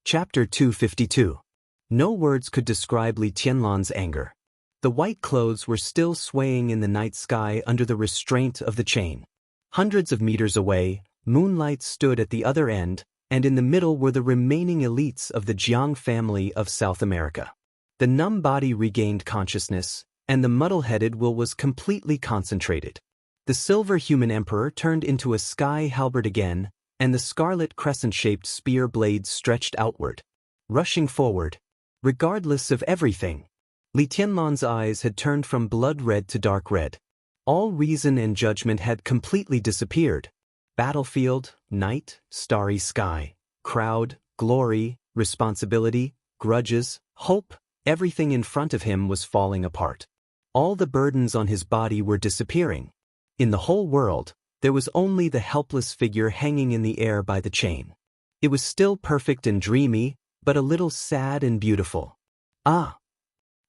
Chapter 252. No words could describe Li Tianlan's anger. The white clothes were still swaying in the night sky under the restraint of the chain. Hundreds of meters away, moonlight stood at the other end, and in the middle were the remaining elites of the Jiang family of South America. The numb body regained consciousness, and the muddle-headed will was completely concentrated. The silver human emperor turned into a sky halberd again, and the scarlet crescent-shaped spear blades stretched outward, rushing forward, regardless of everything. Li Tianlan's eyes had turned from blood red to dark red. All reason and judgment had completely disappeared. Battlefield, night, starry sky, crowd, glory, responsibility, grudges, hope, everything in front of him was falling apart. All the burdens on his body were disappearing. In the whole world, there was only the helpless figure hanging in the air by the chain. It was still perfect and dreamy, but a little sad and beautiful. Ah!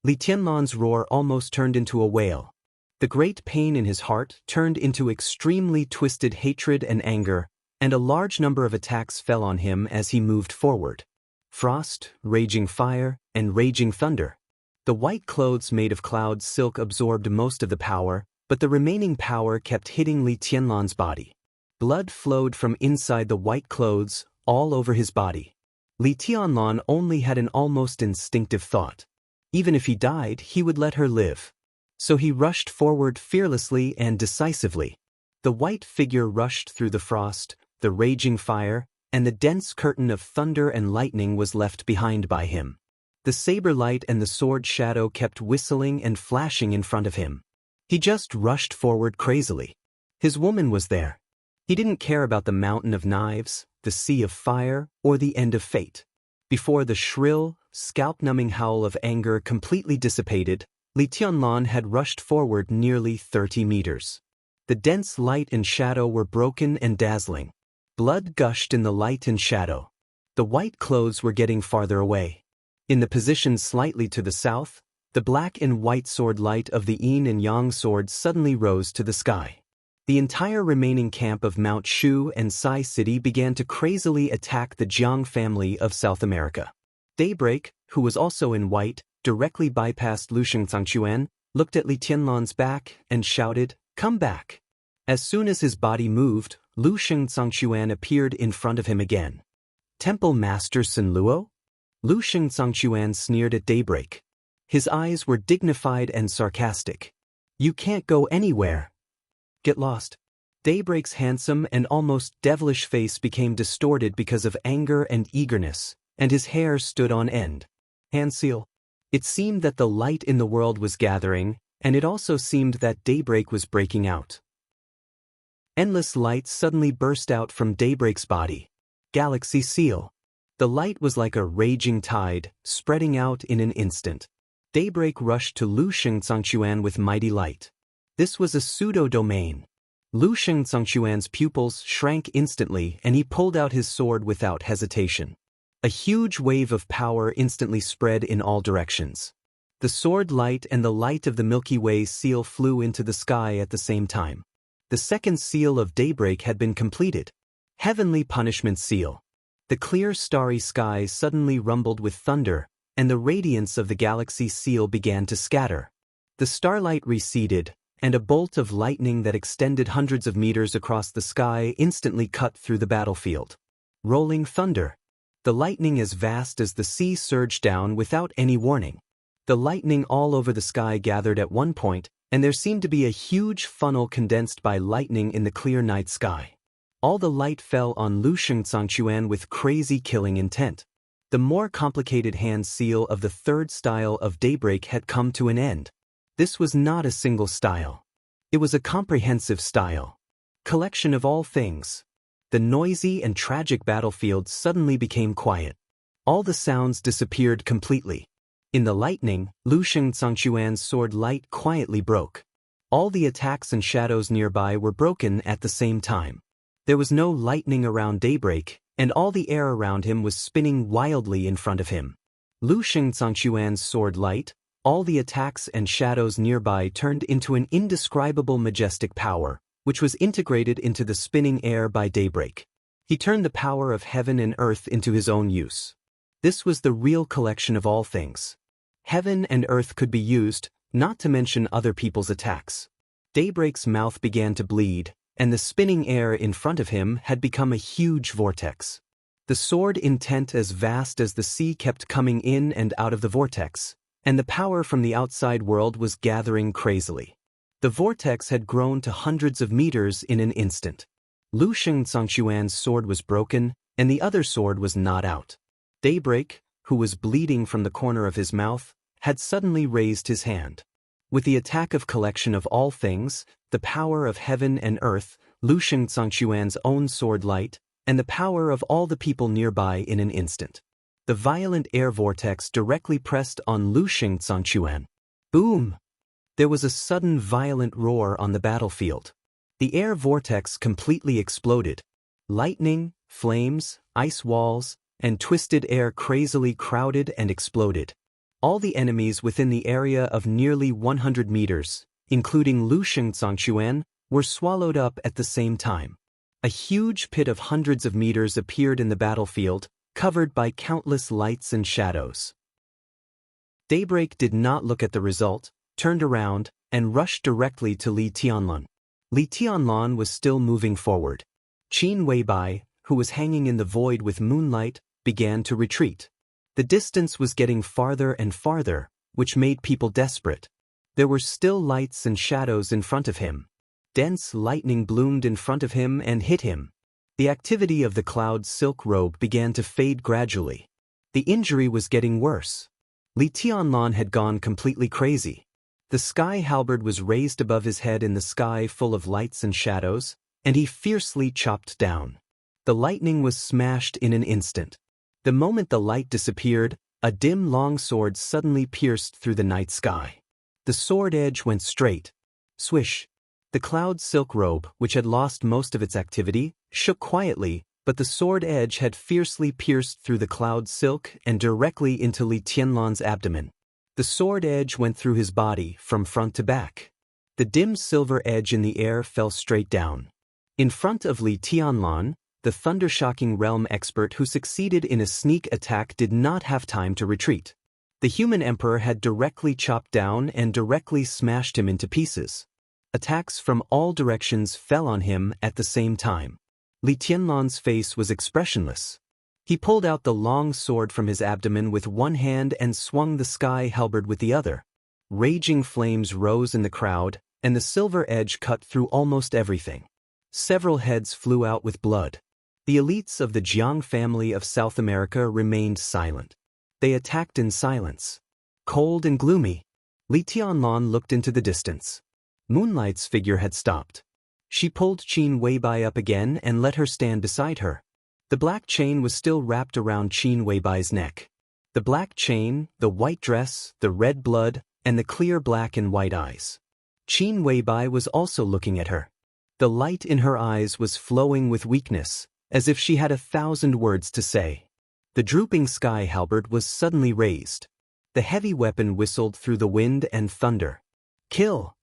Li Tianlan's roar almost turned into a wail. The great pain in his heart turned into extremely twisted hatred and anger, and a large number of attacks fell on him as he moved forward. Frost, raging fire, and raging thunder. The white clothes made of cloud silk absorbed most of the power, but the remaining power kept hitting Li Tianlan's body. Blood flowed from inside the white clothes, all over his body. Li Tianlan only had an almost instinctive thought. Even if he died, he would let her live. So he rushed forward fearlessly and decisively. The white figure rushed through the frost, the raging fire, and the dense curtain of thunder and lightning was left behind by him. The saber light and the sword shadow kept whistling and flashing in front of him. He just rushed forward crazily. His woman was there. He didn't care about the mountain of knives, the sea of fire, or the end of fate. Before the shrill, scalp-numbing howl of anger completely dissipated, Li Tianlan had rushed forward nearly 30 meters. The dense light and shadow were broken and dazzling. Blood gushed in the light and shadow. The white clothes were getting farther away. In the position slightly to the south, the black and white sword light of the yin and yang swords suddenly rose to the sky. The entire remaining camp of Mount Shu and Sai City began to crazily attack the Jiang family of South America. Daybreak, who was also in white, directly bypassed Lu Xianxia, looked at Li Tianlan's back, and shouted, "Come back!" As soon as his body moved, Lu Xianxia appeared in front of him again. "Temple Master Sun Luo?" Lu Xianxia sneered at Daybreak. His eyes were dignified and sarcastic. "You can't go anywhere. Get lost." Daybreak's handsome and almost devilish face became distorted because of anger and eagerness, and his hair stood on end. Handseal. It seemed that the light in the world was gathering, and it also seemed that daybreak was breaking out. Endless light suddenly burst out from Daybreak's body. Galaxy seal. The light was like a raging tide, spreading out in an instant. Daybreak rushed to Lu Xianxia with mighty light. This was a pseudo-domain. Lu Xianxia's pupils shrank instantly, and he pulled out his sword without hesitation. A huge wave of power instantly spread in all directions. The sword light and the light of the Milky Way seal flew into the sky at the same time. The second seal of Daybreak had been completed. Heavenly Punishment Seal. The clear starry sky suddenly rumbled with thunder, and the radiance of the galaxy seal began to scatter. The starlight receded, and a bolt of lightning that extended hundreds of meters across the sky instantly cut through the battlefield. Rolling thunder. The lightning as vast as the sea surged down without any warning. The lightning all over the sky gathered at one point, and there seemed to be a huge funnel condensed by lightning in the clear night sky. All the light fell on Lu Xianxia with crazy killing intent. The more complicated hand seal of the third style of Daybreak had come to an end. This was not a single style. It was a comprehensive style. Collection of all things. The noisy and tragic battlefield suddenly became quiet. All the sounds disappeared completely. In the lightning, Lu Xianxia's sword light quietly broke. All the attacks and shadows nearby were broken at the same time. There was no lightning around Daybreak, and all the air around him was spinning wildly in front of him. Lu Xianxia's sword light, all the attacks and shadows nearby turned into an indescribable majestic power, which was integrated into the spinning air by Daybreak. He turned the power of heaven and earth into his own use. This was the real collection of all things. Heaven and earth could be used, not to mention other people's attacks. Daybreak's mouth began to bleed, and the spinning air in front of him had become a huge vortex. The sword intent as vast as the sea kept coming in and out of the vortex, and the power from the outside world was gathering crazily. The vortex had grown to hundreds of meters in an instant. Lu Xianxia's sword was broken, and the other sword was not out. Daybreak, who was bleeding from the corner of his mouth, had suddenly raised his hand. With the attack of collection of all things, the power of heaven and earth, Lu Xianxia's own sword light, and the power of all the people nearby in an instant. The violent air vortex directly pressed on Lu Xianxia. Boom! There was a sudden violent roar on the battlefield. The air vortex completely exploded. Lightning, flames, ice walls, and twisted air crazily crowded and exploded. All the enemies within the area of nearly 100 meters, including Lu Xianxia, were swallowed up at the same time. A huge pit of hundreds of meters appeared in the battlefield, covered by countless lights and shadows. Daybreak did not look at the result, turned around, and rushed directly to Li Tianlan. Li Tianlan was still moving forward. Qin Weibai, who was hanging in the void with moonlight, began to retreat. The distance was getting farther and farther, which made people desperate. There were still lights and shadows in front of him. Dense lightning bloomed in front of him and hit him. The activity of the cloud's silk robe began to fade gradually. The injury was getting worse. Li Tianlan had gone completely crazy. The sky halberd was raised above his head in the sky full of lights and shadows, and he fiercely chopped down. The lightning was smashed in an instant. The moment the light disappeared, a dim long sword suddenly pierced through the night sky. The sword edge went straight. Swish! The cloud silk robe, which had lost most of its activity, shook quietly, but the sword edge had fiercely pierced through the cloud silk and directly into Li Tianlan's abdomen. The sword edge went through his body from front to back. The dim silver edge in the air fell straight down. In front of Li Tianlan, the thunder-shocking realm expert who succeeded in a sneak attack did not have time to retreat. The human emperor had directly chopped down and directly smashed him into pieces. Attacks from all directions fell on him at the same time. Li Tianlan's face was expressionless. He pulled out the long sword from his abdomen with one hand and swung the sky halberd with the other. Raging flames rose in the crowd, and the silver edge cut through almost everything. Several heads flew out with blood. The elites of the Jiang family of South America remained silent. They attacked in silence. Cold and gloomy, Li Tianlan looked into the distance. Moonlight's figure had stopped. She pulled Qin Weibai up again and let her stand beside her. The black chain was still wrapped around Qin Weibai's neck. The black chain, the white dress, the red blood, and the clear black and white eyes. Qin Weibai was also looking at her. The light in her eyes was flowing with weakness, as if she had 1,000 words to say. The drooping sky halberd was suddenly raised. The heavy weapon whistled through the wind and thunder. Kill!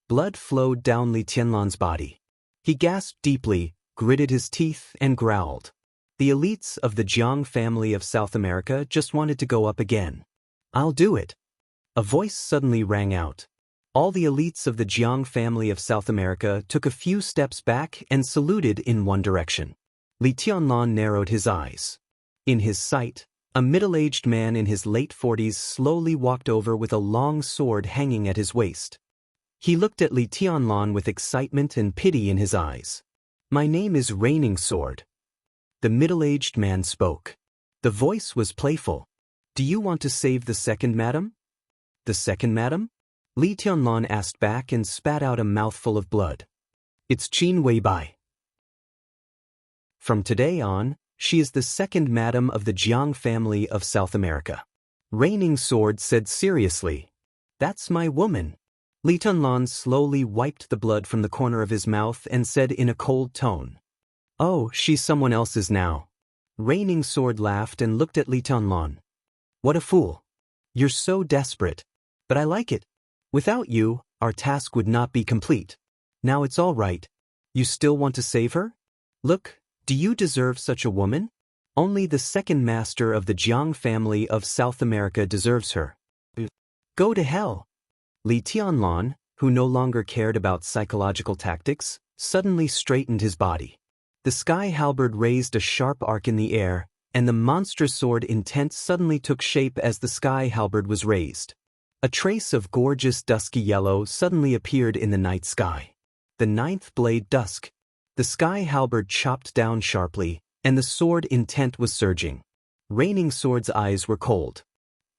Blood flowed down Li Tianlan's body. He gasped deeply, gritted his teeth, and growled. The elites of the Jiang family of South America just wanted to go up again. I'll do it. A voice suddenly rang out. All the elites of the Jiang family of South America took a few steps back and saluted in one direction. Li Tianlan narrowed his eyes. In his sight, a middle-aged man in his late 40s slowly walked over with a long sword hanging at his waist. He looked at Li Tianlan with excitement and pity in his eyes. My name is Raining Sword. The middle-aged man spoke. The voice was playful. Do you want to save the second madam? The second madam? Li Tianlan asked back and spat out a mouthful of blood. It's Qin Weibai. From today on, she is the second madam of the Jiang family of South America. Raining Sword said seriously. That's my woman. Li Tianlan slowly wiped the blood from the corner of his mouth and said in a cold tone. Oh, she's someone else's now. Raining Sword laughed and looked at Li Tianlan. What a fool. You're so desperate. But I like it. Without you, our task would not be complete. Now it's all right. You still want to save her? Look, do you deserve such a woman? Only the second master of the Jiang family of South America deserves her. Go to hell. Li Tianlan, who no longer cared about psychological tactics, suddenly straightened his body. The sky halberd raised a sharp arc in the air, and the monstrous sword intent suddenly took shape as the sky halberd was raised. A trace of gorgeous dusky yellow suddenly appeared in the night sky. The ninth blade dusk. The sky halberd chopped down sharply, and the sword intent was surging. Raining Sword's eyes were cold.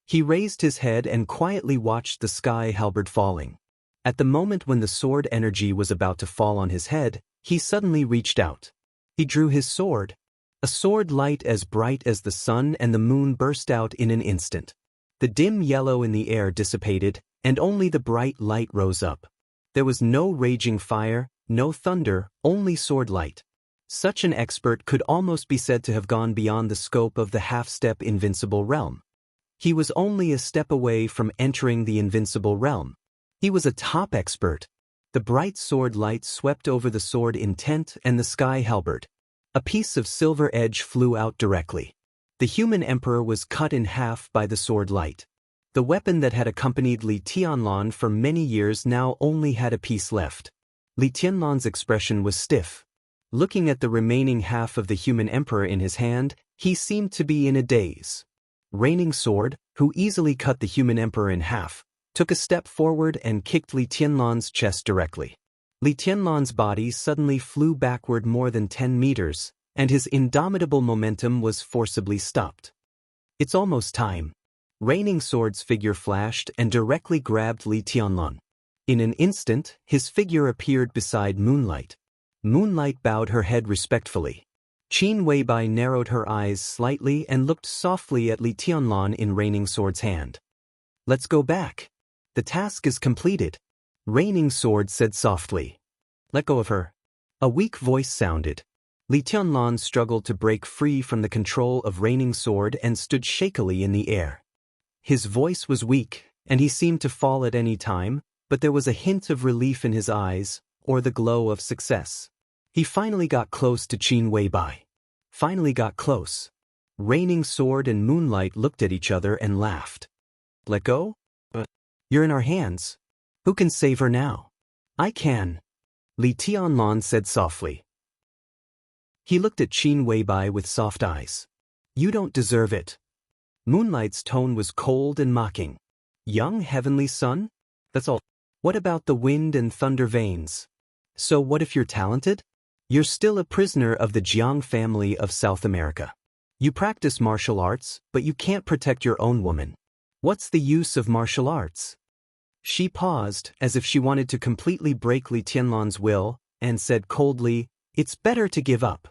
He raised his head and quietly watched the sky halberd falling. At the moment when the sword energy was about to fall on his head, he suddenly reached out. He drew his sword. A sword light as bright as the sun and the moon burst out in an instant. The dim yellow in the air dissipated, and only the bright light rose up. There was no raging fire, no thunder, only sword light. Such an expert could almost be said to have gone beyond the scope of the half-step invincible realm. He was only a step away from entering the invincible realm. He was a top expert. The bright sword light swept over the sword intent and the sky halberd. A piece of silver edge flew out directly. The human emperor was cut in half by the sword light. The weapon that had accompanied Li Tianlan for many years now only had a piece left. Li Tianlan's expression was stiff. Looking at the remaining half of the human emperor in his hand, he seemed to be in a daze. Raining Sword, who easily cut the human emperor in half, took a step forward and kicked Li Tianlan's chest directly. Li Tianlan's body suddenly flew backward more than 10 meters, and his indomitable momentum was forcibly stopped. It's almost time. Raining Sword's figure flashed and directly grabbed Li Tianlan. In an instant, his figure appeared beside Moonlight. Moonlight bowed her head respectfully. Qin Weibai narrowed her eyes slightly and looked softly at Li Tianlan in Raining Sword's hand. Let's go back. The task is completed. Raining Sword said softly. Let go of her. A weak voice sounded. Li Tianlan struggled to break free from the control of Raining Sword and stood shakily in the air. His voice was weak, and he seemed to fall at any time, but there was a hint of relief in his eyes, or the glow of success. He finally got close to Qin Weibai. Finally got close. Raining Sword and Moonlight looked at each other and laughed. Let go? You're in our hands. Who can save her now? I can. Li Tianlan said softly. He looked at Qin Weibai with soft eyes. You don't deserve it. Moonlight's tone was cold and mocking. Young heavenly son? That's all. What about the wind and thunder veins? So what if you're talented? You're still a prisoner of the Jiang family of South America. You practice martial arts, but you can't protect your own woman. What's the use of martial arts? She paused, as if she wanted to completely break Li Tianlan's will, and said coldly, It's better to give up.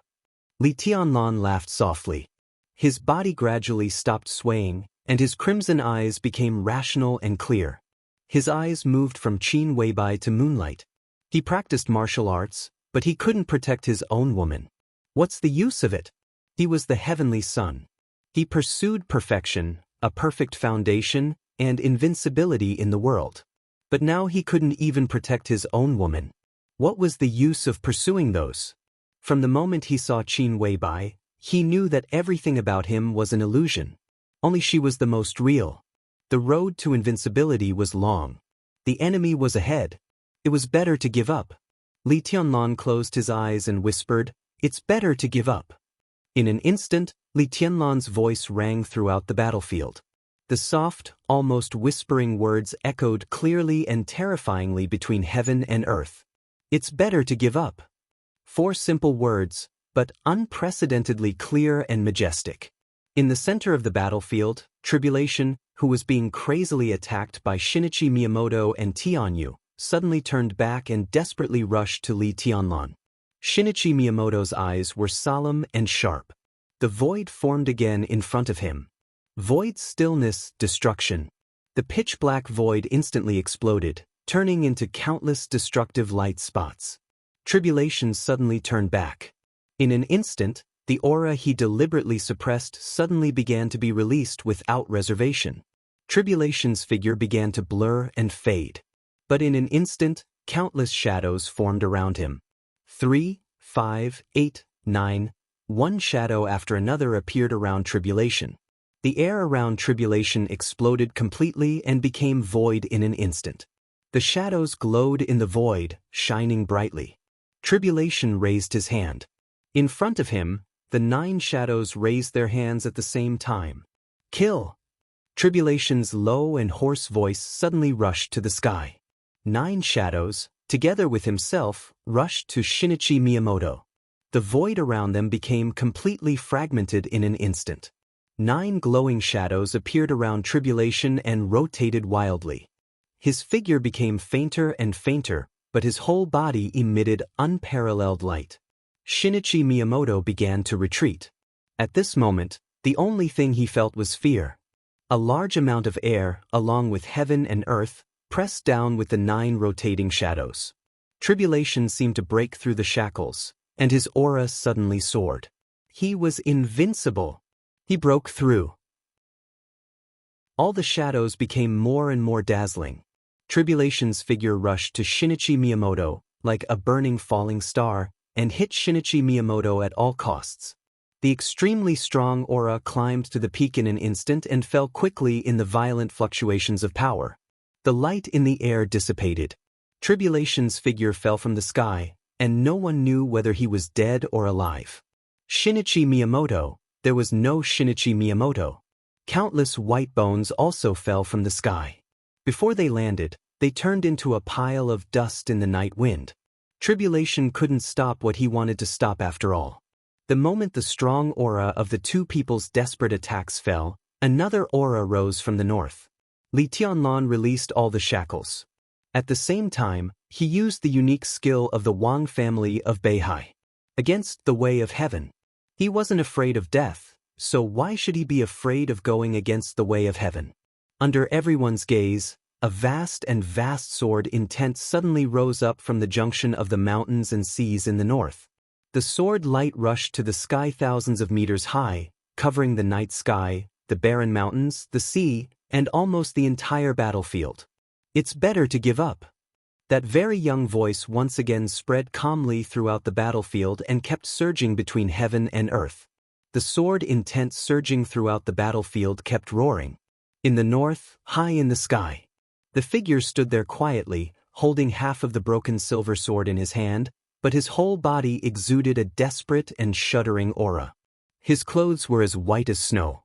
Li Tianlan laughed softly. His body gradually stopped swaying, and his crimson eyes became rational and clear. His eyes moved from Qin Weibai to Moonlight. He practiced martial arts, but he couldn't protect his own woman. What's the use of it? He was the heavenly son. He pursued perfection, a perfect foundation, and invincibility in the world. But now he couldn't even protect his own woman. What was the use of pursuing those? From the moment he saw Qin Weibai, he knew that everything about him was an illusion. Only she was the most real. The road to invincibility was long. The enemy was ahead. It was better to give up. Li Tianlan closed his eyes and whispered, It's better to give up. In an instant, Li Tianlan's voice rang throughout the battlefield. The soft, almost whispering words echoed clearly and terrifyingly between heaven and earth. It's better to give up. 4 simple words, but unprecedentedly clear and majestic. In the center of the battlefield, Tribulation, who was being crazily attacked by Shinichi Miyamoto and Tianyu, suddenly turned back and desperately rushed to Li Tianlan. Shinichi Miyamoto's eyes were solemn and sharp. The void formed again in front of him. Void stillness, destruction. The pitch-black void instantly exploded, turning into countless destructive light spots. Tribulation suddenly turned back. In an instant, the aura he deliberately suppressed suddenly began to be released without reservation. Tribulation's figure began to blur and fade. But in an instant, countless shadows formed around him. 3, 5, 8, 9. One shadow after another appeared around Tribulation. The air around Tribulation exploded completely and became void in an instant. The shadows glowed in the void, shining brightly. Tribulation raised his hand. In front of him, the 9 shadows raised their hands at the same time. Kill! Tribulation's low and hoarse voice suddenly rushed to the sky. 9 shadows, together with himself, rushed to Shinichi Miyamoto. The void around them became completely fragmented in an instant. 9 glowing shadows appeared around Tribulation and rotated wildly. His figure became fainter and fainter, but his whole body emitted unparalleled light. Shinichi Miyamoto began to retreat. At this moment, the only thing he felt was fear. A large amount of air, along with heaven and earth, pressed down with the 9 rotating shadows. Tribulation seemed to break through the shackles, and his aura suddenly soared. He was invincible. He broke through. All the shadows became more and more dazzling. Tribulation's figure rushed to Shinichi Miyamoto, like a burning falling star, and hit Shinichi Miyamoto at all costs. The extremely strong aura climbed to the peak in an instant and fell quickly in the violent fluctuations of power. The light in the air dissipated. Tribulation's figure fell from the sky, and no one knew whether he was dead or alive. Shinichi Miyamoto, there was no Shinichi Miyamoto. Countless white bones also fell from the sky. Before they landed, they turned into a pile of dust in the night wind. Tribulation couldn't stop what he wanted to stop after all. The moment the strong aura of the 2 people's desperate attacks fell, another aura rose from the north. Li Tianlan released all the shackles. At the same time, he used the unique skill of the Wang family of Beihai. Against the way of heaven. He wasn't afraid of death, so why should he be afraid of going against the way of heaven? Under everyone's gaze, a vast sword intent suddenly rose up from the junction of the mountains and seas in the north. The sword light rushed to the sky thousands of meters high, covering the night sky, the barren mountains, the sea, and almost the entire battlefield. It's better to give up. That very young voice once again spread calmly throughout the battlefield and kept surging between heaven and earth. The sword intent surging throughout the battlefield kept roaring. In the north, high in the sky. The figure stood there quietly, holding half of the broken silver sword in his hand, but his whole body exuded a desperate and shuddering aura. His clothes were as white as snow.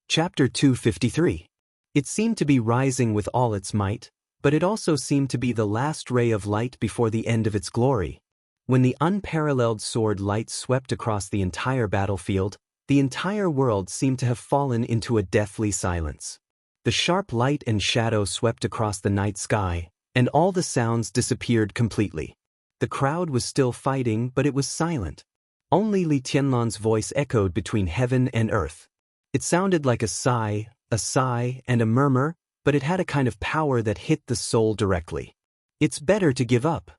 Chapter 253. It seemed to be rising with all its might, but it also seemed to be the last ray of light before the end of its glory. When the unparalleled sword light swept across the entire battlefield, the entire world seemed to have fallen into a deathly silence. The sharp light and shadow swept across the night sky, and all the sounds disappeared completely. The crowd was still fighting, but it was silent. Only Li Tianlan's voice echoed between heaven and earth. It sounded like a sigh, and a murmur, but it had a kind of power that hit the soul directly. It's better to give up.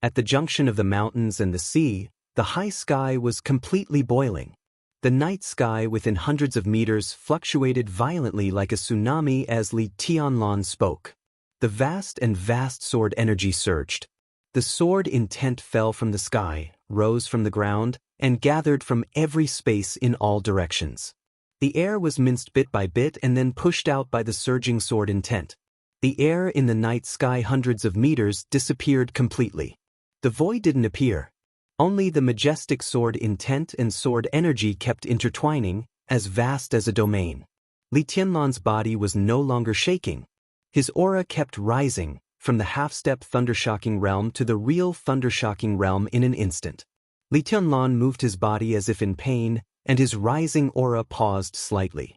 At the junction of the mountains and the sea, the high sky was completely boiling. The night sky within hundreds of meters fluctuated violently like a tsunami as Li Tianlan spoke. The vast sword energy surged. The sword intent fell from the sky, rose from the ground, and gathered from every space in all directions. The air was minced bit by bit and then pushed out by the surging sword intent. The air in the night sky hundreds of meters disappeared completely. The void didn't appear. Only the majestic sword intent and sword energy kept intertwining, as vast as a domain. Li Tianlan's body was no longer shaking. His aura kept rising, from the half-step thundershocking realm to the real thundershocking realm in an instant. Li Tianlan moved his body as if in pain, and his rising aura paused slightly.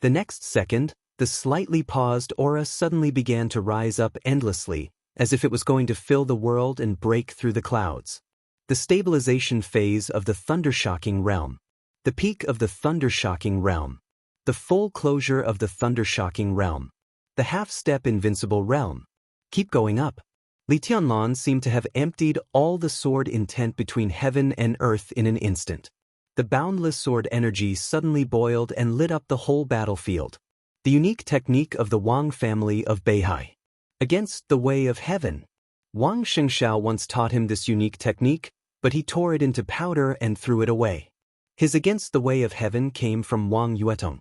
The next second, the slightly paused aura suddenly began to rise up endlessly, as if it was going to fill the world and break through the clouds. The stabilization phase of the thundershocking realm. The peak of the thundershocking realm. The full closure of the thundershocking realm. The half-step invincible realm. Keep going up. Li Tianlan seemed to have emptied all the sword intent between heaven and earth in an instant. The boundless sword energy suddenly boiled and lit up the whole battlefield. The unique technique of the Wang family of Beihai. Against the way of heaven. Wang Xianxia once taught him this unique technique, but he tore it into powder and threw it away. His against the way of heaven came from Wang Yuetong.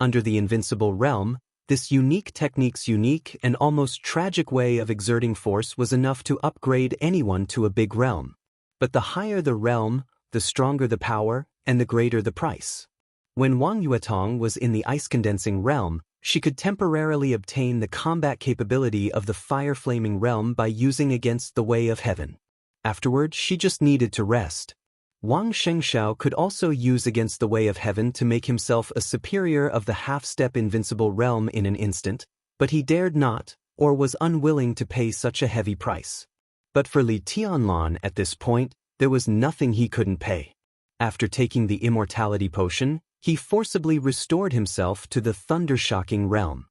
Under the invincible realm, this unique technique's unique and almost tragic way of exerting force was enough to upgrade anyone to a big realm. But the higher the realm, the stronger the power, and the greater the price. When Wang Yuetong was in the ice-condensing realm, she could temporarily obtain the combat capability of the fire-flaming realm by using against the way of heaven. Afterward, she just needed to rest. Wang Xianxia could also use against the way of heaven to make himself a superior of the half-step invincible realm in an instant, but he dared not, or was unwilling to pay such a heavy price. But for Li Tianlan at this point, there was nothing he couldn't pay. After taking the immortality potion, he forcibly restored himself to the thunder-shocking realm.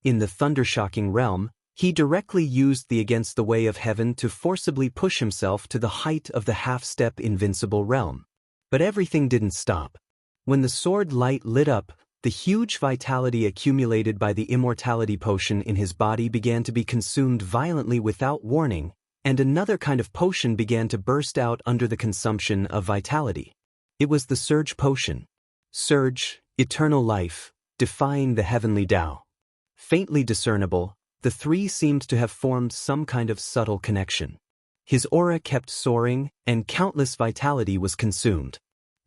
In the thunder-shocking realm, he directly used the against the way of heaven to forcibly push himself to the height of the half-step invincible realm. But everything didn't stop. When the sword light lit up, the huge vitality accumulated by the immortality potion in his body began to be consumed violently without warning, and another kind of potion began to burst out under the consumption of vitality. It was the Surge potion. Surge, eternal life, defying the heavenly Tao. Faintly discernible, the three seemed to have formed some kind of subtle connection. His aura kept soaring, and countless vitality was consumed.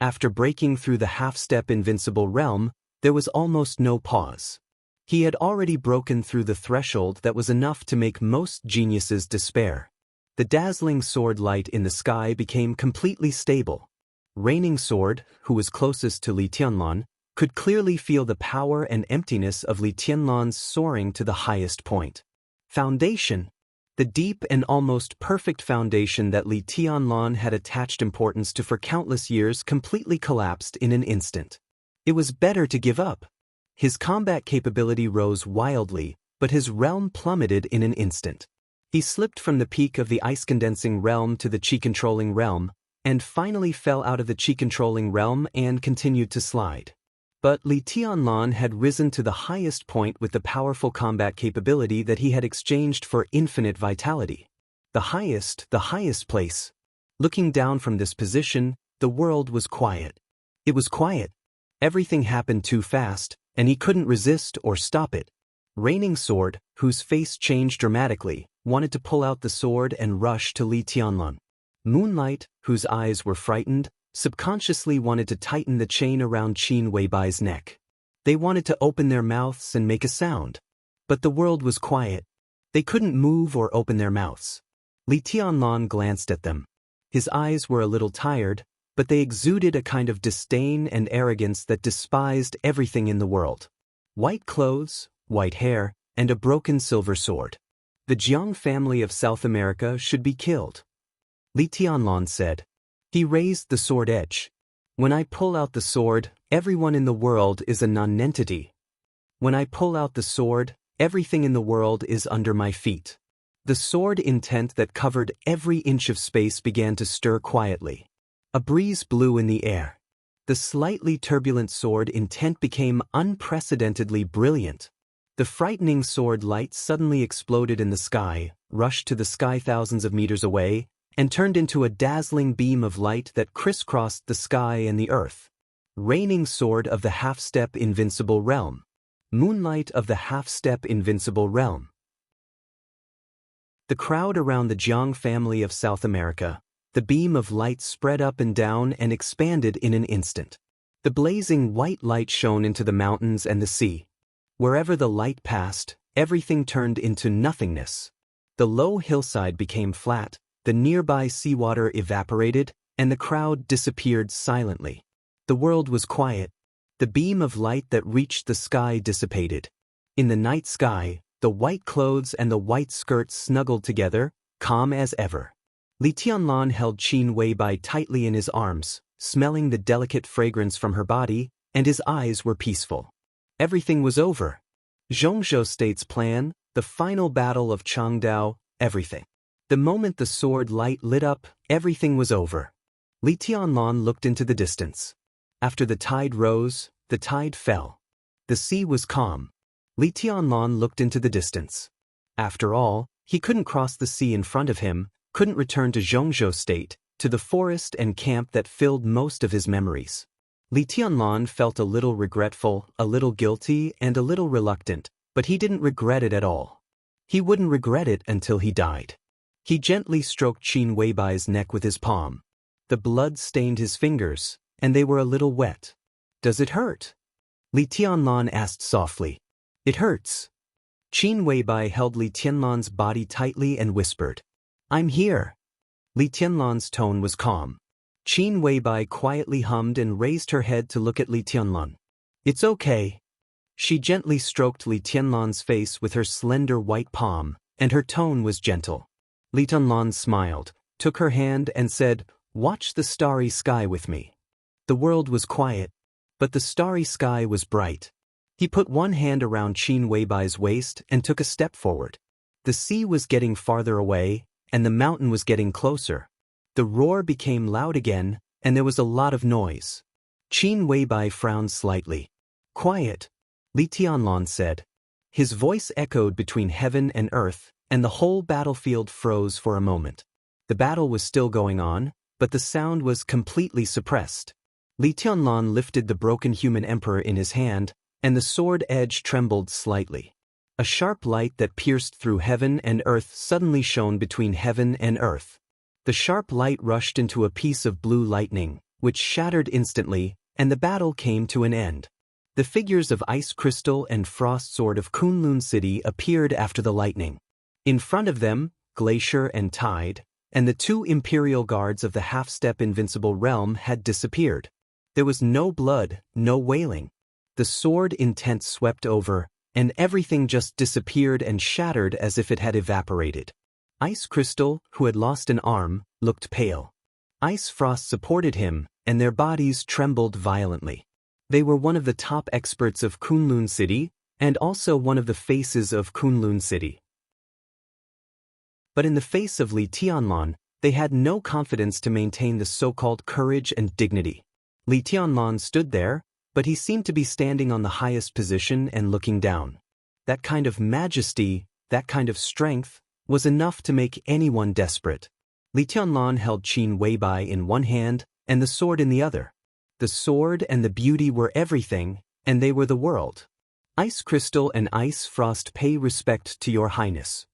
After breaking through the half-step invincible realm, there was almost no pause. He had already broken through the threshold that was enough to make most geniuses despair. The dazzling sword light in the sky became completely stable. Reigning Sword, who was closest to Li Tianlan, could clearly feel the power and emptiness of Li Tianlan's soaring to the highest point. Foundation. The deep and almost perfect foundation that Li Tianlan had attached importance to for countless years completely collapsed in an instant. It was better to give up. His combat capability rose wildly, but his realm plummeted in an instant. He slipped from the peak of the ice-condensing realm to the chi-controlling realm, and finally fell out of the chi-controlling realm and continued to slide. But Li Tianlan had risen to the highest point with the powerful combat capability that he had exchanged for infinite vitality. The highest place. Looking down from this position, the world was quiet. It was quiet. Everything happened too fast, and he couldn't resist or stop it. Reigning Sword, whose face changed dramatically, wanted to pull out the sword and rush to Li Tianlan. Moonlight, whose eyes were frightened, subconsciously wanted to tighten the chain around Qin Weibai's neck. They wanted to open their mouths and make a sound. But the world was quiet. They couldn't move or open their mouths. Li Tianlan glanced at them. His eyes were a little tired, but they exuded a kind of disdain and arrogance that despised everything in the world. White clothes, white hair, and a broken silver sword. The Jiang family of South America should be killed. Li Tianlan said. He raised the sword edge. When I pull out the sword, everyone in the world is a nonentity. When I pull out the sword, everything in the world is under my feet. The sword intent that covered every inch of space began to stir quietly. A breeze blew in the air. The slightly turbulent sword intent became unprecedentedly brilliant. The frightening sword light suddenly exploded in the sky, rushed to the sky thousands of meters away, and turned into a dazzling beam of light that crisscrossed the sky and the earth. Reigning Sword of the half-step invincible realm. Moonlight of the half-step invincible realm. The crowd around the Jiang family of South America, the beam of light spread up and down and expanded in an instant. The blazing white light shone into the mountains and the sea. Wherever the light passed, everything turned into nothingness. The low hillside became flat, the nearby seawater evaporated, and the crowd disappeared silently. The world was quiet. The beam of light that reached the sky dissipated. In the night sky, the white clothes and the white skirts snuggled together, calm as ever. Li Tianlan held Qin Weibai tightly in his arms, smelling the delicate fragrance from her body, and his eyes were peaceful. Everything was over. Zhongzhou State's plan, the final battle of Changdao, everything. The moment the sword light lit up, everything was over. Li Tianlan looked into the distance. After the tide rose, the tide fell. The sea was calm. Li Tianlan looked into the distance. After all, he couldn't cross the sea in front of him, couldn't return to Xianxia state, to the forest and camp that filled most of his memories. Li Tianlan felt a little regretful, a little guilty, and a little reluctant, but he didn't regret it at all. He wouldn't regret it until he died. He gently stroked Qin Weibai's neck with his palm. The blood stained his fingers, and they were a little wet. "Does it hurt?" Li Tianlan asked softly. "It hurts." Qin Weibai held Li Tianlan's body tightly and whispered, "I'm here." Li Tianlan's tone was calm. Qin Weibai quietly hummed and raised her head to look at Li Tianlan. "It's okay." She gently stroked Li Tianlan's face with her slender white palm, and her tone was gentle. Li Tianlan smiled, took her hand and said, "Watch the starry sky with me." The world was quiet, but the starry sky was bright. He put one hand around Qin Weibai's waist and took a step forward. The sea was getting farther away, and the mountain was getting closer. The roar became loud again, and there was a lot of noise. Qin Weibai frowned slightly. "Quiet," Li Tianlan said. His voice echoed between heaven and earth, and the whole battlefield froze for a moment. The battle was still going on, but the sound was completely suppressed. Li Tianlan lifted the broken human emperor in his hand, and the sword edge trembled slightly. A sharp light that pierced through heaven and earth suddenly shone between heaven and earth. The sharp light rushed into a piece of blue lightning, which shattered instantly, and the battle came to an end. The figures of Ice Crystal and Frost Sword of Kunlun City appeared after the lightning. In front of them, Glacier and Tide, and the two imperial guards of the half-step invincible realm had disappeared. There was no blood, no wailing. The sword intent swept over, and everything just disappeared and shattered as if it had evaporated. Ice Crystal, who had lost an arm, looked pale. Ice Frost supported him, and their bodies trembled violently. They were one of the top experts of Kunlun City, and also one of the faces of Kunlun City. But in the face of Li Tianlan, they had no confidence to maintain the so-called courage and dignity. Li Tianlan stood there, but he seemed to be standing on the highest position and looking down. That kind of majesty, that kind of strength, was enough to make anyone desperate. Li Tianlan held Qin Weibai in one hand and the sword in the other. The sword and the beauty were everything, and they were the world. Ice Crystal and Ice Frost pay respect to your highness.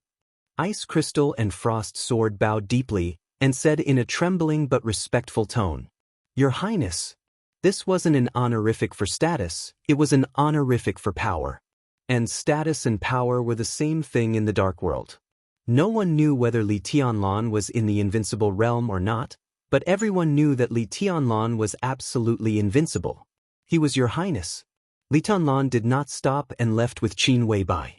Ice Crystal and Frost Sword bowed deeply and said in a trembling but respectful tone, "Your highness." This wasn't an honorific for status, it was an honorific for power. And status and power were the same thing in the Dark World. No one knew whether Li Tianlan was in the invincible realm or not, but everyone knew that Li Tianlan was absolutely invincible. He was your highness. Li Tianlan did not stop and left with Qin Weibai.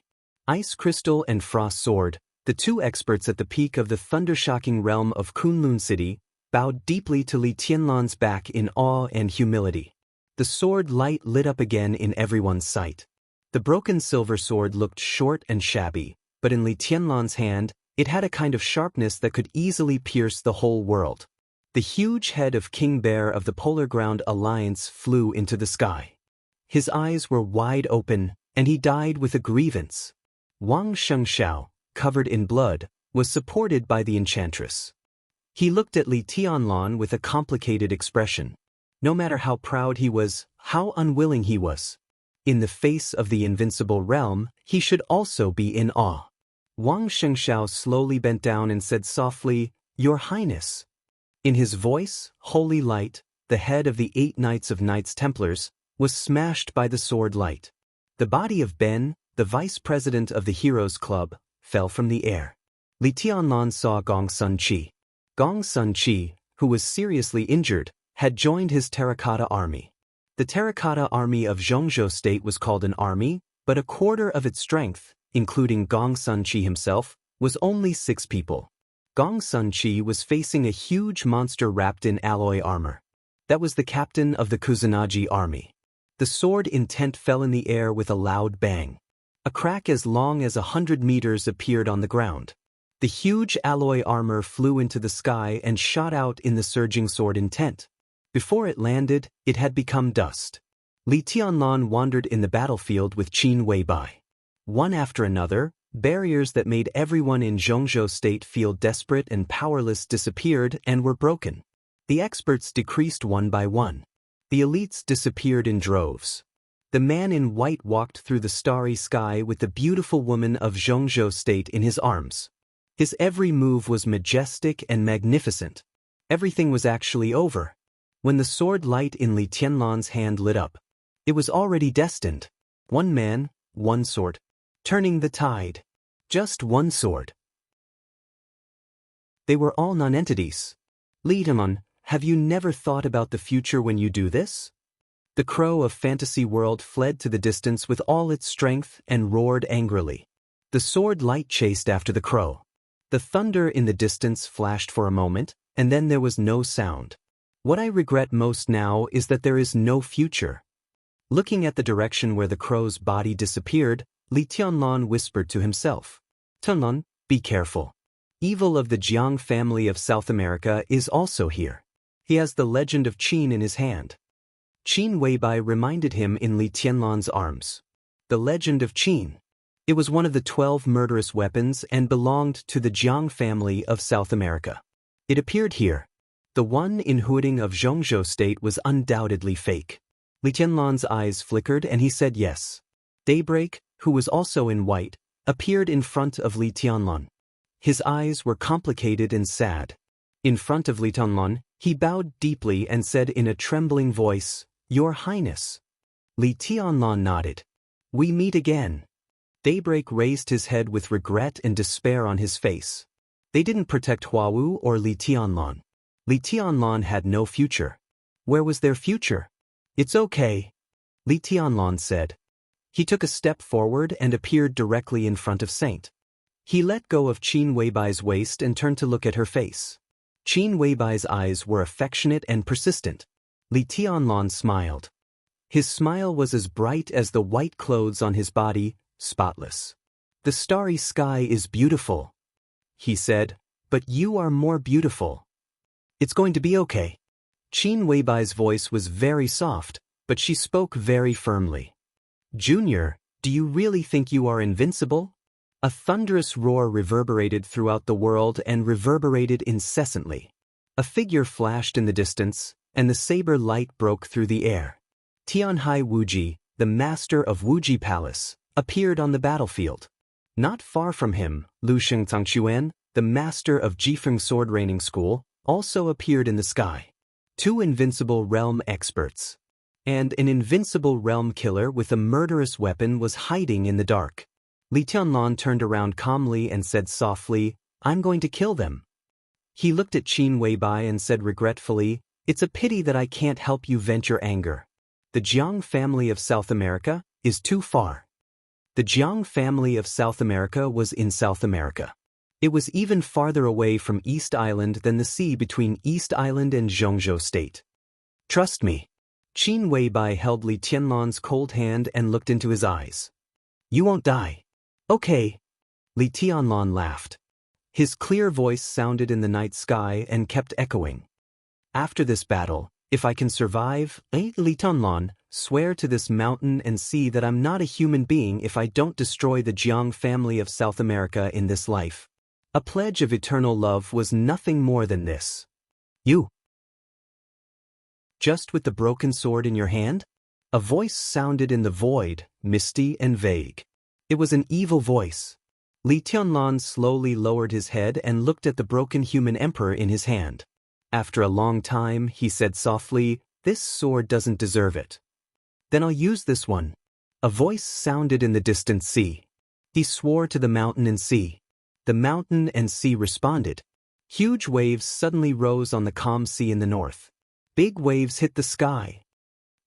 Ice Crystal and Frost Sword, the two experts at the peak of the thundershocking realm of Kunlun City, bowed deeply to Li Tianlan's back in awe and humility. The sword light lit up again in everyone's sight. The broken silver sword looked short and shabby, but in Li Tianlan's hand, it had a kind of sharpness that could easily pierce the whole world. The huge head of King Bear of the Polar Ground Alliance flew into the sky. His eyes were wide open, and he died with a grievance. Wang Xianxia, covered in blood, was supported by the enchantress. He looked at Li Tianlan with a complicated expression. No matter how proud he was, how unwilling he was. In the face of the invincible realm, he should also be in awe. Wang Xianxia slowly bent down and said softly, "Your Highness." In his voice, holy light, the head of the 8 Knights of Knights Templars, was smashed by the sword light. The body of Ben, the vice president of the Heroes Club, fell from the air. Li Tianlan saw Gong Sun Qi. Gong Sun Qi, who was seriously injured, had joined his terracotta army. The terracotta army of Xianxia State was called an army, but a quarter of its strength, including Gong Sun Qi himself, was only 6 people. Gong Sun Qi was facing a huge monster wrapped in alloy armor. That was the captain of the Kusanagi army. The sword intent fell in the air with a loud bang. A crack as long as 100 meters appeared on the ground. The huge alloy armor flew into the sky and shot out in the surging sword intent. Before it landed, it had become dust. Li Tianlan wandered in the battlefield with Qin Weibai. One after another, Barriers that made everyone in Xianxia state feel desperate and powerless disappeared and were broken. The experts decreased one by one. The elites disappeared in droves. The man in white walked through the starry sky with the beautiful woman of Xianxia state in his arms. His every move was majestic and magnificent. Everything was actually over. When the sword light in Li Tianlan's hand lit up, it was already destined. One man, one sword. Turning the tide. Just one sword. They were all non-entities. Li Tianlan, have you never thought about the future when you do this? The crow of fantasy world fled to the distance with all its strength and roared angrily. The sword light chased after the crow. The thunder in the distance flashed for a moment, and then there was no sound. What I regret most now is that there is no future. Looking at the direction where the crow's body disappeared, Li Tianlan whispered to himself. Tianlan, be careful. Evil of the Jiang family of South America is also here. He has the legend of Qin in his hand. Qin Weibai reminded him in Li Tianlan's arms. The legend of Qin. It was one of the 12 murderous weapons and belonged to the Jiang family of South America. It appeared here. The one in Huading of Xianxia state was undoubtedly fake. Li Tianlan's eyes flickered and he said yes. Daybreak, who was also in white, appeared in front of Li Tianlan. His eyes were complicated and sad. In front of Li Tianlan, he bowed deeply and said in a trembling voice, "Your Highness." Li Tianlan nodded. "We meet again." Daybreak raised his head with regret and despair on his face. They didn't protect Huawu or Li Tianlan. Li Tianlan had no future. Where was their future? "It's okay," Li Tianlan said. He took a step forward and appeared directly in front of Saint. He let go of Qin Weibai's waist and turned to look at her face. Qin Weibai's eyes were affectionate and persistent. Li Tianlan smiled. His smile was as bright as the white clothes on his body, spotless. "The starry sky is beautiful," he said, "but you are more beautiful. It's going to be okay." Qin Weibai's voice was very soft, but she spoke very firmly. "Junior, do you really think you are invincible?" A thunderous roar reverberated throughout the world and reverberated incessantly. A figure flashed in the distance, and the saber light broke through the air. Tianhai Wuji, the master of Wuji Palace, appeared on the battlefield. Not far from him, Lu Shengtangquan, the master of Jifeng Sword Training School, also appeared in the sky. Two invincible realm experts. And an invincible realm killer with a murderous weapon was hiding in the dark. Li Tianlan turned around calmly and said softly, "I'm going to kill them." He looked at Qin Weibai and said regretfully, "It's a pity that I can't help you vent your anger. The Jiang family of South America is too far." The Jiang family of South America was in South America. It was even farther away from East Island than the sea between East Island and Xianxia state. "Trust me." Qin Weibai held Li Tianlan's cold hand and looked into his eyes. "You won't die." "Okay." Li Tianlan laughed. His clear voice sounded in the night sky and kept echoing. "After this battle, if I can survive, Li Tianlan, swear to this mountain and see that I'm not a human being if I don't destroy the Jiang family of South America in this life." A pledge of eternal love was nothing more than this. "You. Just with the broken sword in your hand?" A voice sounded in the void, misty and vague. It was an evil voice. Li Tianlan slowly lowered his head and looked at the broken human emperor in his hand. After a long time, he said softly, "This sword doesn't deserve it." "Then I'll use this one." A voice sounded in the distant sea. He swore to the mountain and sea. The mountain and sea responded. Huge waves suddenly rose on the calm sea in the north. Big waves hit the sky.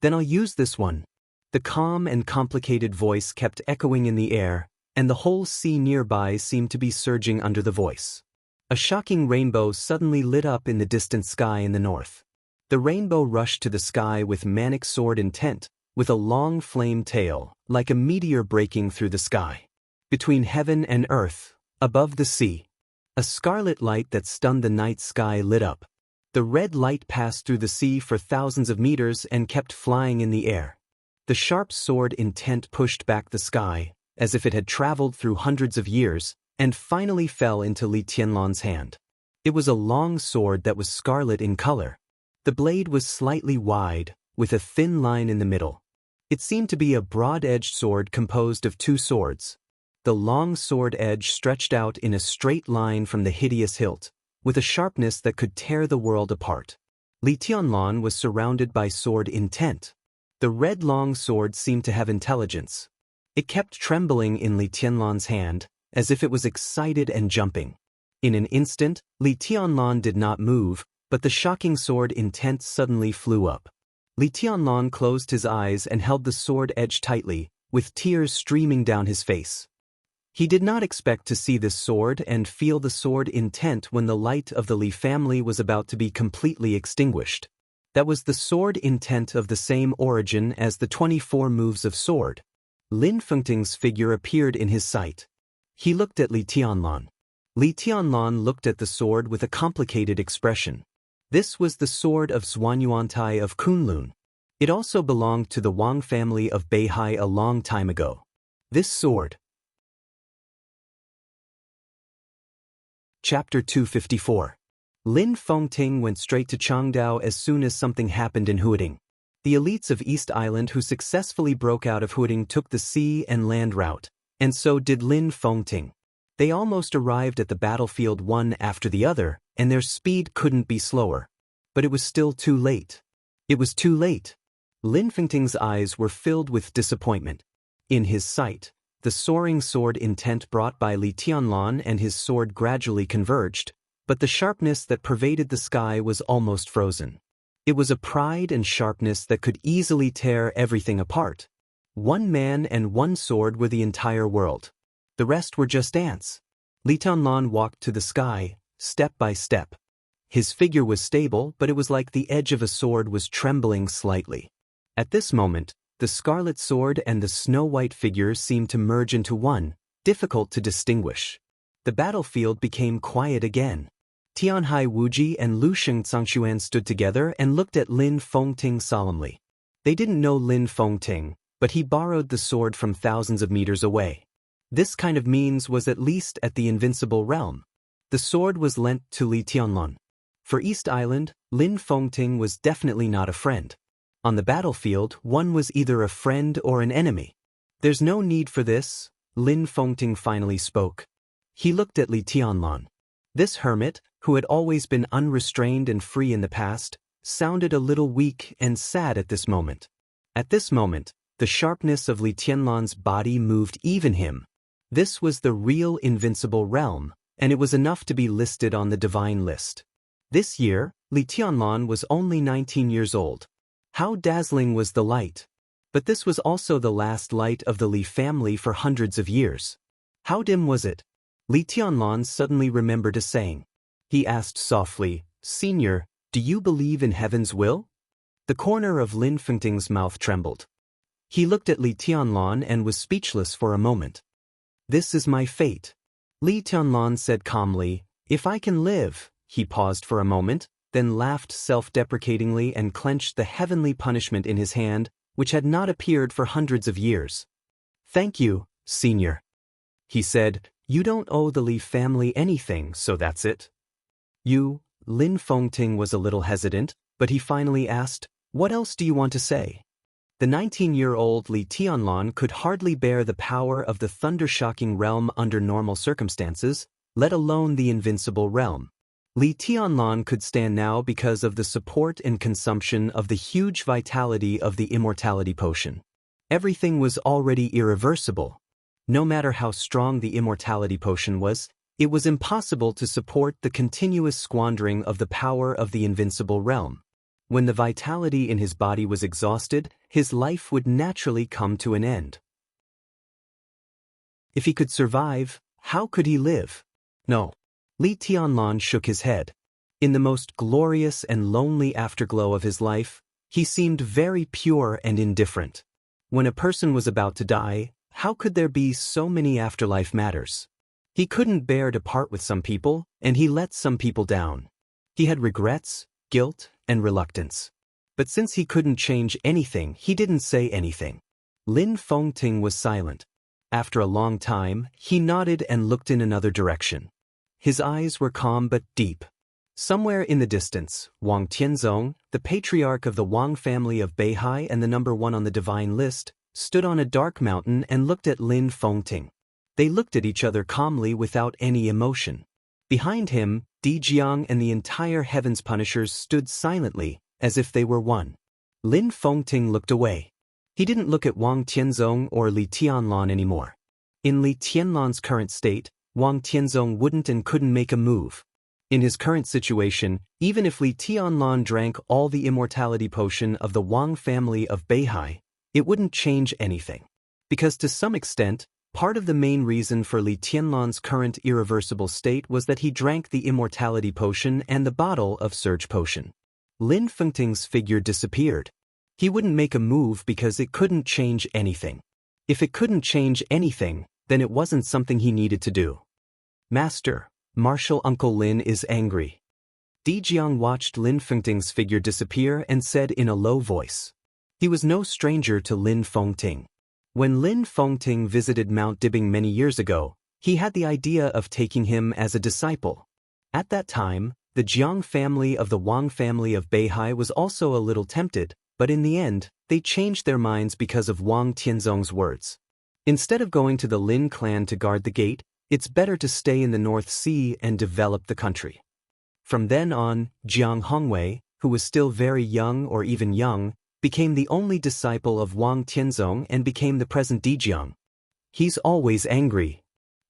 "Then I'll use this one." The calm and complicated voice kept echoing in the air, and the whole sea nearby seemed to be surging under the voice. A shocking rainbow suddenly lit up in the distant sky in the north. The rainbow rushed to the sky with manic sword intent, with a long flame tail, like a meteor breaking through the sky. Between heaven and earth, above the sea, a scarlet light that stunned the night sky lit up. The red light passed through the sea for thousands of meters and kept flying in the air. The sharp sword intent pushed back the sky, as if it had traveled through hundreds of years, and finally fell into Li Tianlan's hand. It was a long sword that was scarlet in color. The blade was slightly wide, with a thin line in the middle. It seemed to be a broad-edged sword composed of two swords. The long sword edge stretched out in a straight line from the hideous hilt, with a sharpness that could tear the world apart. Li Tianlan was surrounded by sword intent. The red long sword seemed to have intelligence. It kept trembling in Li Tianlan's hand, as if it was excited and jumping. In an instant, Li Tianlan did not move, but the shocking sword intent suddenly flew up. Li Tianlan closed his eyes and held the sword edge tightly, with tears streaming down his face. He did not expect to see this sword and feel the sword intent when the light of the Li family was about to be completely extinguished. That was the sword intent of the same origin as the 24 moves of sword. Lin Fengting's figure appeared in his sight. He looked at Li Tianlan. Li Tianlan looked at the sword with a complicated expression. This was the sword of Xuanyuantai of Kunlun. It also belonged to the Wang family of Beihai a long time ago. This sword. Chapter 254. Lin Fengting went straight to Changdao as soon as something happened in Huading. The elites of East Island who successfully broke out of Huading took the sea and land route, and so did Lin Fengting. They almost arrived at the battlefield one after the other, and their speed couldn't be slower. But it was still too late. It was too late. Lin Fengting's eyes were filled with disappointment. In his sight, the soaring sword intent brought by Li Tianlan and his sword gradually converged, but the sharpness that pervaded the sky was almost frozen. It was a pride and sharpness that could easily tear everything apart. One man and one sword were the entire world. The rest were just ants. Li Tianlan walked to the sky, step by step. His figure was stable, but it was like the edge of a sword was trembling slightly. At this moment, the scarlet sword and the snow-white figure seemed to merge into one, difficult to distinguish. The battlefield became quiet again. Tianhai Wuji and Lu Sheng Zhangxuan stood together and looked at Lin Fengting solemnly. They didn't know Lin Fengting, but he borrowed the sword from thousands of meters away. This kind of means was at least at the invincible realm. The sword was lent to Li Tianlan. For East Island, Lin Fengting was definitely not a friend. On the battlefield, one was either a friend or an enemy. There's no need for this, Lin Fengting finally spoke. He looked at Li Tianlan. This hermit, who had always been unrestrained and free in the past, sounded a little weak and sad at this moment. At this moment, the sharpness of Li Tianlan's body moved even him. This was the real invincible realm, and it was enough to be listed on the divine list. This year, Li Tianlan was only 19 years old. How dazzling was the light! But this was also the last light of the Li family for hundreds of years. How dim was it? Li Tianlan suddenly remembered a saying. He asked softly, "Senior, do you believe in heaven's will?" The corner of Lin Fengting's mouth trembled. He looked at Li Tianlan and was speechless for a moment. "This is my fate." Li Tianlan said calmly, "If I can live." He paused for a moment, then laughed self-deprecatingly and clenched the heavenly punishment in his hand, which had not appeared for hundreds of years. "Thank you, Senior." He said, "You don't owe the Li family anything, so that's it." Lin Fengting was a little hesitant, but he finally asked, "What else do you want to say?" The 19-year-old Li Tianlan could hardly bear the power of the thunder-shocking realm under normal circumstances, let alone the invincible realm. Li Tianlan could stand now because of the support and consumption of the huge vitality of the immortality potion. Everything was already irreversible. No matter how strong the immortality potion was, it was impossible to support the continuous squandering of the power of the invincible realm. When the vitality in his body was exhausted, his life would naturally come to an end. If he could survive, how could he live? No. Li Tianlan shook his head. In the most glorious and lonely afterglow of his life, he seemed very pure and indifferent. When a person was about to die, how could there be so many afterlife matters? He couldn't bear to part with some people, and he let some people down. He had regrets, guilt, and reluctance. But since he couldn't change anything, he didn't say anything. Lin Fengting was silent. After a long time, he nodded and looked in another direction. His eyes were calm but deep. Somewhere in the distance, Wang Tianzong, the patriarch of the Wang family of Beihai and the #1 on the divine list, stood on a dark mountain and looked at Lin Fengting. They looked at each other calmly without any emotion. Behind him, Di Jiang and the entire Heaven's Punishers stood silently, as if they were one. Lin Fengting looked away. He didn't look at Wang Tianzong or Li Tianlan anymore. In Li Tianlan's current state, Wang Tianzong wouldn't and couldn't make a move. In his current situation, even if Li Tianlan drank all the immortality potion of the Wang family of Beihai, it wouldn't change anything. Because to some extent, part of the main reason for Li Tianlan's current irreversible state was that he drank the immortality potion and the bottle of surge potion. Lin Fengting's figure disappeared. He wouldn't make a move because it couldn't change anything. If it couldn't change anything, then it wasn't something he needed to do. Master, Martial Uncle Lin is angry. Di Jiang watched Lin Fengting's figure disappear and said in a low voice. He was no stranger to Lin Fengting. When Lin Fengting visited Mount Dibing many years ago, he had the idea of taking him as a disciple. At that time, the Jiang family of the Wang family of Beihai was also a little tempted, but in the end, they changed their minds because of Wang Tianzong's words. Instead of going to the Lin clan to guard the gate, it's better to stay in the North Sea and develop the country. From then on, Jiang Hongwei, who was still very young or even young, became the only disciple of Wang Tianzong and became the present Di Jiang. He's always angry.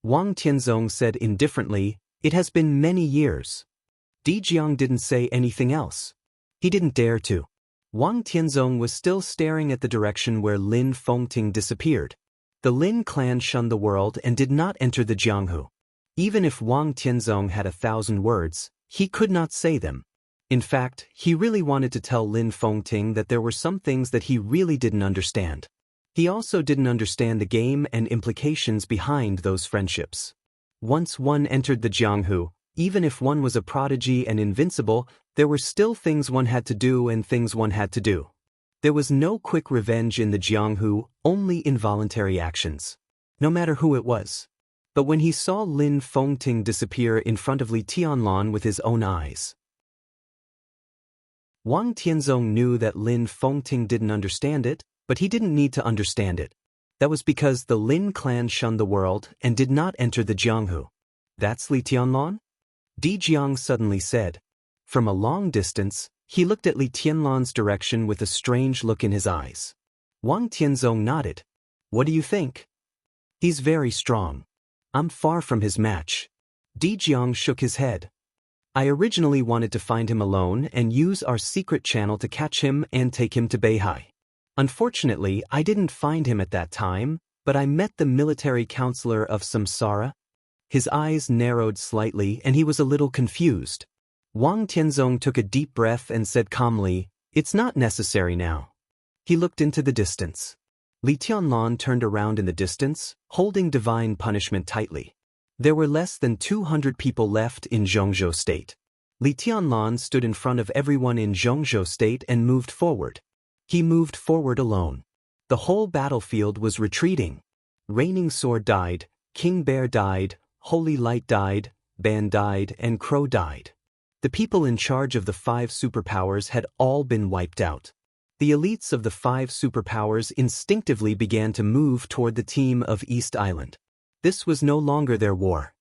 Wang Tianzong said indifferently, "It has been many years." Di Jiang didn't say anything else. He didn't dare to. Wang Tianzong was still staring at the direction where Lin Fengting disappeared. The Lin clan shunned the world and did not enter the Jianghu. Even if Wang Tianzong had 1,000 words, he could not say them. In fact, he really wanted to tell Lin Fengting that there were some things that he really didn't understand. He also didn't understand the game and implications behind those friendships. Once one entered the Jianghu, even if one was a prodigy and invincible, there were still things one had to do and things one had to do. There was no quick revenge in the Jianghu, only involuntary actions. No matter who it was. But when he saw Lin Fengting disappear in front of Li Tianlan with his own eyes, Wang Tianzong knew that Lin Fengting didn't understand it, but he didn't need to understand it. That was because the Lin clan shunned the world and did not enter the Jianghu. That's Li Tianlan? Di Jiang suddenly said. From a long distance, he looked at Li Tianlan's direction with a strange look in his eyes. Wang Tianzong nodded. What do you think? He's very strong. I'm far from his match. Di Jiang shook his head. I originally wanted to find him alone and use our secret channel to catch him and take him to Beihai. Unfortunately, I didn't find him at that time, but I met the military counselor of Samsara. His eyes narrowed slightly and he was a little confused. Wang Tianzong took a deep breath and said calmly, "It's not necessary now." He looked into the distance. Li Tianlan turned around in the distance, holding divine punishment tightly. There were less than 200 people left in Zhongzhou State. Li Tianlan stood in front of everyone in Zhongzhou State and moved forward. He moved forward alone. The whole battlefield was retreating. Reigning Sword died, King Bear died, Holy Light died, Ban died, and Crow died. The people in charge of the 5 superpowers had all been wiped out. The elites of the 5 superpowers instinctively began to move toward the team of East Island. This was no longer their war.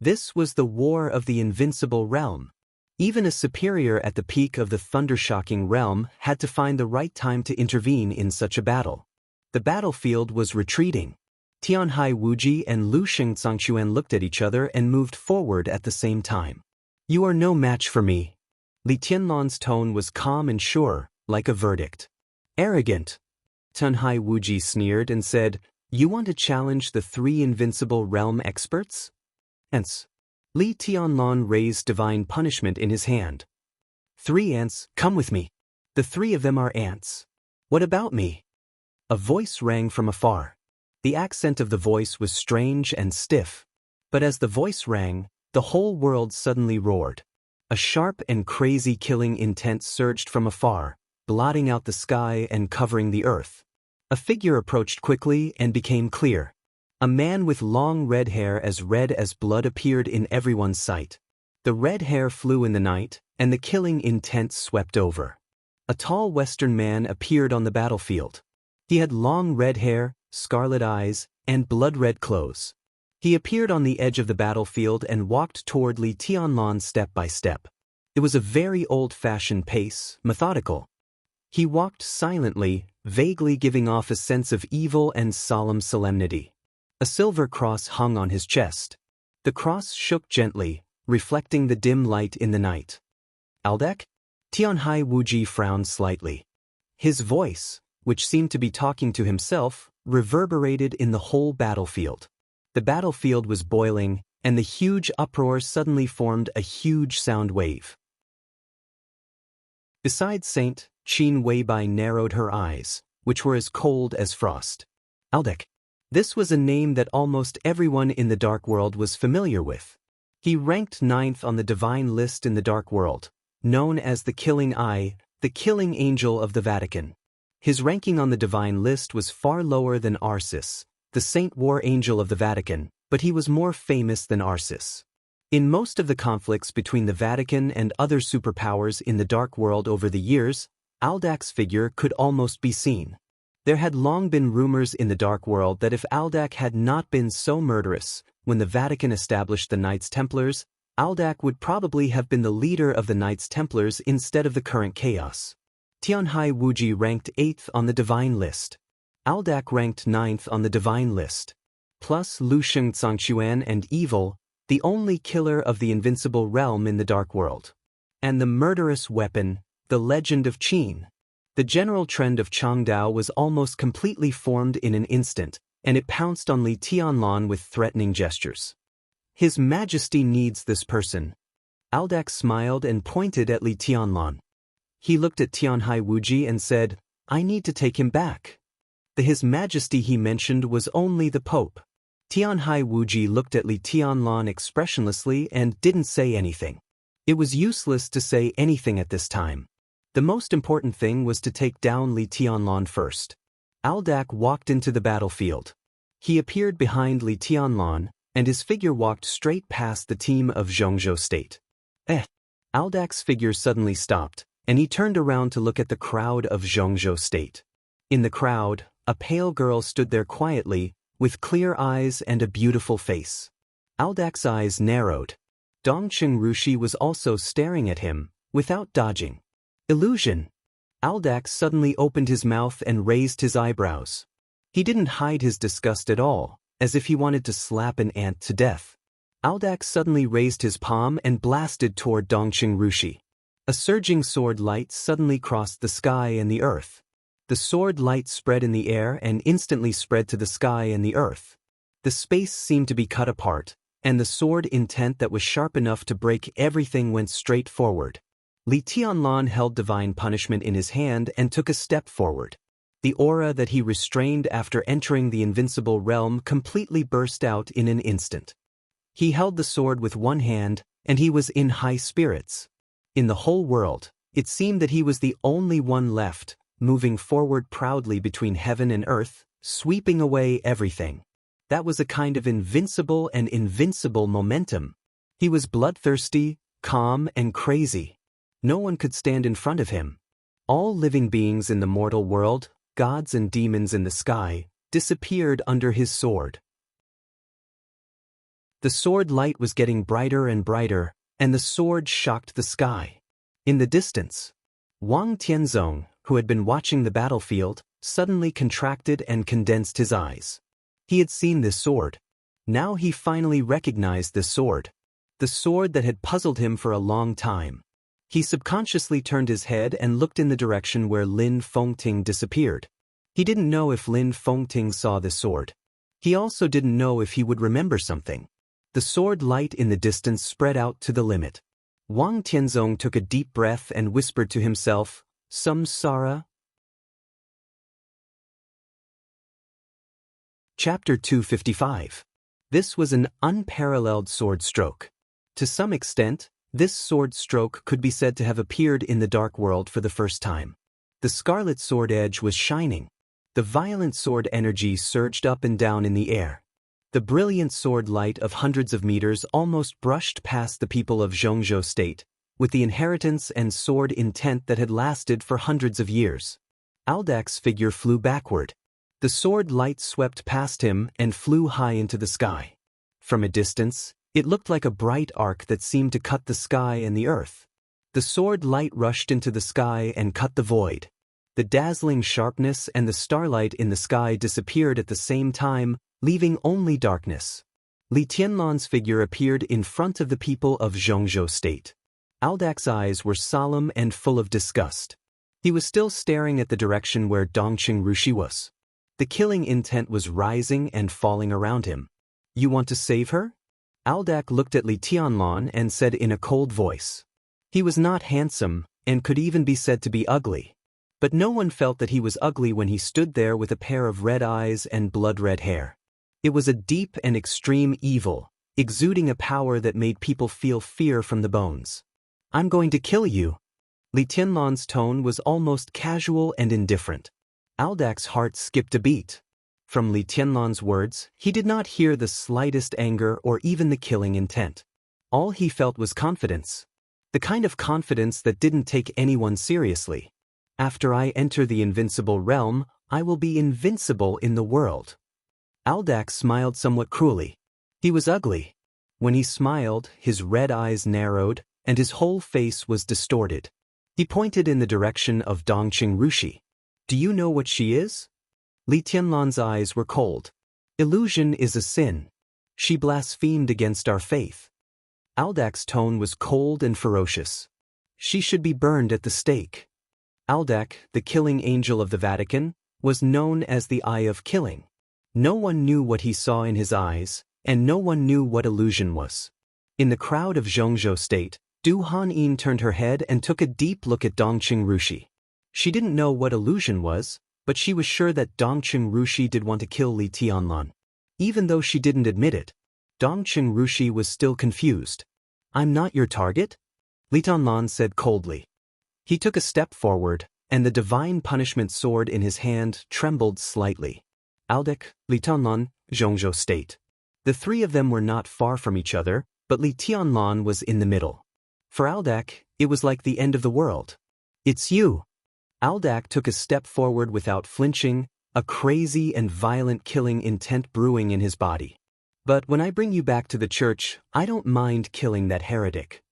This was the war of the invincible realm. Even a superior at the peak of the thundershocking realm had to find the right time to intervene in such a battle. The battlefield was retreating. Tianhai Wuji and Lu Shengzangquan looked at each other and moved forward at the same time. You are no match for me. Li Tianlan's tone was calm and sure, like a verdict. Arrogant. Tianhai Wuji sneered and said, You want to challenge the 3 invincible realm experts? Hence. Li Tianlan raised divine punishment in his hand. 3 ants, come with me. The 3 of them are ants. What about me? A voice rang from afar. The accent of the voice was strange and stiff. But as the voice rang, the whole world suddenly roared. A sharp and crazy killing intent surged from afar, blotting out the sky and covering the earth. A figure approached quickly and became clear. A man with long red hair as red as blood appeared in everyone's sight. The red hair flew in the night, and the killing intent swept over. A tall Western man appeared on the battlefield. He had long red hair, scarlet eyes, and blood-red clothes. He appeared on the edge of the battlefield and walked toward Li Tianlan step by step. It was a very old-fashioned pace, methodical. He walked silently, vaguely giving off a sense of evil and solemn solemnity. A silver cross hung on his chest. The cross shook gently, reflecting the dim light in the night. "Aldec?" Tianhai Wuji frowned slightly. His voice, which seemed to be talking to himself, reverberated in the whole battlefield. The battlefield was boiling, and the huge uproar suddenly formed a huge sound wave. Besides Saint, Qin Weibai narrowed her eyes, which were as cold as frost. Aldec. This was a name that almost everyone in the Dark World was familiar with. He ranked 9th on the divine list in the Dark World, known as the Killing Eye, the Killing Angel of the Vatican. His ranking on the divine list was far lower than Arsis, the Saint War Angel of the Vatican, but he was more famous than Arsis. In most of the conflicts between the Vatican and other superpowers in the Dark World over the years, Aldac's figure could almost be seen. There had long been rumors in the Dark World that if Aldac had not been so murderous, when the Vatican established the Knights Templars, Aldac would probably have been the leader of the Knights Templars instead of the current chaos. Tianhai Wuji ranked 8th on the divine list. Aldac ranked 9th on the divine list. Plus Lu Sheng Zhangquan and Evil, the only killer of the invincible realm in the Dark World. And the murderous weapon, the legend of Qin. The general trend of Changdao was almost completely formed in an instant, and it pounced on Li Tianlan with threatening gestures. His Majesty needs this person. Aldac smiled and pointed at Li Tianlan. He looked at Tianhai Wuji and said, "I need to take him back." The His Majesty he mentioned was only the Pope. Tianhai Wuji looked at Li Tianlan expressionlessly and didn't say anything. It was useless to say anything at this time. The most important thing was to take down Li Tianlan first. Aldac walked into the battlefield. He appeared behind Li Tianlan, and his figure walked straight past the team of Zhongzhou State. Aldac's figure suddenly stopped, and he turned around to look at the crowd of Zhongzhou State. In the crowd, a pale girl stood there quietly, with clear eyes and a beautiful face. Aldac's eyes narrowed. Dongqing Rushi was also staring at him, without dodging. Illusion. Aldac suddenly opened his mouth and raised his eyebrows. He didn't hide his disgust at all, as if he wanted to slap an ant to death. Aldac suddenly raised his palm and blasted toward Dongqing Rushi. A surging sword light suddenly crossed the sky and the earth. The sword light spread in the air and instantly spread to the sky and the earth. The space seemed to be cut apart, and the sword intent that was sharp enough to break everything went straight forward. Li Tianlan held divine punishment in his hand and took a step forward. The aura that he restrained after entering the invincible realm completely burst out in an instant. He held the sword with one hand, and he was in high spirits. In the whole world, it seemed that he was the only one left, moving forward proudly between heaven and earth, sweeping away everything. That was a kind of invincible and invincible momentum. He was bloodthirsty, calm, and crazy. No one could stand in front of him. All living beings in the mortal world, gods and demons in the sky, disappeared under his sword. The sword light was getting brighter and brighter, and the sword shocked the sky. In the distance, Wang Tianzong, who had been watching the battlefield, suddenly contracted and condensed his eyes. He had seen this sword. Now he finally recognized this sword. The sword that had puzzled him for a long time. He subconsciously turned his head and looked in the direction where Lin Fengting disappeared. He didn't know if Lin Fengting saw the sword. He also didn't know if he would remember something. The sword light in the distance spread out to the limit. Wang Tianzong took a deep breath and whispered to himself, "Samsara." Chapter 255. This was an unparalleled sword stroke. To some extent, this sword stroke could be said to have appeared in the Dark World for the first time. The scarlet sword edge was shining. The violent sword energy surged up and down in the air. The brilliant sword light of hundreds of meters almost brushed past the people of Xianxia state, with the inheritance and sword intent that had lasted for hundreds of years. Aldak's figure flew backward. The sword light swept past him and flew high into the sky. From a distance, it looked like a bright arc that seemed to cut the sky and the earth. The sword light rushed into the sky and cut the void. The dazzling sharpness and the starlight in the sky disappeared at the same time, leaving only darkness. Li Tianlan's figure appeared in front of the people of Xianxia state. Aldak's eyes were solemn and full of disgust. He was still staring at the direction where Dongqing Rushi was. The killing intent was rising and falling around him. "You want to save her?" Aldak looked at Li Tianlan and said in a cold voice. He was not handsome, and could even be said to be ugly. But no one felt that he was ugly when he stood there with a pair of red eyes and blood-red hair. It was a deep and extreme evil, exuding a power that made people feel fear from the bones. "I'm going to kill you." Li Tianlan's tone was almost casual and indifferent. Aldak's heart skipped a beat. From Li Tianlan's words, he did not hear the slightest anger or even the killing intent. All he felt was confidence. The kind of confidence that didn't take anyone seriously. "After I enter the invincible realm, I will be invincible in the world." Aldak smiled somewhat cruelly. He was ugly. When he smiled, his red eyes narrowed, and his whole face was distorted. He pointed in the direction of Dongqing Rushi. "Do you know what she is?" Li Tianlan's eyes were cold. "Illusion is a sin. She blasphemed against our faith." Aldak's tone was cold and ferocious. "She should be burned at the stake." Aldak, the killing angel of the Vatican, was known as the Eye of Killing. No one knew what he saw in his eyes, and no one knew what illusion was. In the crowd of Xianxia state, Du Hanyin turned her head and took a deep look at Dongqing Rushi. She didn't know what illusion was, but she was sure that Dongqing Rushi did want to kill Li Tianlan. Even though she didn't admit it, Dongqing Rushi was still confused. "I'm not your target?" Li Tianlan said coldly. He took a step forward, and the divine punishment sword in his hand trembled slightly. Aldak, Li Tianlan, Xianxia state. The three of them were not far from each other, but Li Tianlan was in the middle. For Aldak, it was like the end of the world. "It's you." Aldak took a step forward without flinching, a crazy and violent killing intent brewing in his body. "But when I bring you back to the church, I don't mind killing that heretic."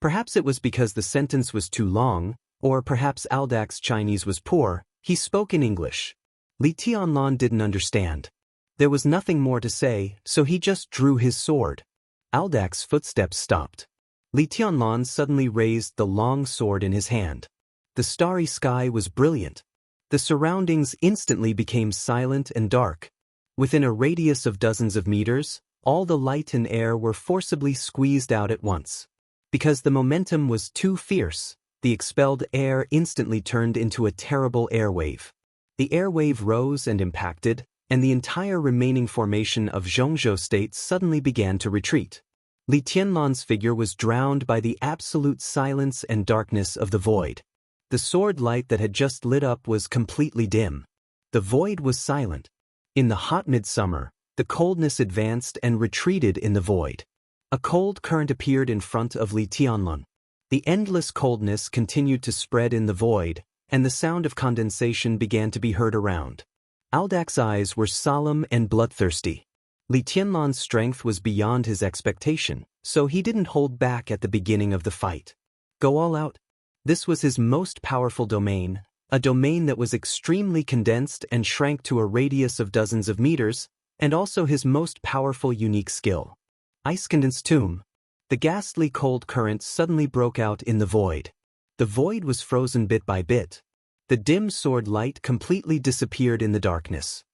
Perhaps it was because the sentence was too long, or perhaps Aldak's Chinese was poor. He spoke in English. Li Tianlan didn't understand. There was nothing more to say, so he just drew his sword. Aldak's footsteps stopped. Li Tianlan suddenly raised the long sword in his hand. The starry sky was brilliant. The surroundings instantly became silent and dark. Within a radius of dozens of meters, all the light and air were forcibly squeezed out at once. Because the momentum was too fierce, the expelled air instantly turned into a terrible air wave. The air wave rose and impacted, and the entire remaining formation of Xianxia state suddenly began to retreat. Li Tianlan's figure was drowned by the absolute silence and darkness of the void. The sword light that had just lit up was completely dim. The void was silent. In the hot midsummer, the coldness advanced and retreated in the void. A cold current appeared in front of Li Tianlan. The endless coldness continued to spread in the void, and the sound of condensation began to be heard around. Aldak's eyes were solemn and bloodthirsty. Li Tianlan's strength was beyond his expectation, so he didn't hold back at the beginning of the fight. Go all out. This was his most powerful domain, a domain that was extremely condensed and shrank to a radius of dozens of meters, and also his most powerful unique skill. Ice-condensed tomb. The ghastly cold current suddenly broke out in the void. The void was frozen bit by bit. The dim sword light completely disappeared in the darkness.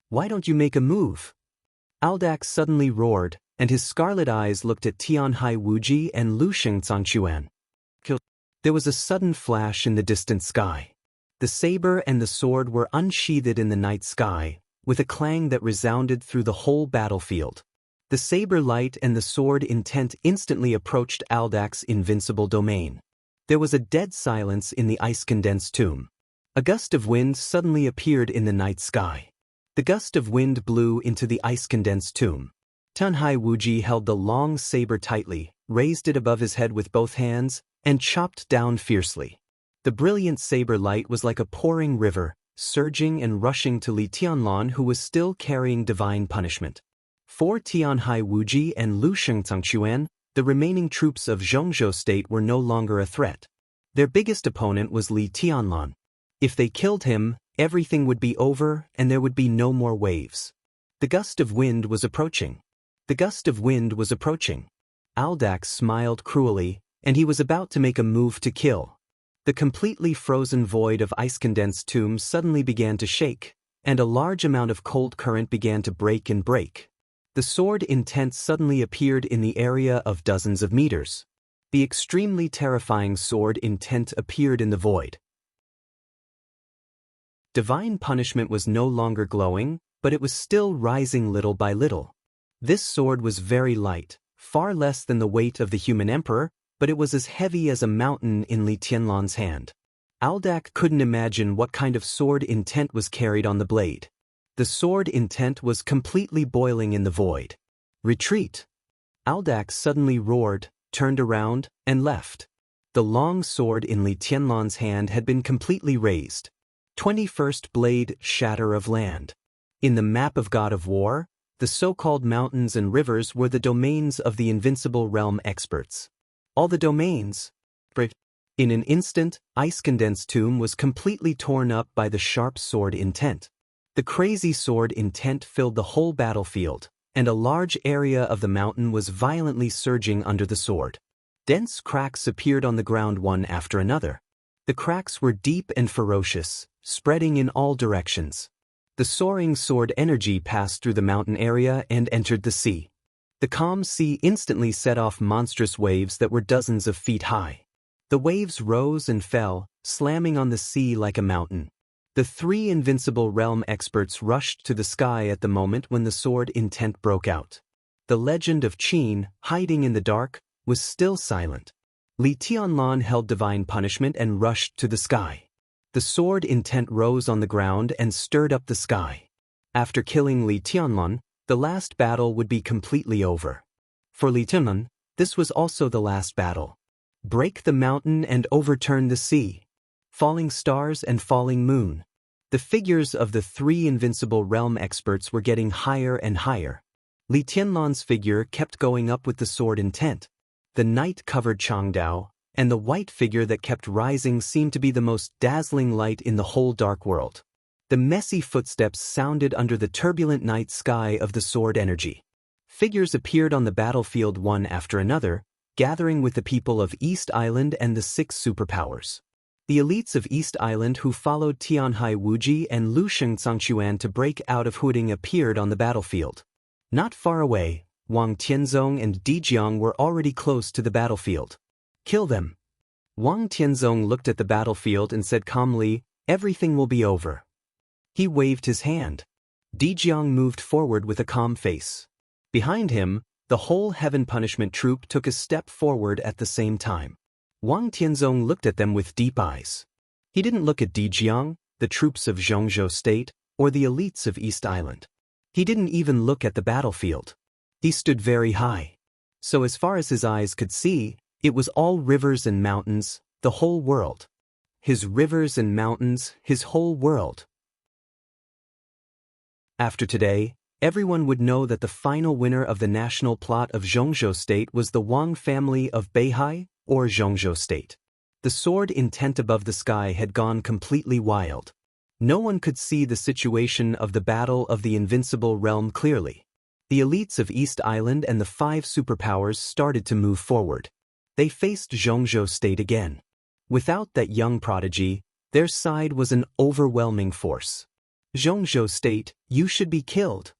"Why don't you make a move?" Aldak suddenly roared, and his scarlet eyes looked at Tianhai Wuji and Lu Shengzangquan. There was a sudden flash in the distant sky. The saber and the sword were unsheathed in the night sky, with a clang that resounded through the whole battlefield. The saber light and the sword intent instantly approached Aldak's invincible domain. There was a dead silence in the ice-condensed tomb. A gust of wind suddenly appeared in the night sky. The gust of wind blew into the ice-condensed tomb. Tunhai Wuji held the long saber tightly, raised it above his head with both hands, and chopped down fiercely. The brilliant saber light was like a pouring river, surging and rushing to Li Tianlan, who was still carrying divine punishment. For Tianhai Wuji and Lu Shengzangquan, the remaining troops of Zhongzhou state were no longer a threat. Their biggest opponent was Li Tianlan. If they killed him, everything would be over and there would be no more waves. The gust of wind was approaching. The gust of wind was approaching. Aldax smiled cruelly, and he was about to make a move to kill. The completely frozen void of ice-condensed tomb suddenly began to shake, and a large amount of cold current began to break and break. The sword intent suddenly appeared in the area of dozens of meters. The extremely terrifying sword intent appeared in the void. Divine punishment was no longer glowing, but it was still rising little by little. This sword was very light, far less than the weight of the human emperor, but it was as heavy as a mountain in Li Tianlan's hand. Aldac couldn't imagine what kind of sword intent was carried on the blade. The sword intent was completely boiling in the void. Retreat! Aldac suddenly roared, turned around, and left. The long sword in Li Tianlan's hand had been completely raised. 21st Blade, Shatter of Land. In the map of God of War, the so-called mountains and rivers were the domains of the invincible realm experts. All the domains. In an instant, ice-condensed tomb was completely torn up by the sharp sword intent. The crazy sword intent filled the whole battlefield, and a large area of the mountain was violently surging under the sword. Dense cracks appeared on the ground one after another. The cracks were deep and ferocious, spreading in all directions. The soaring sword energy passed through the mountain area and entered the sea. The calm sea instantly set off monstrous waves that were dozens of feet high. The waves rose and fell, slamming on the sea like a mountain. The three invincible realm experts rushed to the sky at the moment when the sword intent broke out. The legend of Qin, hiding in the dark, was still silent. Li Tianlan held divine punishment and rushed to the sky. The sword intent rose on the ground and stirred up the sky. After killing Li Tianlan, the last battle would be completely over. For Li Tianlan, this was also the last battle. Break the mountain and overturn the sea. Falling stars and falling moon. The figures of the three invincible realm experts were getting higher and higher. Li Tianlan's figure kept going up with the sword intent. The night covered Changdao, and the white figure that kept rising seemed to be the most dazzling light in the whole dark world. The messy footsteps sounded under the turbulent night sky of the sword energy. Figures appeared on the battlefield one after another, gathering with the people of East Island and the 6 superpowers. The elites of East Island who followed Tianhai Wuji and Lu Shengzangquan to break out of Huading appeared on the battlefield. Not far away, Wang Tianzong and Dijiang were already close to the battlefield. Kill them. Wang Tianzong looked at the battlefield and said calmly, "Everything will be over." He waved his hand. Dijiang moved forward with a calm face. Behind him, the whole heaven punishment troop took a step forward at the same time. Wang Tianzong looked at them with deep eyes. He didn't look at Dijiang, the troops of Zhongzhou state, or the elites of East Island. He didn't even look at the battlefield. He stood very high. So as far as his eyes could see, it was all rivers and mountains, the whole world. His rivers and mountains, his whole world. After today, everyone would know that the final winner of the national plot of Zhongzhou state was the Wang family of Beihai, or Zhongzhou state. The sword intent above the sky had gone completely wild. No one could see the situation of the battle of the invincible realm clearly. The elites of East Island and the 5 superpowers started to move forward. They faced Zhongzhou state again. Without that young prodigy, their side was an overwhelming force. Zhongzhou state, you should be killed.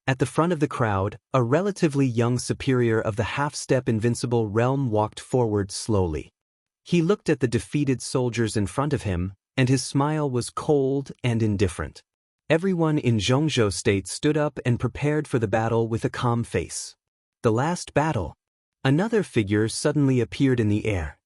At the front of the crowd, a relatively young superior of the half-step invincible realm walked forward slowly. He looked at the defeated soldiers in front of him, and his smile was cold and indifferent. Everyone in Zhongzhou state stood up and prepared for the battle with a calm face. The last battle. Another figure suddenly appeared in the air.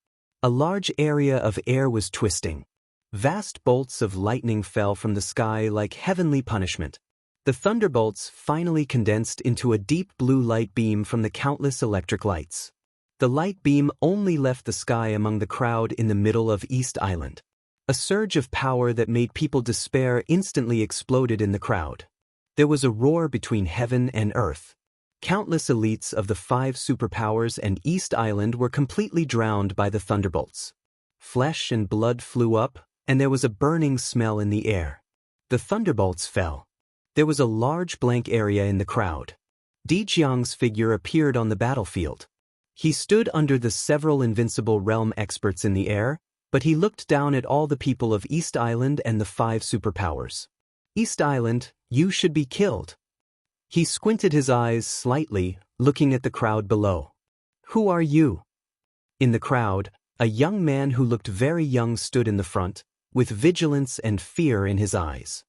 A large area of air was twisting. Vast bolts of lightning fell from the sky like heavenly punishment. The thunderbolts finally condensed into a deep blue light beam from the countless electric lights. The light beam only left the sky among the crowd in the middle of East Island. A surge of power that made people despair instantly exploded in the crowd. There was a roar between heaven and earth. Countless elites of the 5 superpowers and East Island were completely drowned by the thunderbolts. Flesh and blood flew up, and there was a burning smell in the air. The thunderbolts fell. There was a large blank area in the crowd. Di Jiang's figure appeared on the battlefield. He stood under the several invincible realm experts in the air, but he looked down at all the people of East Island and the 5 superpowers. East Island, you should be killed. He squinted his eyes slightly, looking at the crowd below. Who are you? In the crowd, a young man who looked very young stood in the front, with vigilance and fear in his eyes.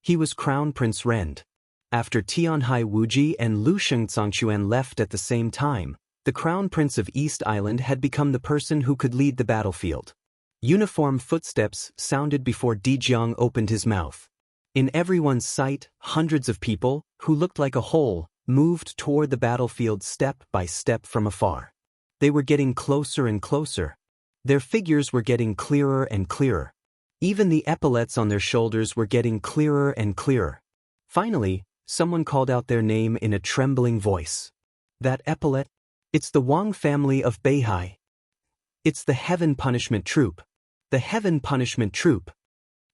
He was Crown Prince Rend. After Tianhai Wuji and Lu Shengzongquan left at the same time, the Crown Prince of East Island had become the person who could lead the battlefield. Uniform footsteps sounded before Di Jiang opened his mouth. In everyone's sight, hundreds of people, who looked like a whole, moved toward the battlefield step by step from afar. They were getting closer and closer. Their figures were getting clearer and clearer. Even the epaulets on their shoulders were getting clearer and clearer. Finally, someone called out their name in a trembling voice. That epaulet? It's the Wang family of Beihai. It's the Heaven Punishment Troop. The Heaven Punishment Troop.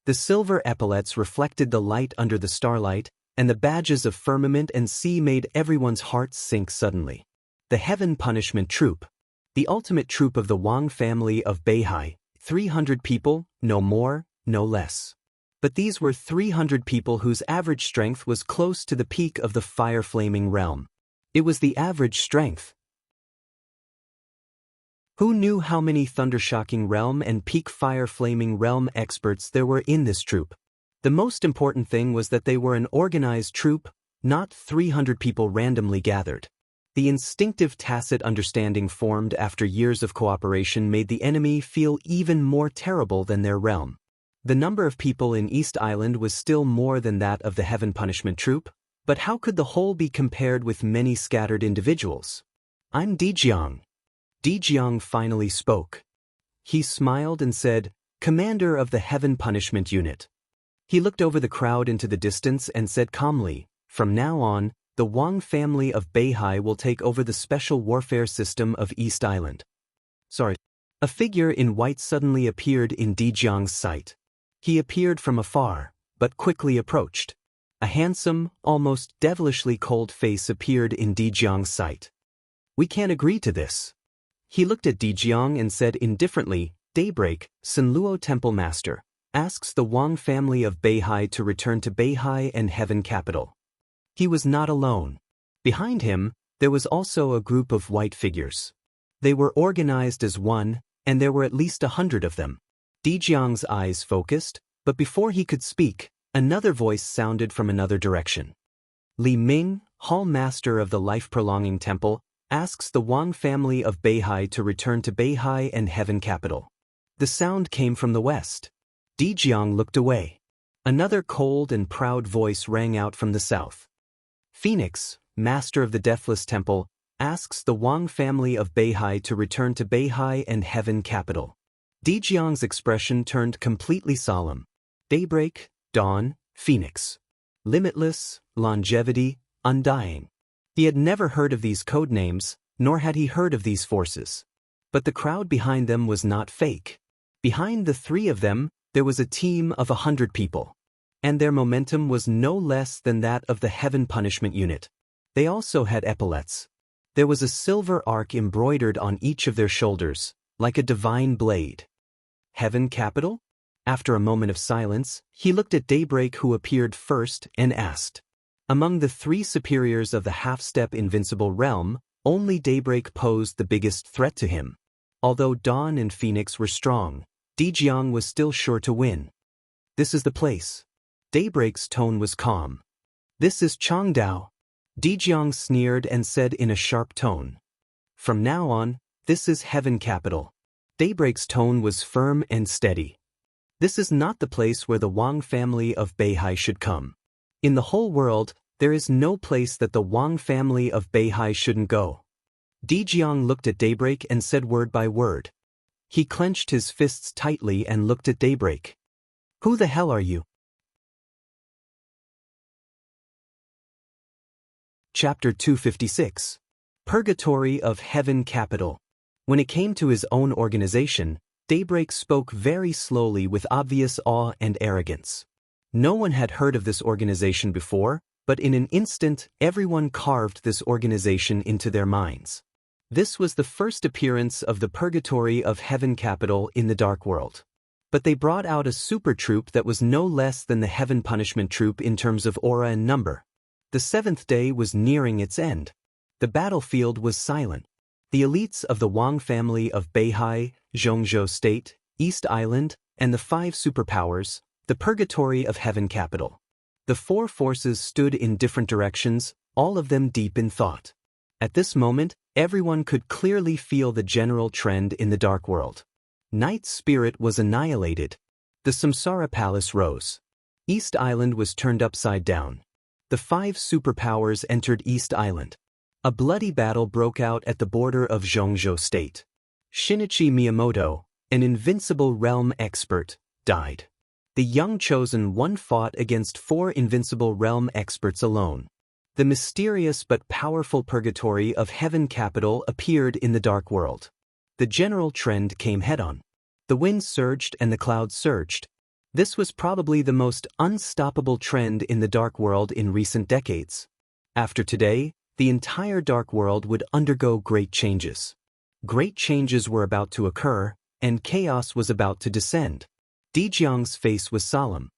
The silver epaulets reflected the light under the starlight, and the badges of firmament and sea made everyone's hearts sink suddenly. The Heaven Punishment Troop. The ultimate troop of the Wang family of Beihai, 300 people, no more, no less. But these were 300 people whose average strength was close to the peak of the fire-flaming realm. It was the average strength. Who knew how many thundershocking realm and peak fire-flaming realm experts there were in this troop? The most important thing was that they were an organized troop, not 300 people randomly gathered. The instinctive tacit understanding formed after years of cooperation made the enemy feel even more terrible than their realm. The number of people in East Island was still more than that of the Heaven Punishment Troop, but how could the whole be compared with many scattered individuals? I'm Di Jiang. Di Jiang finally spoke. He smiled and said, Commander of the Heaven Punishment Unit. He looked over the crowd into the distance and said calmly, From now on, the Wang family of Beihai will take over the special warfare system of East Island. A figure in white suddenly appeared in Di Jiang's sight. He appeared from afar, but quickly approached. A handsome, almost devilishly cold face appeared in Di Jiang's sight. We can't agree to this. He looked at Di Jiang and said indifferently, Daybreak, Sanluo Temple Master, asks the Wang family of Beihai to return to Beihai and Heaven Capital. He was not alone. Behind him, there was also a group of white figures. They were organized as one, and there were at least 100 of them. Di Jiang's eyes focused, but before he could speak, another voice sounded from another direction. Li Ming, Hall Master of the Life-Prolonging Temple, asks the Wang family of Beihai to return to Beihai and Heaven Capital. The sound came from the west. Di Jiang looked away. Another cold and proud voice rang out from the south. Phoenix, Master of the Deathless Temple, asks the Wang family of Beihai to return to Beihai and Heaven Capital. Di Jiang's expression turned completely solemn. Daybreak, dawn, Phoenix. Limitless, longevity, undying. He had never heard of these code names, nor had he heard of these forces. But the crowd behind them was not fake. Behind the 3 of them, there was a team of 100 people. And their momentum was no less than that of the Heaven Punishment Unit. They also had epaulets. There was a silver arc embroidered on each of their shoulders, like a divine blade. Heaven Capital? After a moment of silence, he looked at Daybreak, who appeared first, and asked. Among the 3 superiors of the half-step invincible realm, only Daybreak posed the biggest threat to him. Although Dawn and Phoenix were strong, Di Jiang was still sure to win. This is the place. Daybreak's tone was calm. This is Changdao. Di Jiang sneered and said in a sharp tone. From now on, this is Heaven Capital. Daybreak's tone was firm and steady. This is not the place where the Wang family of Beihai should come. In the whole world, there is no place that the Wang family of Beihai shouldn't go. Dijiang looked at Daybreak and said word by word. He clenched his fists tightly and looked at Daybreak. Who the hell are you? Chapter 256. Purgatory of Heaven Capital. When it came to his own organization, Daybreak spoke very slowly with obvious awe and arrogance. No one had heard of this organization before, but in an instant everyone carved this organization into their minds. This was the first appearance of the Purgatory of Heaven Capital in the Dark World. But they brought out a super troop that was no less than the Heaven Punishment Troop in terms of aura and number. The seventh day was nearing its end. The battlefield was silent. The elites of the Wang family of Beihai, Zhongzhou State, East Island, and the 5 superpowers, the Purgatory of Heaven Capital. The 4 forces stood in different directions, all of them deep in thought. At this moment, everyone could clearly feel the general trend in the Dark World. Night's spirit was annihilated. The Samsara Palace rose. East Island was turned upside down. The 5 superpowers entered East Island. A bloody battle broke out at the border of Zhongzhou State. Shinichi Miyamoto, an invincible realm expert, died. The young chosen one fought against 4 invincible realm experts alone. The mysterious but powerful Purgatory of Heaven Capital appeared in the Dark World. The general trend came head-on. The wind surged and the clouds surged. This was probably the most unstoppable trend in the Dark World in recent decades. After today, the entire Dark World would undergo great changes. Great changes were about to occur, and chaos was about to descend. Dijiang's face was solemn.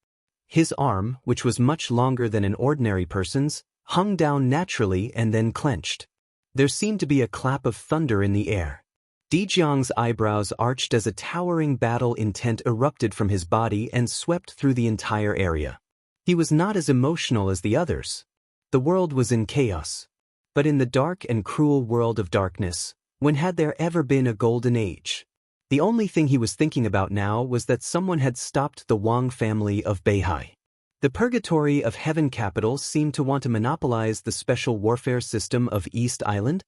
His arm, which was much longer than an ordinary person's, hung down naturally and then clenched. There seemed to be a clap of thunder in the air. Dijiang's eyebrows arched as a towering battle intent erupted from his body and swept through the entire area. He was not as emotional as the others. The world was in chaos. But in the dark and cruel world of darkness, when had there ever been a golden age? The only thing he was thinking about now was that someone had stopped the Wang family of Beihai. The Purgatory of Heaven Capital seemed to want to monopolize the special warfare system of East Island.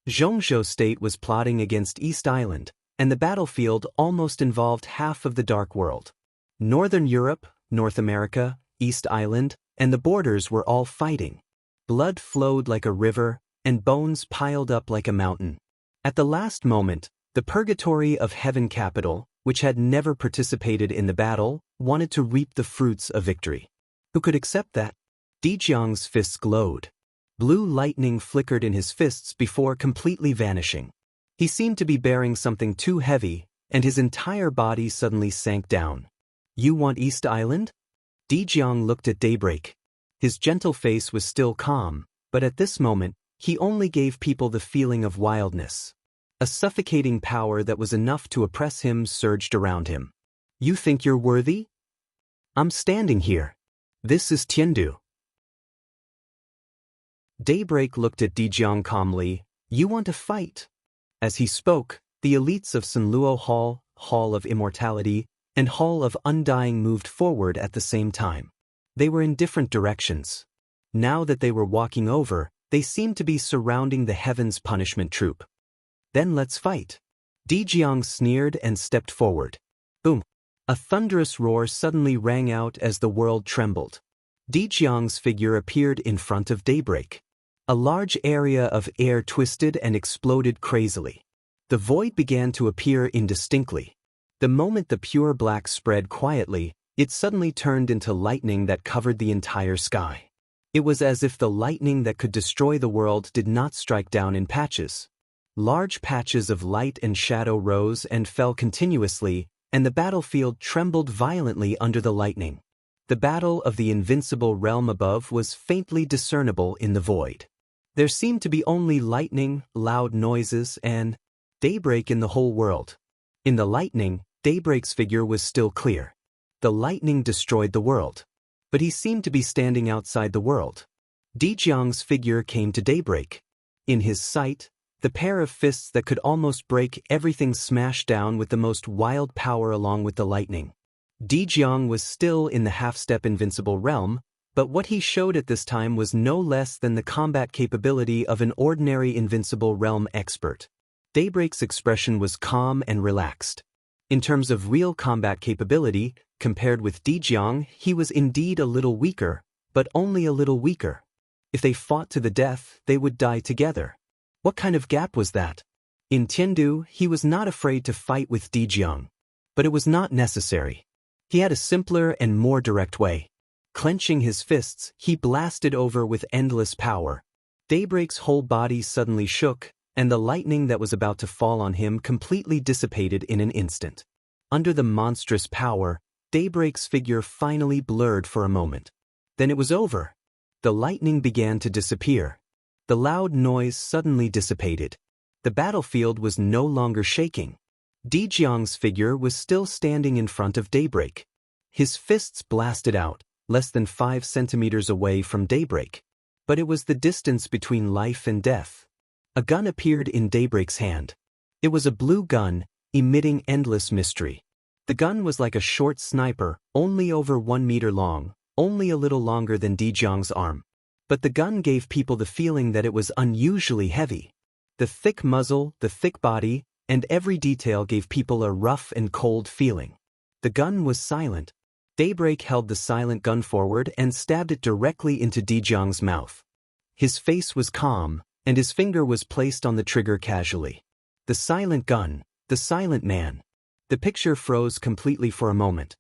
Zhongzhou State was plotting against East Island, and the battlefield almost involved half of the Dark World. Northern Europe, North America, East Island, and the borders were all fighting. Blood flowed like a river, and bones piled up like a mountain. At the last moment, the Purgatory of Heaven Capital, which had never participated in the battle, wanted to reap the fruits of victory. Who could accept that? Dijiang's fists glowed. Blue lightning flickered in his fists before completely vanishing. He seemed to be bearing something too heavy, and his entire body suddenly sank down. You want East Island? Dijiang looked at Daybreak. His gentle face was still calm, but at this moment, he only gave people the feeling of wildness. A suffocating power that was enough to oppress him surged around him. You think you're worthy? I'm standing here. This is Tiandu. Daybreak looked at Dijiang calmly. You want to fight? As he spoke, the elites of Sanluo Hall, Hall of Immortality, and Hall of Undying moved forward at the same time. They were in different directions. Now that they were walking over, they seemed to be surrounding the Heaven's Punishment Troop. Then let's fight. Dijiang sneered and stepped forward. Boom! A thunderous roar suddenly rang out as the world trembled. Dijiang's figure appeared in front of Daybreak. A large area of air twisted and exploded crazily. The void began to appear indistinctly. The moment the pure black spread quietly, it suddenly turned into lightning that covered the entire sky. It was as if the lightning that could destroy the world did not strike down in patches. Large patches of light and shadow rose and fell continuously, and the battlefield trembled violently under the lightning. The battle of the invincible realm above was faintly discernible in the void. There seemed to be only lightning, loud noises, and daybreak in the whole world. In the lightning, Daybreak's figure was still clear. The lightning destroyed the world. But he seemed to be standing outside the world. Dijiang's figure came to Daybreak. In his sight, the pair of fists that could almost break everything smashed down with the most wild power along with the lightning. Dijiang was still in the half-step invincible realm, But what he showed at this time was no less than the combat capability of an ordinary invincible realm expert. Daybreak's expression was calm and relaxed. In terms of real combat capability, compared with Dijiang, he was indeed a little weaker, but only a little weaker. If they fought to the death, they would die together. What kind of gap was that? In Tiandu, he was not afraid to fight with Dijiang. But it was not necessary. He had a simpler and more direct way. Clenching his fists, he blasted over with endless power. Daybreak's whole body suddenly shook, and the lightning that was about to fall on him completely dissipated in an instant. Under the monstrous power, Daybreak's figure finally blurred for a moment. Then it was over. The lightning began to disappear. The loud noise suddenly dissipated. The battlefield was no longer shaking. Dijiang's figure was still standing in front of Daybreak. His fists blasted out, less than 5 centimeters away from Daybreak. But it was the distance between life and death. A gun appeared in Daybreak's hand. It was a blue gun, emitting endless mystery. The gun was like a short sniper, only over 1 meter long, only a little longer than Dijiang's arm. But the gun gave people the feeling that it was unusually heavy. The thick muzzle, the thick body, and every detail gave people a rough and cold feeling. The gun was silent. Daybreak held the silent gun forward and stabbed it directly into Dijiang's mouth. His face was calm, and his finger was placed on the trigger casually. The silent gun, the silent man. The picture froze completely for a moment.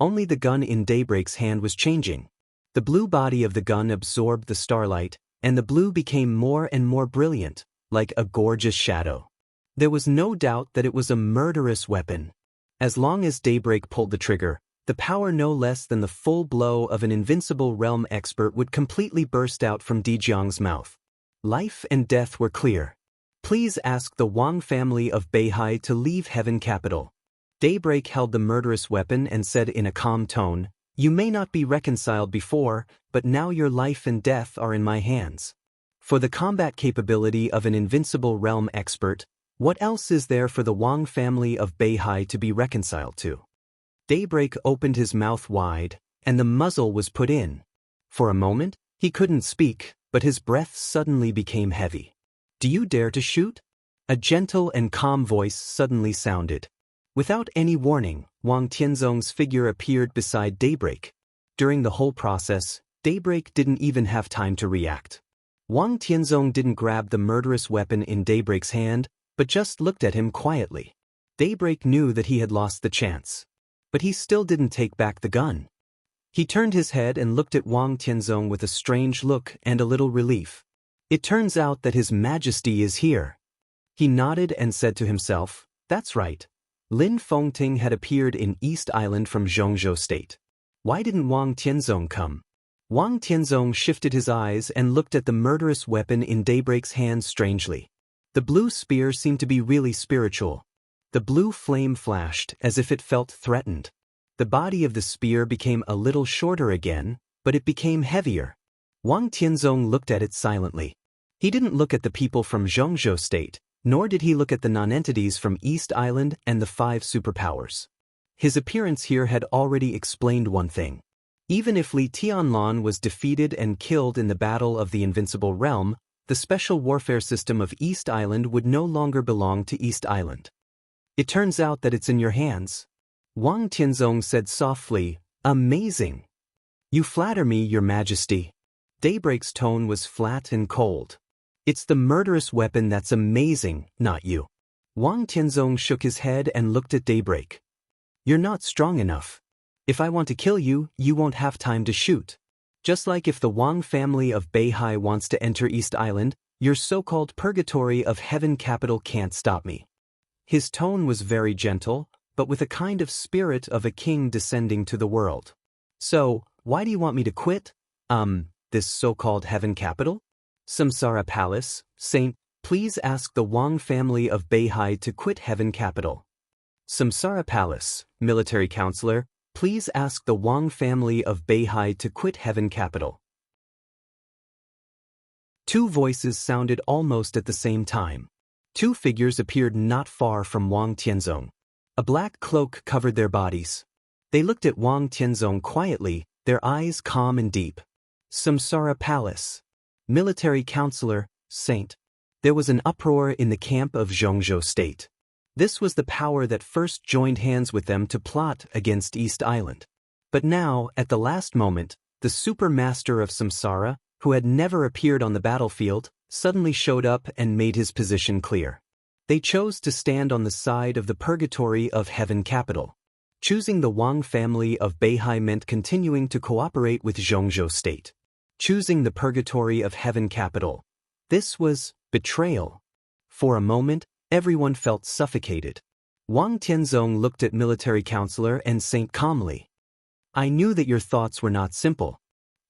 Only the gun in Daybreak's hand was changing. The blue body of the gun absorbed the starlight, and the blue became more and more brilliant, like a gorgeous shadow. There was no doubt that it was a murderous weapon. As long as Daybreak pulled the trigger, the power no less than the full blow of an invincible realm expert would completely burst out from Dijiang's mouth. Life and death were clear. Please ask the Wang family of Beihai to leave Heaven Capital. Daybreak held the murderous weapon and said in a calm tone, "You may not be reconciled before, but now your life and death are in my hands." For the combat capability of an invincible realm expert, what else is there for the Wang family of Beihai to be reconciled to? Daybreak opened his mouth wide, and the muzzle was put in. For a moment, he couldn't speak, but his breath suddenly became heavy. "Do you dare to shoot?" A gentle and calm voice suddenly sounded. Without any warning, Wang Tianzong's figure appeared beside Daybreak. During the whole process, Daybreak didn't even have time to react. Wang Tianzong didn't grab the murderous weapon in Daybreak's hand, but just looked at him quietly. Daybreak knew that he had lost the chance. But he still didn't take back the gun. He turned his head and looked at Wang Tianzong with a strange look and a little relief. "It turns out that His Majesty is here." He nodded and said to himself, "That's right. Lin Fengting had appeared in East Island from Zhongzhou State. Why didn't Wang Tianzong come?" Wang Tianzong shifted his eyes and looked at the murderous weapon in Daybreak's hand strangely. The blue spear seemed to be really spiritual. The blue flame flashed as if it felt threatened. The body of the spear became a little shorter again, but it became heavier. Wang Tianzong looked at it silently. He didn't look at the people from Zhongzhou State, nor did he look at the non-entities from East Island and the 5 superpowers. His appearance here had already explained one thing. Even if Li Tianlan was defeated and killed in the Battle of the Invincible Realm, the special warfare system of East Island would no longer belong to East Island. "It turns out that it's in your hands." Wang Tianzong said softly, "Amazing. You flatter me, Your Majesty." Daybreak's tone was flat and cold. "It's the murderous weapon that's amazing, not you." Wang Tianzong shook his head and looked at Daybreak. "You're not strong enough. If I want to kill you, you won't have time to shoot. Just like if the Wang family of Beihai wants to enter East Island, your so-called purgatory of Heaven Capital can't stop me." His tone was very gentle, but with a kind of spirit of a king descending to the world. "So, why do you want me to quit? This so-called Heaven Capital? Samsara Palace, Saint, please ask the Wang family of Beihai to quit Heaven Capital." Samsara Palace, Military Counselor, please ask the Wang family of Beihai to quit Heaven Capital. 2 voices sounded almost at the same time. 2 figures appeared not far from Wang Tianzong. A black cloak covered their bodies. They looked at Wang Tianzong quietly, their eyes calm and deep. Samsara Palace. Military counselor, saint. There was an uproar in the camp of Zhongzhou State. This was the power that first joined hands with them to plot against East Island. But now, at the last moment, the super master of Samsara, who had never appeared on the battlefield, suddenly showed up and made his position clear. They chose to stand on the side of the purgatory of Heaven Capital. Choosing the Wang family of Beihai meant continuing to cooperate with Zhongzhou State. Choosing the purgatory of Heaven Capital. This was betrayal. For a moment, everyone felt suffocated. Wang Tianzong looked at military counselor and saint calmly. I knew that your thoughts were not simple.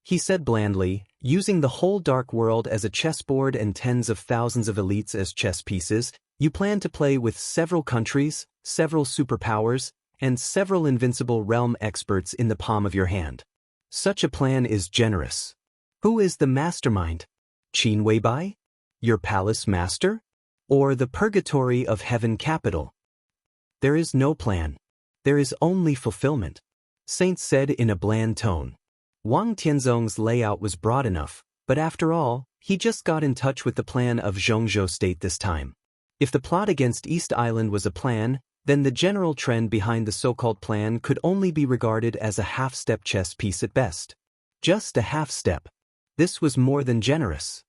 He said blandly, using the whole dark world as a chessboard and tens of thousands of elites as chess pieces, you plan to play with several countries, several superpowers, and several invincible realm experts in the palm of your hand. Such a plan is generous. Who is the mastermind? Qin Weibai? Your palace master? Or the purgatory of Heaven Capital? There is no plan. There is only fulfillment. Saint said in a bland tone. Wang Tianzong's layout was broad enough, but after all, he just got in touch with the plan of Zhongzhou State this time. If the plot against East Island was a plan, then the general trend behind the so-called plan could only be regarded as a half-step chess piece at best. Just a half-step. This was more than generous.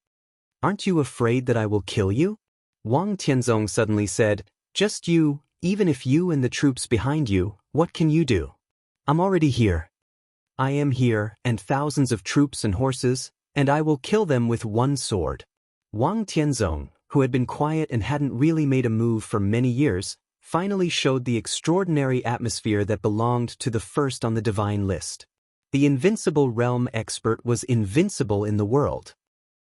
Aren't you afraid that I will kill you? Wang Tianzong suddenly said, just you, even if you and the troops behind you, what can you do? I'm already here. I am here, and thousands of troops and horses, and I will kill them with one sword. Wang Tianzong, who had been quiet and hadn't really made a move for many years, finally showed the extraordinary atmosphere that belonged to the first on the divine list. The invincible realm expert was invincible in the world.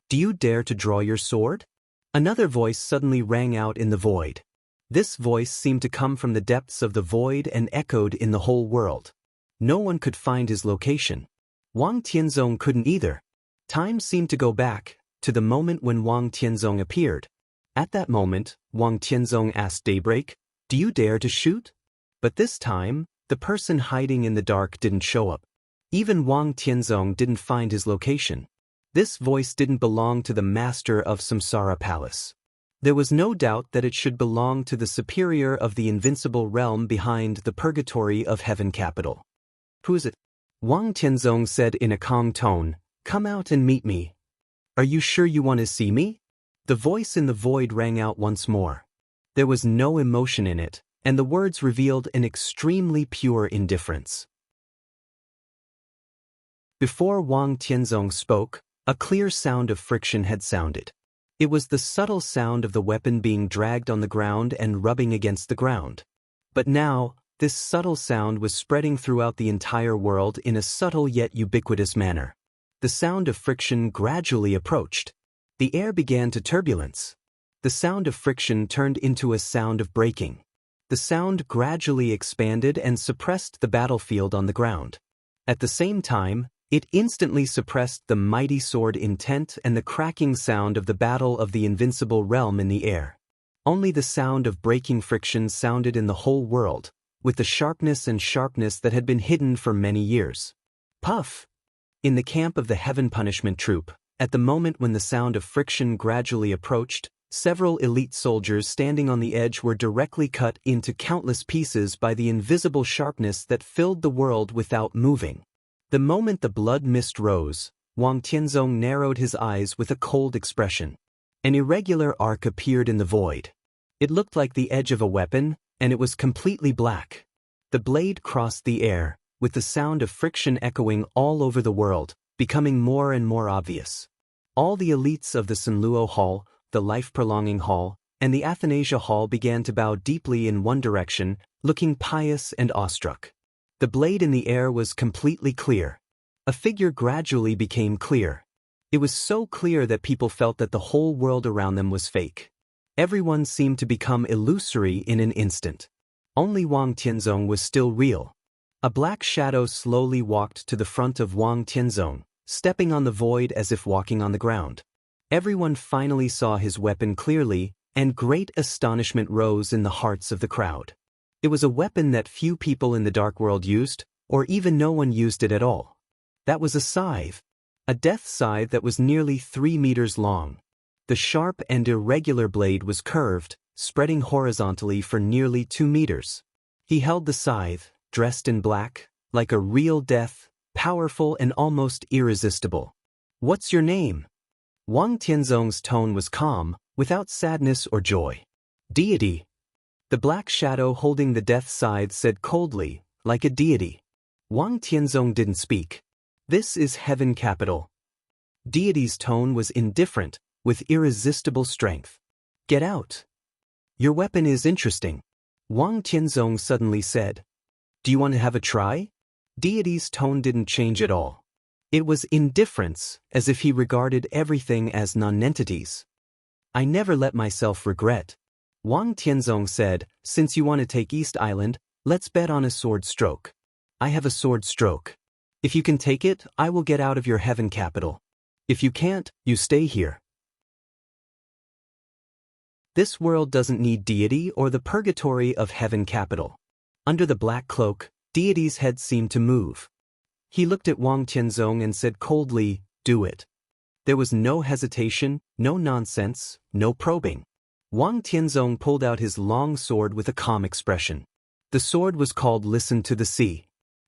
Do you dare to draw your sword? Another voice suddenly rang out in the void. This voice seemed to come from the depths of the void and echoed in the whole world. No one could find his location. Wang Tianzong couldn't either. Time seemed to go back, to the moment when Wang Tianzong appeared. At that moment, Wang Tianzong asked Daybreak, do you dare to shoot? But this time, the person hiding in the dark didn't show up. Even Wang Tianzong didn't find his location. This voice didn't belong to the master of Samsara Palace. There was no doubt that it should belong to the superior of the invincible realm behind the purgatory of Heaven Capital. Who is it? Wang Tianzong said in a calm tone, come out and meet me. Are you sure you want to see me? The voice in the void rang out once more. There was no emotion in it, and the words revealed an extremely pure indifference. Before Wang Tianzong spoke, a clear sound of friction had sounded. It was the subtle sound of the weapon being dragged on the ground and rubbing against the ground. But now, this subtle sound was spreading throughout the entire world in a subtle yet ubiquitous manner. The sound of friction gradually approached. The air began to turbulence. The sound of friction turned into a sound of breaking. The sound gradually expanded and suppressed the battlefield on the ground. At the same time, it instantly suppressed the mighty sword intent and the cracking sound of the battle of the invincible realm in the air. Only the sound of breaking friction sounded in the whole world, with the sharpness that had been hidden for many years. Puff! In the camp of the Heaven Punishment Troop, at the moment when the sound of friction gradually approached, several elite soldiers standing on the edge were directly cut into countless pieces by the invisible sharpness that filled the world without moving. The moment the blood mist rose, Wang Tianzong narrowed his eyes with a cold expression. An irregular arc appeared in the void. It looked like the edge of a weapon, and it was completely black. The blade crossed the air, with the sound of friction echoing all over the world, becoming more and more obvious. All the elites of the Sanluo Hall, the Life-Prolonging Hall, and the Athanasia Hall began to bow deeply in one direction, looking pious and awestruck. The blade in the air was completely clear. A figure gradually became clear. It was so clear that people felt that the whole world around them was fake. Everyone seemed to become illusory in an instant. Only Wang Tianzong was still real. A black shadow slowly walked to the front of Wang Tianzong, stepping on the void as if walking on the ground. Everyone finally saw his weapon clearly, and great astonishment rose in the hearts of the crowd. It was a weapon that few people in the dark world used, Or even no one used it at all. That was a scythe. A death scythe that was nearly 3 meters long. The sharp and irregular blade was curved, spreading horizontally for nearly 2 meters. He held the scythe, dressed in black, like a real death, powerful and almost irresistible. "What's your name?" Wang Tianzong's tone was calm, without sadness or joy. "Deity." The black shadow holding the death scythe said coldly, like a deity. Wang Tianzong didn't speak. "This is Heaven Capital." Deity's tone was indifferent, with irresistible strength. "Get out." "Your weapon is interesting," Wang Tianzong suddenly said. "Do you want to have a try?" Deity's tone didn't change at all. It was indifference, as if he regarded everything as nonentities. "I never let myself regret," Wang Tianzong said. "Since you want to take East Island, let's bet on a sword stroke." "I have a sword stroke. If you can take it, I will get out of your Heaven Capital. If you can't, you stay here." This world doesn't need deity or the purgatory of Heaven Capital. Under the black cloak, Deity's head seemed to move. He looked at Wang Tianzong and said coldly, "Do it." There was no hesitation, no nonsense, no probing. Wang Tianzong pulled out his long sword with a calm expression. The sword was called Listen to the Sea.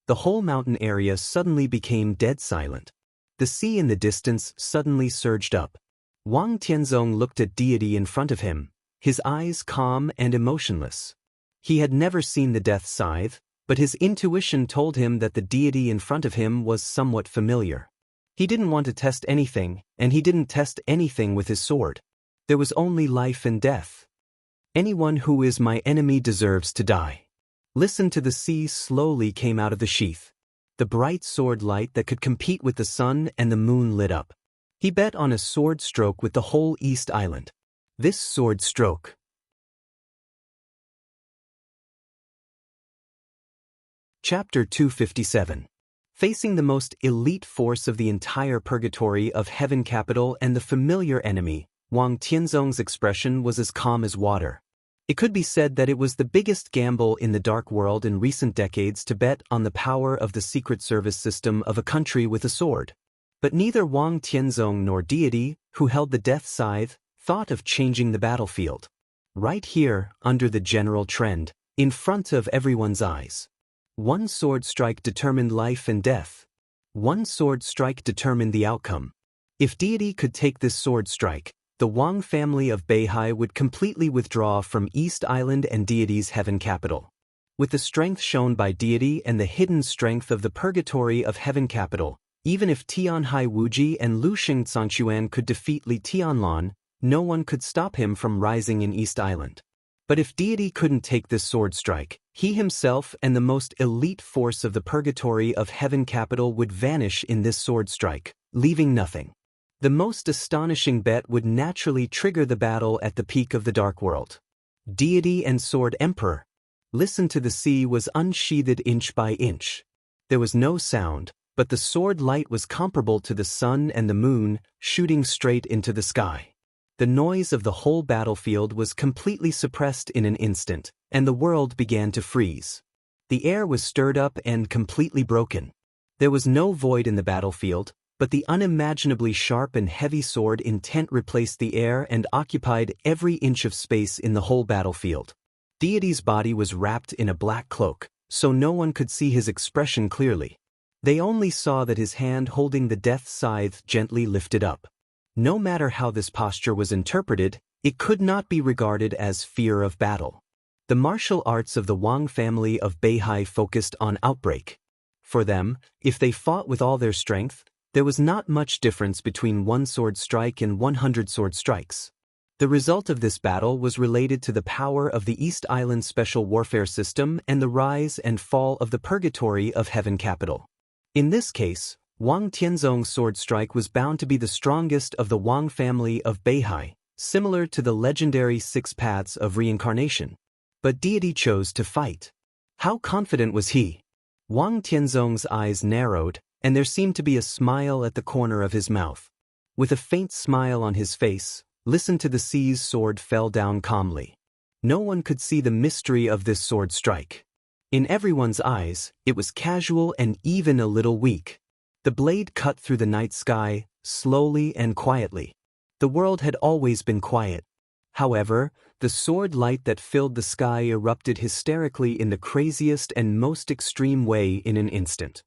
The whole mountain area suddenly became dead silent. The sea in the distance suddenly surged up. Wang Tianzong looked at Deity in front of him, his eyes calm and emotionless. He had never seen the death scythe, but his intuition told him that the deity in front of him was somewhat familiar. He didn't want to test anything, and he didn't test anything with his sword. There was only life and death. "Anyone who is my enemy deserves to die." Listen to the Sea slowly came out of the sheath. The bright sword light that could compete with the sun and the moon lit up. He bet on a sword stroke with the whole East Island. This sword stroke. Chapter 257. Facing the most elite force of the entire purgatory of Heaven Capital and the familiar enemy, Wang Tianzong's expression was as calm as water. It could be said that it was the biggest gamble in the dark world in recent decades to bet on the power of the secret service system of a country with a sword. But neither Wang Tianzong nor Deity, who held the death scythe, thought of changing the battlefield. Right here, under the general trend, in front of everyone's eyes. One sword strike determined life and death. One sword strike determined the outcome. If Deity could take this sword strike, the Wang family of Beihai would completely withdraw from East Island and Deity's Heaven Capital. With the strength shown by Deity and the hidden strength of the purgatory of Heaven Capital, even if Tianhai Wuji and Lu Xianxia could defeat Li Tianlan, no one could stop him from rising in East Island. But if Deity couldn't take this sword strike, he himself and the most elite force of the purgatory of Heaven Capital would vanish in this sword strike, leaving nothing. The most astonishing bet would naturally trigger the battle at the peak of the Dark World. Deity and Sword Emperor. Listen to the Sea was unsheathed inch by inch. There was no sound, but the sword light was comparable to the sun and the moon, shooting straight into the sky. The noise of the whole battlefield was completely suppressed in an instant, and the world began to freeze. The air was stirred up and completely broken. There was no void in the battlefield, but the unimaginably sharp and heavy sword intent replaced the air and occupied every inch of space in the whole battlefield. Deity's body was wrapped in a black cloak, so no one could see his expression clearly. They only saw that his hand holding the death scythe gently lifted up. No matter how this posture was interpreted, it could not be regarded as fear of battle. The martial arts of the Wang family of Beihai focused on outbreak. For them, if they fought with all their strength, there was not much difference between one sword strike and 100 sword strikes. The result of this battle was related to the power of the East Island Special Warfare System and the rise and fall of the purgatory of Heaven Capital. In this case, Wang Tianzong's sword strike was bound to be the strongest of the Wang family of Beihai, similar to the legendary 6 paths of reincarnation. But Deity chose to fight. How confident was he? Wang Tianzong's eyes narrowed, and there seemed to be a smile at the corner of his mouth. With a faint smile on his face, Listen to the Sea's sword fell down calmly. No one could see the mystery of this sword strike. In everyone's eyes, it was casual and even a little weak. The blade cut through the night sky, slowly and quietly. The world had always been quiet. However, the sword light that filled the sky erupted hysterically in the craziest and most extreme way in an instant.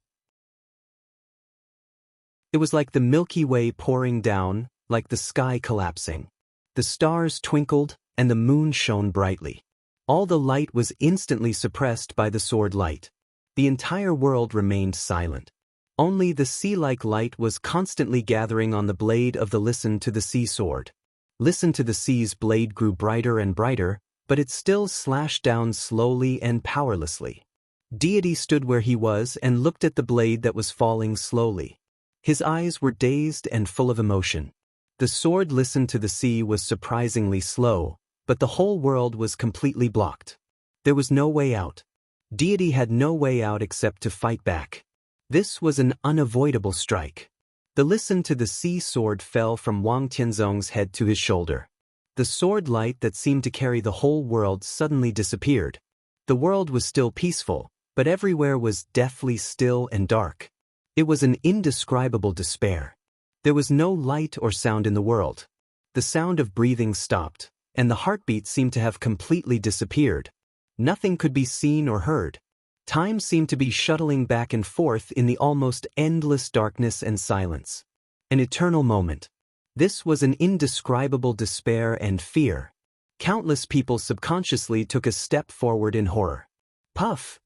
It was like the Milky Way pouring down, like the sky collapsing. The stars twinkled, and the moon shone brightly. All the light was instantly suppressed by the sword light. The entire world remained silent. Only the sea-like light was constantly gathering on the blade of the Listen to the Sea sword. Listen to the Sea's blade grew brighter and brighter, but it still slashed down slowly and powerlessly. Deity stood where he was and looked at the blade that was falling slowly. His eyes were dazed and full of emotion. The sword Listen to the Sea was surprisingly slow, but the whole world was completely blocked. There was no way out. Deity had no way out except to fight back. This was an unavoidable strike. The Listen to the Sea sword fell from Wang Tianzong's head to his shoulder. The sword light that seemed to carry the whole world suddenly disappeared. The world was still peaceful, but everywhere was deathly still and dark. It was an indescribable despair. There was no light or sound in the world. The sound of breathing stopped, and the heartbeat seemed to have completely disappeared. Nothing could be seen or heard. Time seemed to be shuttling back and forth in the almost endless darkness and silence. An eternal moment. This was an indescribable despair and fear. Countless people subconsciously took a step forward in horror. Puff!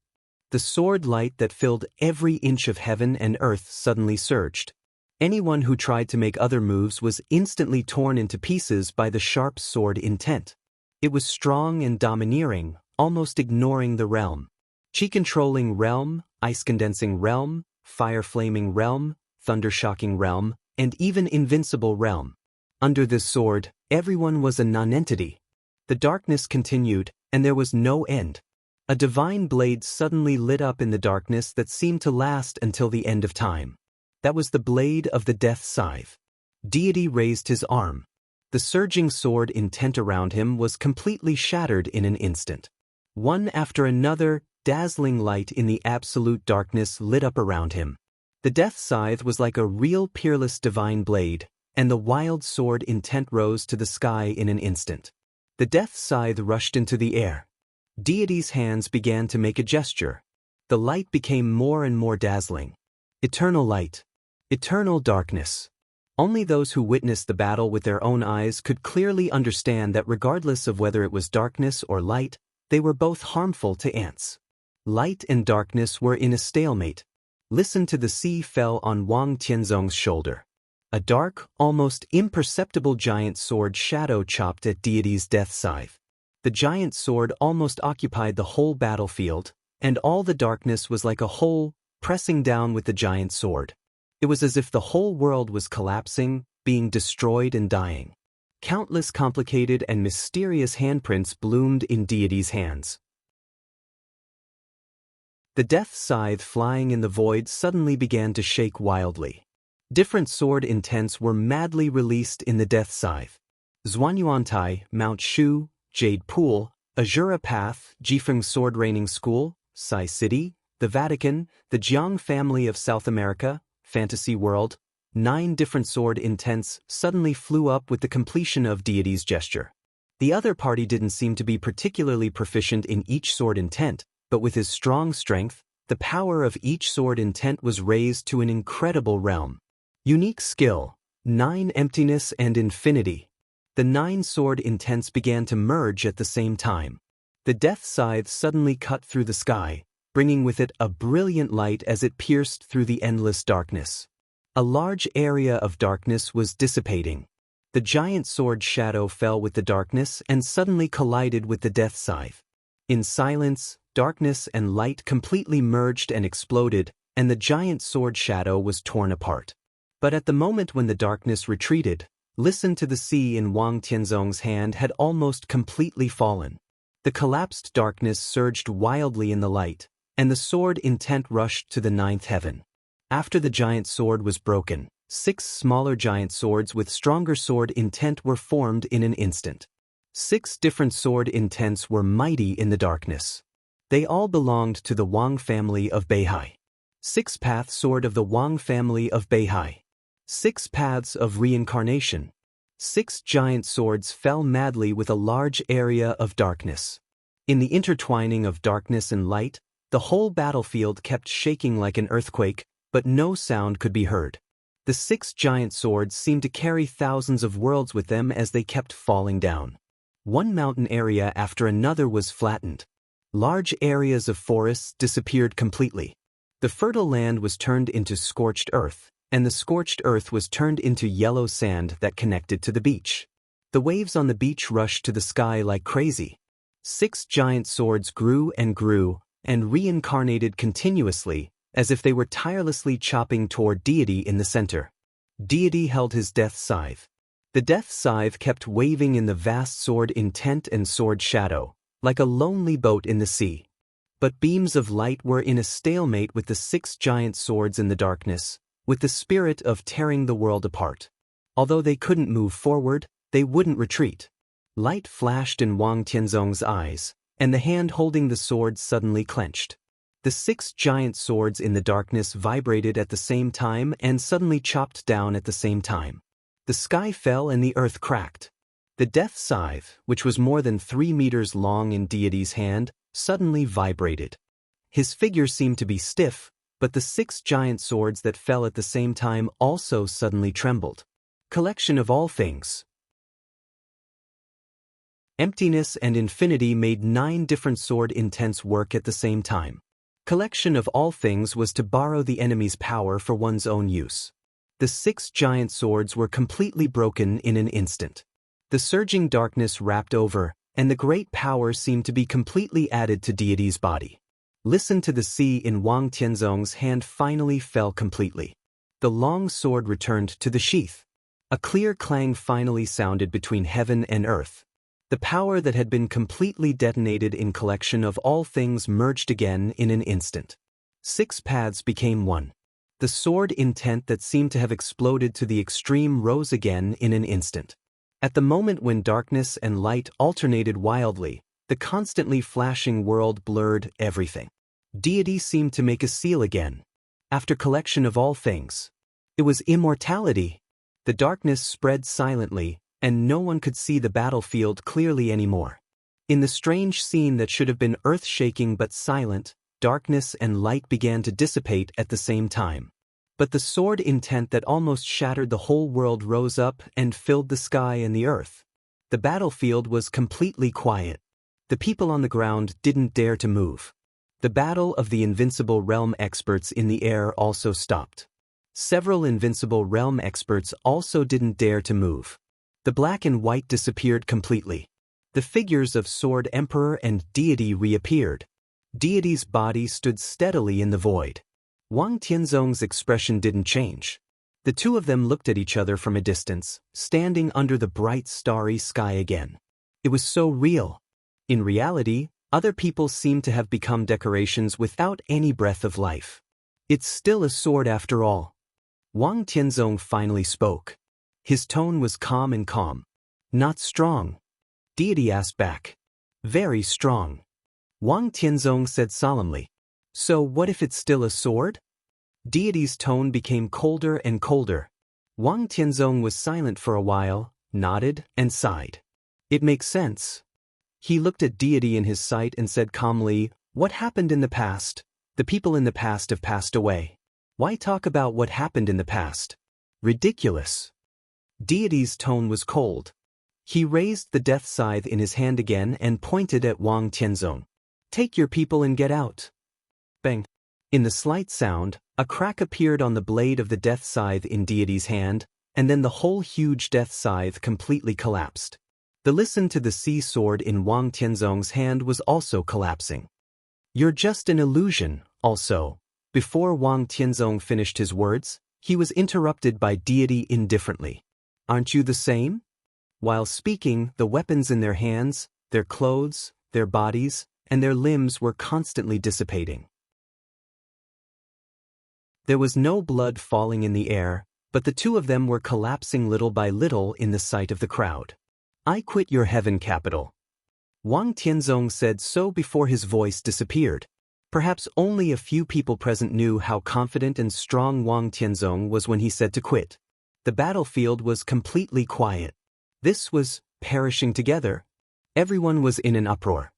The sword light that filled every inch of heaven and earth suddenly surged. Anyone who tried to make other moves was instantly torn into pieces by the sharp sword intent. It was strong and domineering, almost ignoring the realm. Chi-controlling realm, ice-condensing realm, fire-flaming realm, thunder-shocking realm, and even invincible realm. Under this sword, everyone was a nonentity. The darkness continued, and there was no end. A divine blade suddenly lit up in the darkness that seemed to last until the end of time. That was the blade of the death scythe. Deity raised his arm. The surging sword intent around him was completely shattered in an instant. One after another, dazzling light in the absolute darkness lit up around him. The death scythe was like a real peerless divine blade, and the wild sword intent rose to the sky in an instant. The death scythe rushed into the air. Deity's hands began to make a gesture. The light became more and more dazzling. Eternal light. Eternal darkness. Only those who witnessed the battle with their own eyes could clearly understand that regardless of whether it was darkness or light, they were both harmful to ants. Light and darkness were in a stalemate. Listen to the Sea fell on Wang Tianzong's shoulder. A dark, almost imperceptible giant sword shadow chopped at Deity's death scythe. The giant sword almost occupied the whole battlefield, and all the darkness was like a whole, pressing down with the giant sword. It was as if the whole world was collapsing, being destroyed and dying. Countless complicated and mysterious handprints bloomed in Deity's hands. The death scythe flying in the void suddenly began to shake wildly. Different sword intents were madly released in the death scythe. Zhuanyuantai, Mount Shu, Jade Pool, Azura Path, Jifeng Sword Raining School, Sai City, the Vatican, the Jiang family of South America, Fantasy World, 9 different sword intents suddenly flew up with the completion of Deity's gesture. The other party didn't seem to be particularly proficient in each sword intent, but with his strong strength, the power of each sword intent was raised to an incredible realm. Unique skill, 9 emptiness and infinity. The 9 sword intents began to merge at the same time. The death scythe suddenly cut through the sky, bringing with it a brilliant light as it pierced through the endless darkness. A large area of darkness was dissipating. The giant sword shadow fell with the darkness and suddenly collided with the death scythe. In silence, darkness and light completely merged and exploded, and the giant sword shadow was torn apart. But at the moment when the darkness retreated, Listen to the Sea in Wang Tianzong's hand had almost completely fallen. The collapsed darkness surged wildly in the light, and the sword intent rushed to the 9th heaven. After the giant sword was broken, 6 smaller giant swords with stronger sword intent were formed in an instant. 6 different sword intents were mighty in the darkness. They all belonged to the Wang family of Beihai. 6-path sword of the Wang family of Beihai. 6 paths of reincarnation. 6 giant swords fell madly with a large area of darkness. In the intertwining of darkness and light, the whole battlefield kept shaking like an earthquake, but no sound could be heard. The 6 giant swords seemed to carry thousands of worlds with them as they kept falling down. One mountain area after another was flattened. Large areas of forests disappeared completely. The fertile land was turned into scorched earth, and the scorched earth was turned into yellow sand that connected to the beach. The waves on the beach rushed to the sky like crazy. 6 giant swords grew and reincarnated continuously, as if they were tirelessly chopping toward Deity in the center. Deity held his death scythe. The death scythe kept waving in the vast sword intent and sword shadow, like a lonely boat in the sea. But beams of light were in a stalemate with the 6 giant swords in the darkness, with the spirit of tearing the world apart. Although they couldn't move forward, they wouldn't retreat. Light flashed in Wang Tianzong's eyes, and the hand holding the sword suddenly clenched. The 6 giant swords in the darkness vibrated at the same time and suddenly chopped down at the same time. The sky fell and the earth cracked. The death scythe, which was more than 3 meters long in Deity's hand, suddenly vibrated. His figure seemed to be stiff, but the 6 giant swords that fell at the same time also suddenly trembled. Collection of all things. Emptiness and infinity made 9 different sword intents work at the same time. Collection of all things was to borrow the enemy's power for one's own use. The 6 giant swords were completely broken in an instant. The surging darkness wrapped over, and the great power seemed to be completely added to Deity's body. Listen to the sea in Wang Tianzong's hand finally fell completely. The long sword returned to the sheath. A clear clang finally sounded between heaven and earth. The power that had been completely detonated in collection of all things merged again in an instant. 6 paths became one. The sword intent that seemed to have exploded to the extreme rose again in an instant. At the moment when darkness and light alternated wildly, the constantly flashing world blurred everything. Deity seemed to make a seal again. After collection of all things. It was immortality. The darkness spread silently, and no one could see the battlefield clearly anymore. In the strange scene that should have been earth-shaking but silent, darkness and light began to dissipate at the same time. But the sword intent that almost shattered the whole world rose up and filled the sky and the earth. The battlefield was completely quiet. The people on the ground didn't dare to move. The battle of the invincible realm experts in the air also stopped. Several invincible realm experts also didn't dare to move. The black and white disappeared completely. The figures of Sword Emperor and Deity reappeared. Deity's body stood steadily in the void. Wang Tianzong's expression didn't change. The two of them looked at each other from a distance, standing under the bright starry sky again. It was so real. In reality, other people seemed to have become decorations without any breath of life. It's still a sword after all. Wang Tianzong finally spoke. His tone was calm and calm. Not strong. Deity asked back. Very strong. Wang Tianzong said solemnly. So what if it's still a sword? Deity's tone became colder and colder. Wang Tianzong was silent for a while, nodded, and sighed. It makes sense. He looked at Deity in his sight and said calmly, what happened in the past? The people in the past have passed away. Why talk about what happened in the past? Ridiculous. Deity's tone was cold. He raised the death scythe in his hand again and pointed at Wang Tianzong. Take your people and get out. Bang. In the slight sound, a crack appeared on the blade of the death scythe in Deity's hand, and then the whole huge death scythe completely collapsed. The listen to the sea sword in Wang Tianzong's hand was also collapsing. You're just an illusion, also. Before Wang Tianzong finished his words, he was interrupted by Deity indifferently. Aren't you the same? While speaking, the weapons in their hands, their clothes, their bodies, and their limbs were constantly dissipating. There was no blood falling in the air, but the two of them were collapsing little by little in the sight of the crowd. I quit your heaven capital. Wang Tianzong said so before his voice disappeared. Perhaps only a few people present knew how confident and strong Wang Tianzong was when he said to quit. The battlefield was completely quiet. This was perishing together. Everyone was in an uproar.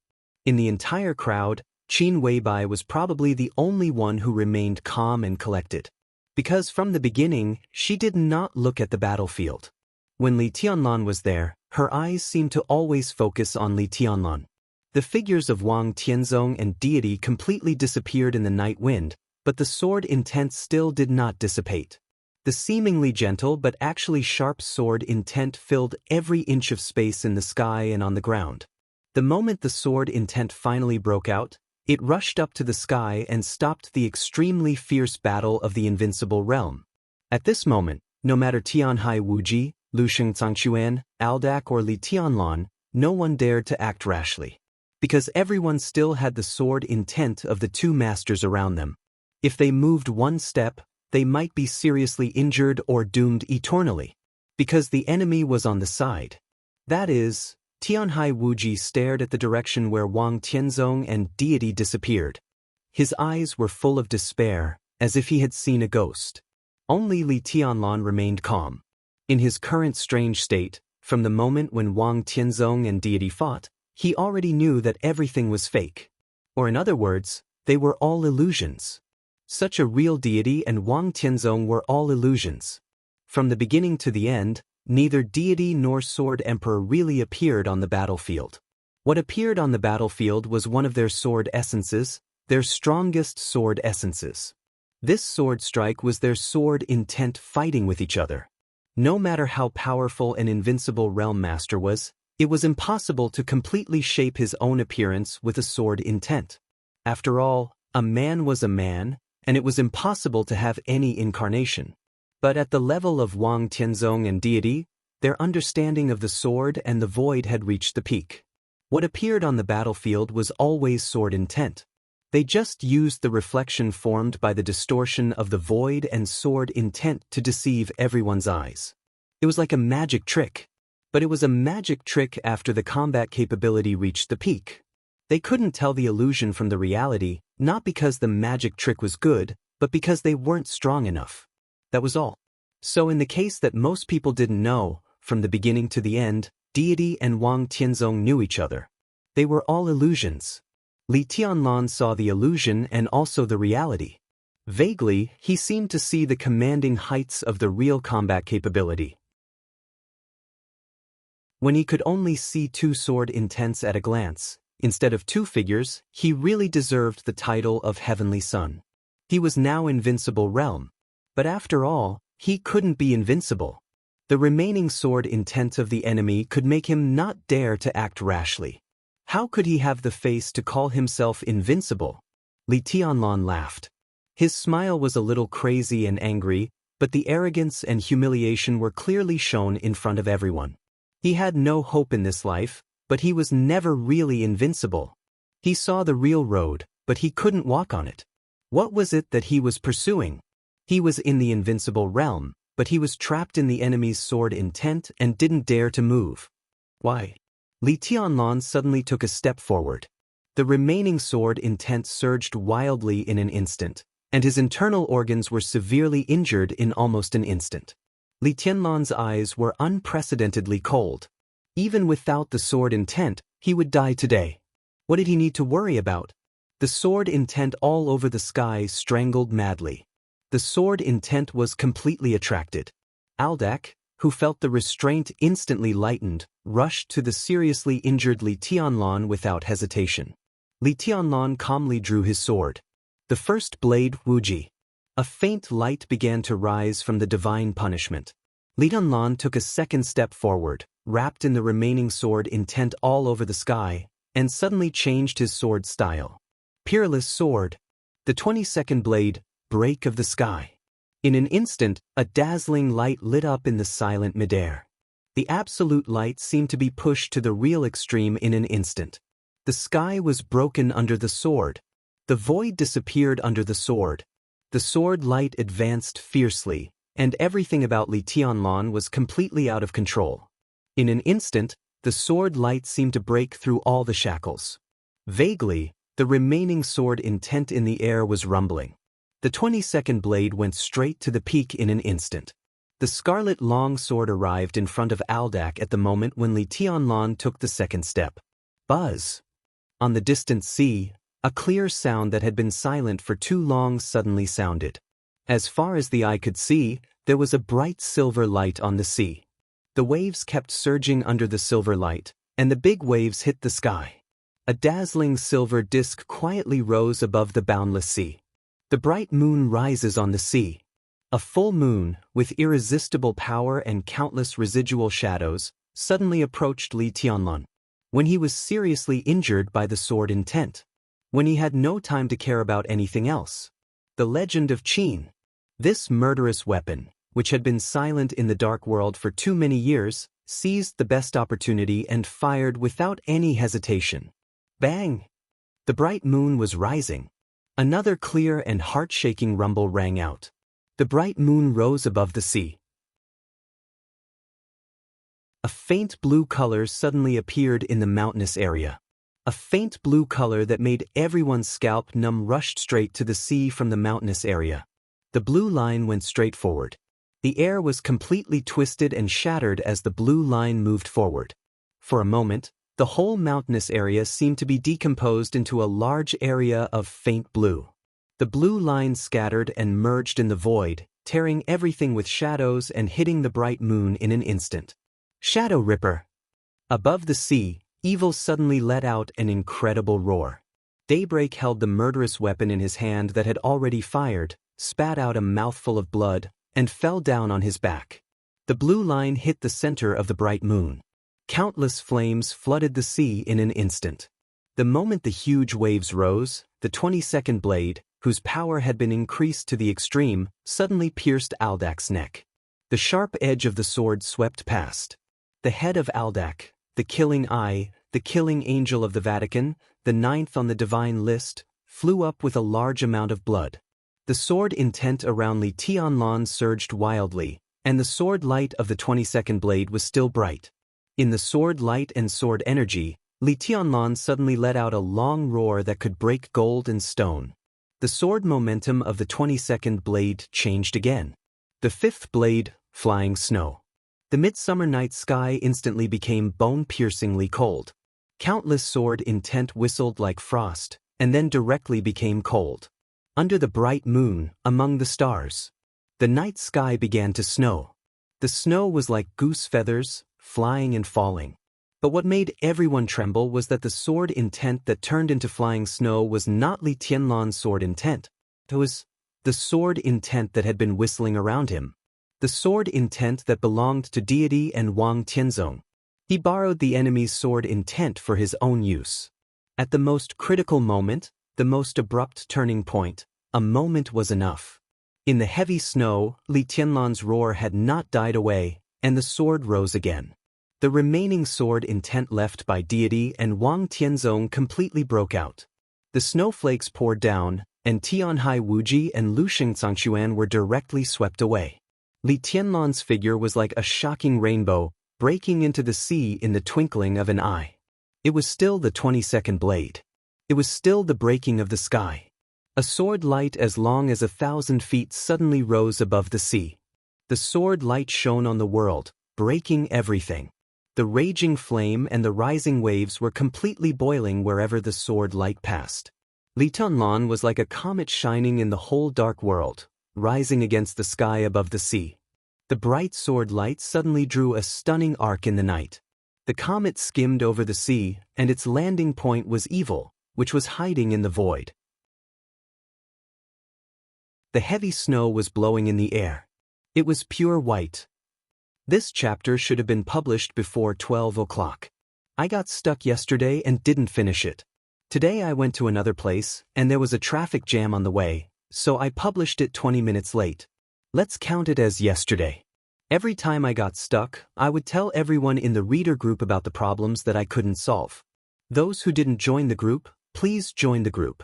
In the entire crowd, Qin Weibai was probably the only one who remained calm and collected. Because from the beginning, she did not look at the battlefield. When Li Tianlan was there, her eyes seemed to always focus on Li Tianlan. The figures of Wang Tianzong and deity completely disappeared in the night wind, but the sword intent still did not dissipate. The seemingly gentle but actually sharp sword intent filled every inch of space in the sky and on the ground. The moment the sword intent finally broke out, it rushed up to the sky and stopped the extremely fierce battle of the invincible realm. At this moment, no matter Tianhai Wuji, Lusheng Zhangquan, Aldak or Li Tianlan, no one dared to act rashly. Because everyone still had the sword intent of the two masters around them. If they moved one step, they might be seriously injured or doomed eternally. Because the enemy was on the side. That is, Tianhai Wuji stared at the direction where Wang Tianzong and deity disappeared. His eyes were full of despair, as if he had seen a ghost. Only Li Tianlan remained calm. In his current strange state, from the moment when Wang Tianzong and deity fought, he already knew that everything was fake. Or in other words, they were all illusions. Such a real deity and Wang Tianzong were all illusions. From the beginning to the end, neither deity nor sword emperor really appeared on the battlefield. What appeared on the battlefield was one of their sword essences, their strongest sword essences. This sword strike was their sword intent fighting with each other. No matter how powerful an invincible realm master was, it was impossible to completely shape his own appearance with a sword intent. After all, a man was a man, and it was impossible to have any incarnation. But at the level of Wang Tianzong and deity, their understanding of the sword and the void had reached the peak. What appeared on the battlefield was always sword intent. They just used the reflection formed by the distortion of the void and sword intent to deceive everyone's eyes. It was like a magic trick. But it was a magic trick after the combat capability reached the peak. They couldn't tell the illusion from the reality, not because the magic trick was good, but because they weren't strong enough. That was all. So in the case that most people didn't know, from the beginning to the end, deity and Wang Tianzong knew each other. They were all illusions. Li Tianlan saw the illusion and also the reality. Vaguely, he seemed to see the commanding heights of the real combat capability. When he could only see two sword intents at a glance, instead of two figures, he really deserved the title of Heavenly Son. He was now invincible realm. But after all, he couldn't be invincible. The remaining sword intent of the enemy could make him not dare to act rashly. How could he have the face to call himself invincible? Li Tianlan laughed. His smile was a little crazy and angry, but the arrogance and humiliation were clearly shown in front of everyone. He had no hope in this life, but he was never really invincible. He saw the real road, but he couldn't walk on it. What was it that he was pursuing? He was in the invincible realm, but he was trapped in the enemy's sword intent and didn't dare to move. Why? Li Tianlan suddenly took a step forward. The remaining sword intent surged wildly in an instant, and his internal organs were severely injured in almost an instant. Li Tianlan's eyes were unprecedentedly cold. Even without the sword intent, he would die today. What did he need to worry about? The sword intent all over the sky strangled madly. The sword intent was completely attracted. Aldak, who felt the restraint instantly lightened, rushed to the seriously injured Li Tianlan without hesitation. Li Tianlan calmly drew his sword. The first blade, Wuji. A faint light began to rise from the divine punishment. Li Tianlan took a second step forward, wrapped in the remaining sword intent all over the sky, and suddenly changed his sword style. Peerless sword. The 22nd blade, break of the sky. In an instant, a dazzling light lit up in the silent midair. The absolute light seemed to be pushed to the real extreme in an instant. The sky was broken under the sword. The void disappeared under the sword. The sword light advanced fiercely, and everything about Li Tianlan was completely out of control. In an instant, The sword light seemed to break through all the shackles. Vaguely, the remaining sword intent in the air was rumbling. The 22nd blade went straight to the peak in an instant. The scarlet long sword arrived in front of Aldak at the moment when Li Tianlan took the second step. Buzz! On the distant sea, a clear sound that had been silent for too long suddenly sounded. As far as the eye could see, there was a bright silver light on the sea. The waves kept surging under the silver light, and the big waves hit the sky. A dazzling silver disk quietly rose above the boundless sea. The bright moon rises on the sea. A full moon, with irresistible power and countless residual shadows, suddenly approached Li Tianlan. When he was seriously injured by the sword intent. When he had no time to care about anything else. The legend of Qin. This murderous weapon, which had been silent in the dark world for too many years, seized the best opportunity and fired without any hesitation. Bang! The bright moon was rising. Another clear and heart-shaking rumble rang out. The bright moon rose above the sea. A faint blue color suddenly appeared in the mountainous area. A faint blue color that made everyone's scalp numb rushed straight to the sea from the mountainous area. The blue line went straight forward. The air was completely twisted and shattered as the blue line moved forward. For a moment, the whole mountainous area seemed to be decomposed into a large area of faint blue. The blue line scattered and merged in the void, tearing everything with shadows and hitting the bright moon in an instant. Shadow Ripper! Above the sea, Evil suddenly let out an incredible roar. Daybreak held the murderous weapon in his hand that had already fired, spat out a mouthful of blood, and fell down on his back. The blue line hit the center of the bright moon. Countless flames flooded the sea in an instant. The moment the huge waves rose, the 22nd blade, whose power had been increased to the extreme, suddenly pierced Aldak's neck. The sharp edge of the sword swept past. The head of Aldak, the killing eye, the killing angel of the Vatican, the 9th on the divine list, flew up with a large amount of blood. The sword intent around Li Tianlan surged wildly, and the sword light of the 22nd blade was still bright. In the sword light and sword energy, Li Tianlan suddenly let out a long roar that could break gold and stone. The sword momentum of the 22nd blade changed again. The 5th blade, flying snow. The midsummer night sky instantly became bone-piercingly cold. Countless sword intent whistled like frost, and then directly became cold. Under the bright moon, among the stars, the night sky began to snow. The snow was like goose feathers, flying and falling. But what made everyone tremble was that the sword intent that turned into flying snow was not Li Tianlan's sword intent. It was the sword intent that had been whistling around him. The sword intent that belonged to deity and Wang Tianzong. He borrowed the enemy's sword intent for his own use. At the most critical moment, the most abrupt turning point, a moment was enough. In the heavy snow, Li Tianlan's roar had not died away, and the sword rose again. The remaining sword intent left by deity and Wang Tianzong completely broke out. The snowflakes poured down, and Tianhai Wuji and Lu Xianxia were directly swept away. Li Tianlan's figure was like a shocking rainbow, breaking into the sea in the twinkling of an eye. It was still the 22nd blade. It was still the breaking of the sky. A sword light as long as 1,000 feet suddenly rose above the sea. The sword light shone on the world, breaking everything. The raging flame and the rising waves were completely boiling wherever the sword light passed. Li Tianlan was like a comet shining in the whole dark world, rising against the sky above the sea. The bright sword light suddenly drew a stunning arc in the night. The comet skimmed over the sea, and its landing point was evil, which was hiding in the void. The heavy snow was blowing in the air. It was pure white. This chapter should have been published before 12 o'clock. I got stuck yesterday and didn't finish it. Today I went to another place, and there was a traffic jam on the way, so I published it 20 minutes late. Let's count it as yesterday. Every time I got stuck, I would tell everyone in the reader group about the problems that I couldn't solve. Those who didn't join the group, please join the group.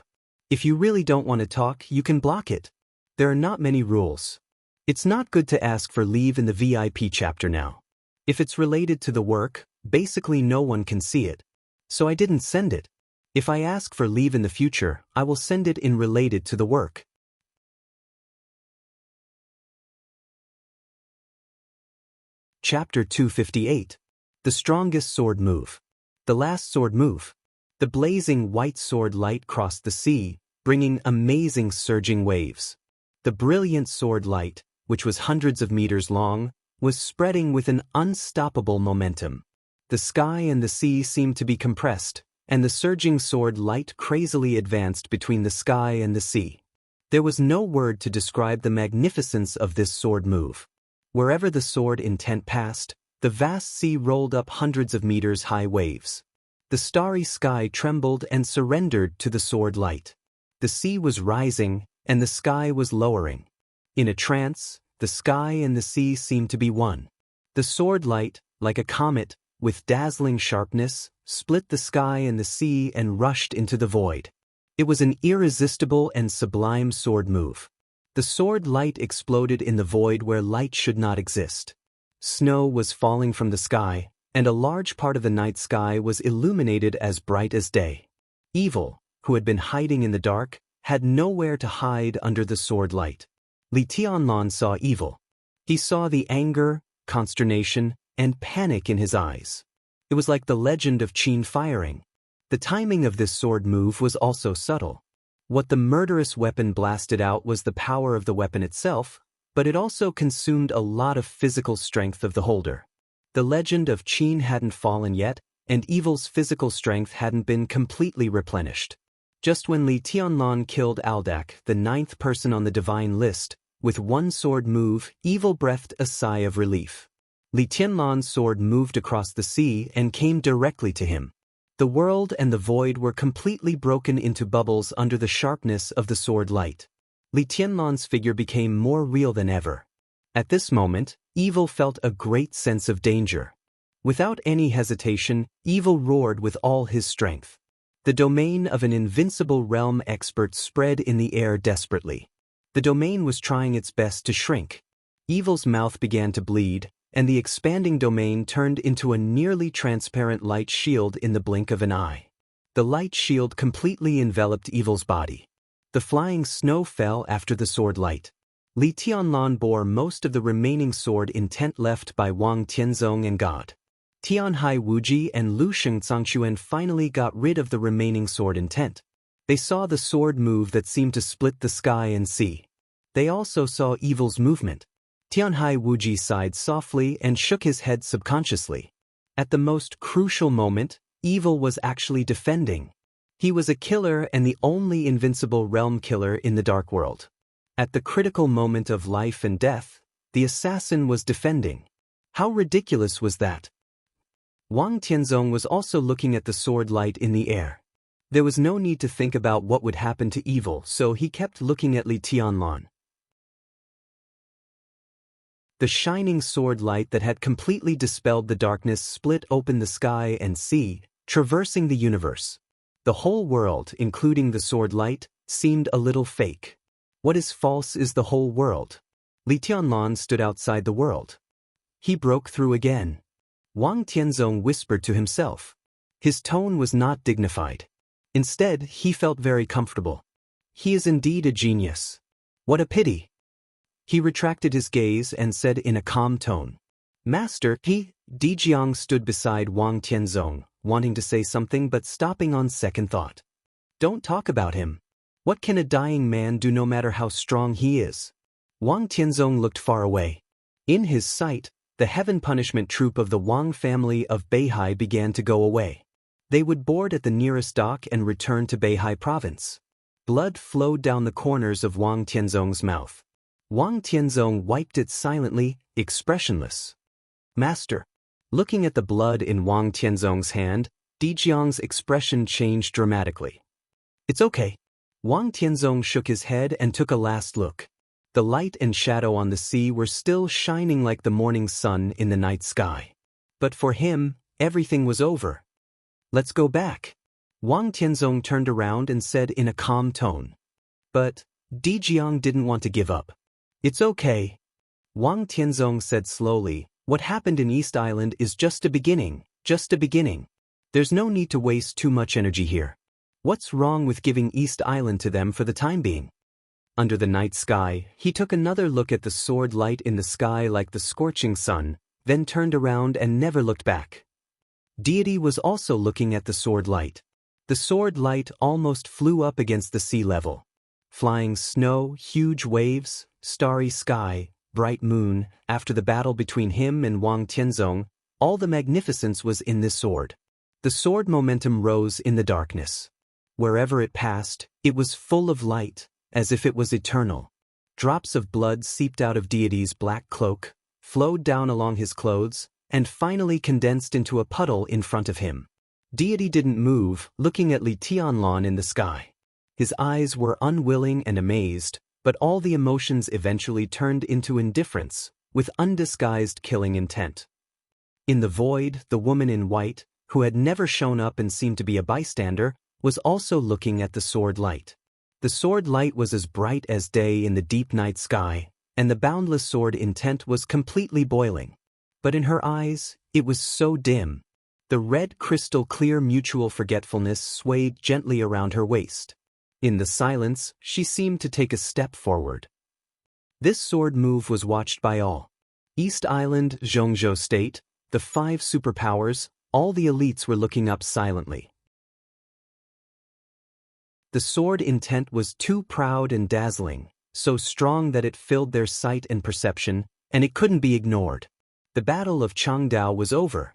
If you really don't want to talk, you can block it. There are not many rules. It's not good to ask for leave in the VIP chapter now. If it's related to the work, Basically no one can see it. So I didn't send it. If I ask for leave in the future, I will send it in related to the work. Chapter 258. The Strongest Sword Move. The Last Sword Move. The blazing white sword light crossed the sea, bringing amazing surging waves. The brilliant sword light, which was hundreds of meters long, was spreading with an unstoppable momentum. The sky and the sea seemed to be compressed, and the surging sword light crazily advanced between the sky and the sea. There was no word to describe the magnificence of this sword move. Wherever the sword intent passed, the vast sea rolled up hundreds of meters high waves. The starry sky trembled and surrendered to the sword light. The sea was rising, and the sky was lowering. In a trance, the sky and the sea seemed to be one. The sword light, like a comet, with dazzling sharpness, split the sky and the sea and rushed into the void. It was an irresistible and sublime sword move. The sword light exploded in the void where light should not exist. Snow was falling from the sky, and a large part of the night sky was illuminated as bright as day. Evil, who had been hiding in the dark, had nowhere to hide under the sword light. Li Tianlan saw evil. He saw the anger, consternation, and panic in his eyes. It was like the legend of Qin firing. The timing of this sword move was also subtle. What the murderous weapon blasted out was the power of the weapon itself, but it also consumed a lot of physical strength of the holder. The legend of Qin hadn't fallen yet, and evil's physical strength hadn't been completely replenished. Just when Li Tianlan killed Aldak, the 9th person on the divine list, with one sword move, evil breathed a sigh of relief. Li Tianlan's sword moved across the sea and came directly to him. The world and the void were completely broken into bubbles under the sharpness of the sword light. Li Tianlan's figure became more real than ever. At this moment, evil felt a great sense of danger. Without any hesitation, evil roared with all his strength. The domain of an invincible realm expert spread in the air desperately. The domain was trying its best to shrink. Evil's mouth began to bleed, and the expanding domain turned into a nearly transparent light shield in the blink of an eye. The light shield completely enveloped evil's body. The flying snow fell after the sword light. Li Tianlan bore most of the remaining sword intent left by Wang Tianzong and God. Tianhai Wuji and Lu Xianxia finally got rid of the remaining sword intent. They saw the sword move that seemed to split the sky and sea. They also saw evil's movement. Tianhai Wuji sighed softly and shook his head subconsciously. At the most crucial moment, evil was actually defending. He was a killer and the only invincible realm killer in the dark world. At the critical moment of life and death, the assassin was defending. How ridiculous was that? Wang Tianzong was also looking at the sword light in the air. There was no need to think about what would happen to evil, so he kept looking at Li Tianlan. The shining sword light that had completely dispelled the darkness split open the sky and sea, traversing the universe. The whole world, including the sword light, seemed a little fake. What is false is the whole world. Li Tianlan stood outside the world. He broke through again. Wang Tianzong whispered to himself. His tone was not dignified. Instead, he felt very comfortable. He is indeed a genius. What a pity. He retracted his gaze and said in a calm tone. Master, Dijiang stood beside Wang Tianzong, wanting to say something but stopping on second thought. Don't talk about him. What can a dying man do no matter how strong he is? Wang Tianzong looked far away. In his sight, the heaven punishment troop of the Wang family of Beihai began to go away. They would board at the nearest dock and return to Beihai province. Blood flowed down the corners of Wang Tianzong's mouth. Wang Tianzong wiped it silently, expressionless. Master. Looking at the blood in Wang Tianzong's hand, Dijiang's expression changed dramatically. It's okay. Wang Tianzong shook his head and took a last look. The light and shadow on the sea were still shining like the morning sun in the night sky. But for him, everything was over. Let's go back. Wang Tianzong turned around and said in a calm tone. But Dijiang didn't want to give up. It's okay. Wang Tianzong said slowly, what happened in East Island is just a beginning, Just a beginning. There's no need to waste too much energy here. What's wrong with giving East Island to them for the time being? Under the night sky, he took another look at the sword light in the sky like the scorching sun, then turned around and never looked back. Deity was also looking at the sword light. The sword light almost flew up against the sea level. Flying snow, huge waves, starry sky, bright moon, after the battle between him and Wang Tianzong, all the magnificence was in this sword. The sword momentum rose in the darkness. Wherever it passed, it was full of light, as if it was eternal. Drops of blood seeped out of Deity's black cloak, flowed down along his clothes, and finally condensed into a puddle in front of him. Deity didn't move, looking at Li Tianlan in the sky. His eyes were unwilling and amazed, but all the emotions eventually turned into indifference, with undisguised killing intent. In the void, the woman in white, who had never shown up and seemed to be a bystander, was also looking at the sword light. The sword light was as bright as day in the deep night sky, and the boundless sword intent was completely boiling. But in her eyes, it was so dim. The red crystal clear mutual forgetfulness swayed gently around her waist. In the silence, she seemed to take a step forward. This sword move was watched by all. East Island, Xianxia State, the 5 superpowers, all the elites were looking up silently. The sword intent was too proud and dazzling, so strong that it filled their sight and perception, and it couldn't be ignored. The Battle of Changdao was over.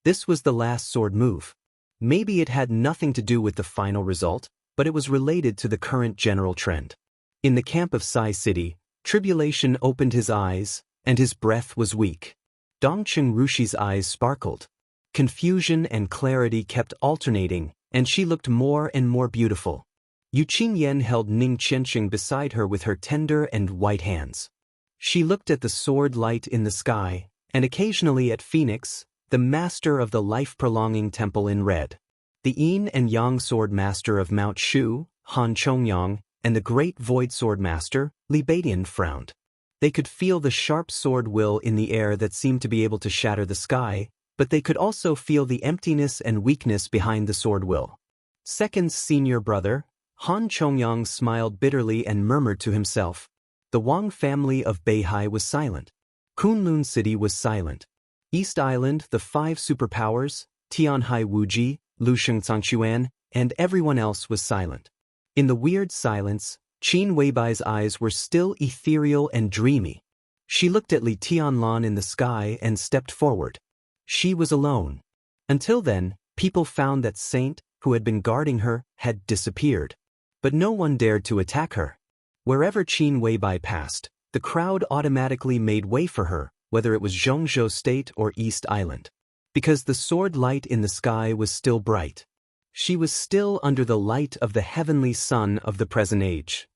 This was the last sword move. Maybe it had nothing to do with the final result, but it was related to the current general trend. In the camp of Sai City, Tribulation opened his eyes, and his breath was weak. Dongqing Rushi's eyes sparkled. Confusion and clarity kept alternating, and she looked more and more beautiful. Yu Qingyan held Ning Qianxing beside her with her tender and white hands. She looked at the sword light in the sky, and occasionally at Phoenix, the master of the life-prolonging temple in red. The Yin and Yang sword master of Mount Shu, Han Chongyang, and the great void sword master, Li Beidian frowned. They could feel the sharp sword will in the air that seemed to be able to shatter the sky, but they could also feel the emptiness and weakness behind the sword will. Second's senior brother, Han Chongyang smiled bitterly and murmured to himself. The Wang family of Beihai was silent. Kunlun City was silent. East Island, the 5 superpowers, Tianhai Wuji, Lusheng Zhangquan, and everyone else was silent. In the weird silence, Qin Weibai's eyes were still ethereal and dreamy. She looked at Li Tianlan in the sky and stepped forward. She was alone. Until then, people found that Saint, who had been guarding her, had disappeared. But no one dared to attack her. Wherever Qin Weibai passed, the crowd automatically made way for her, whether it was Xianxia State or East Island. Because the sword light in the sky was still bright. She was still under the light of the heavenly sun of the present age.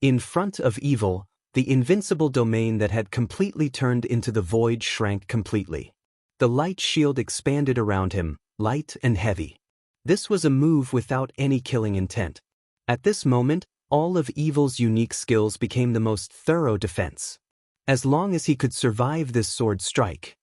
In front of evil, the invincible domain that had completely turned into the void shrank completely. The light shield expanded around him, light and heavy. This was a move without any killing intent. At this moment, all of evil's unique skills became the most thorough defense. As long as he could survive this sword strike.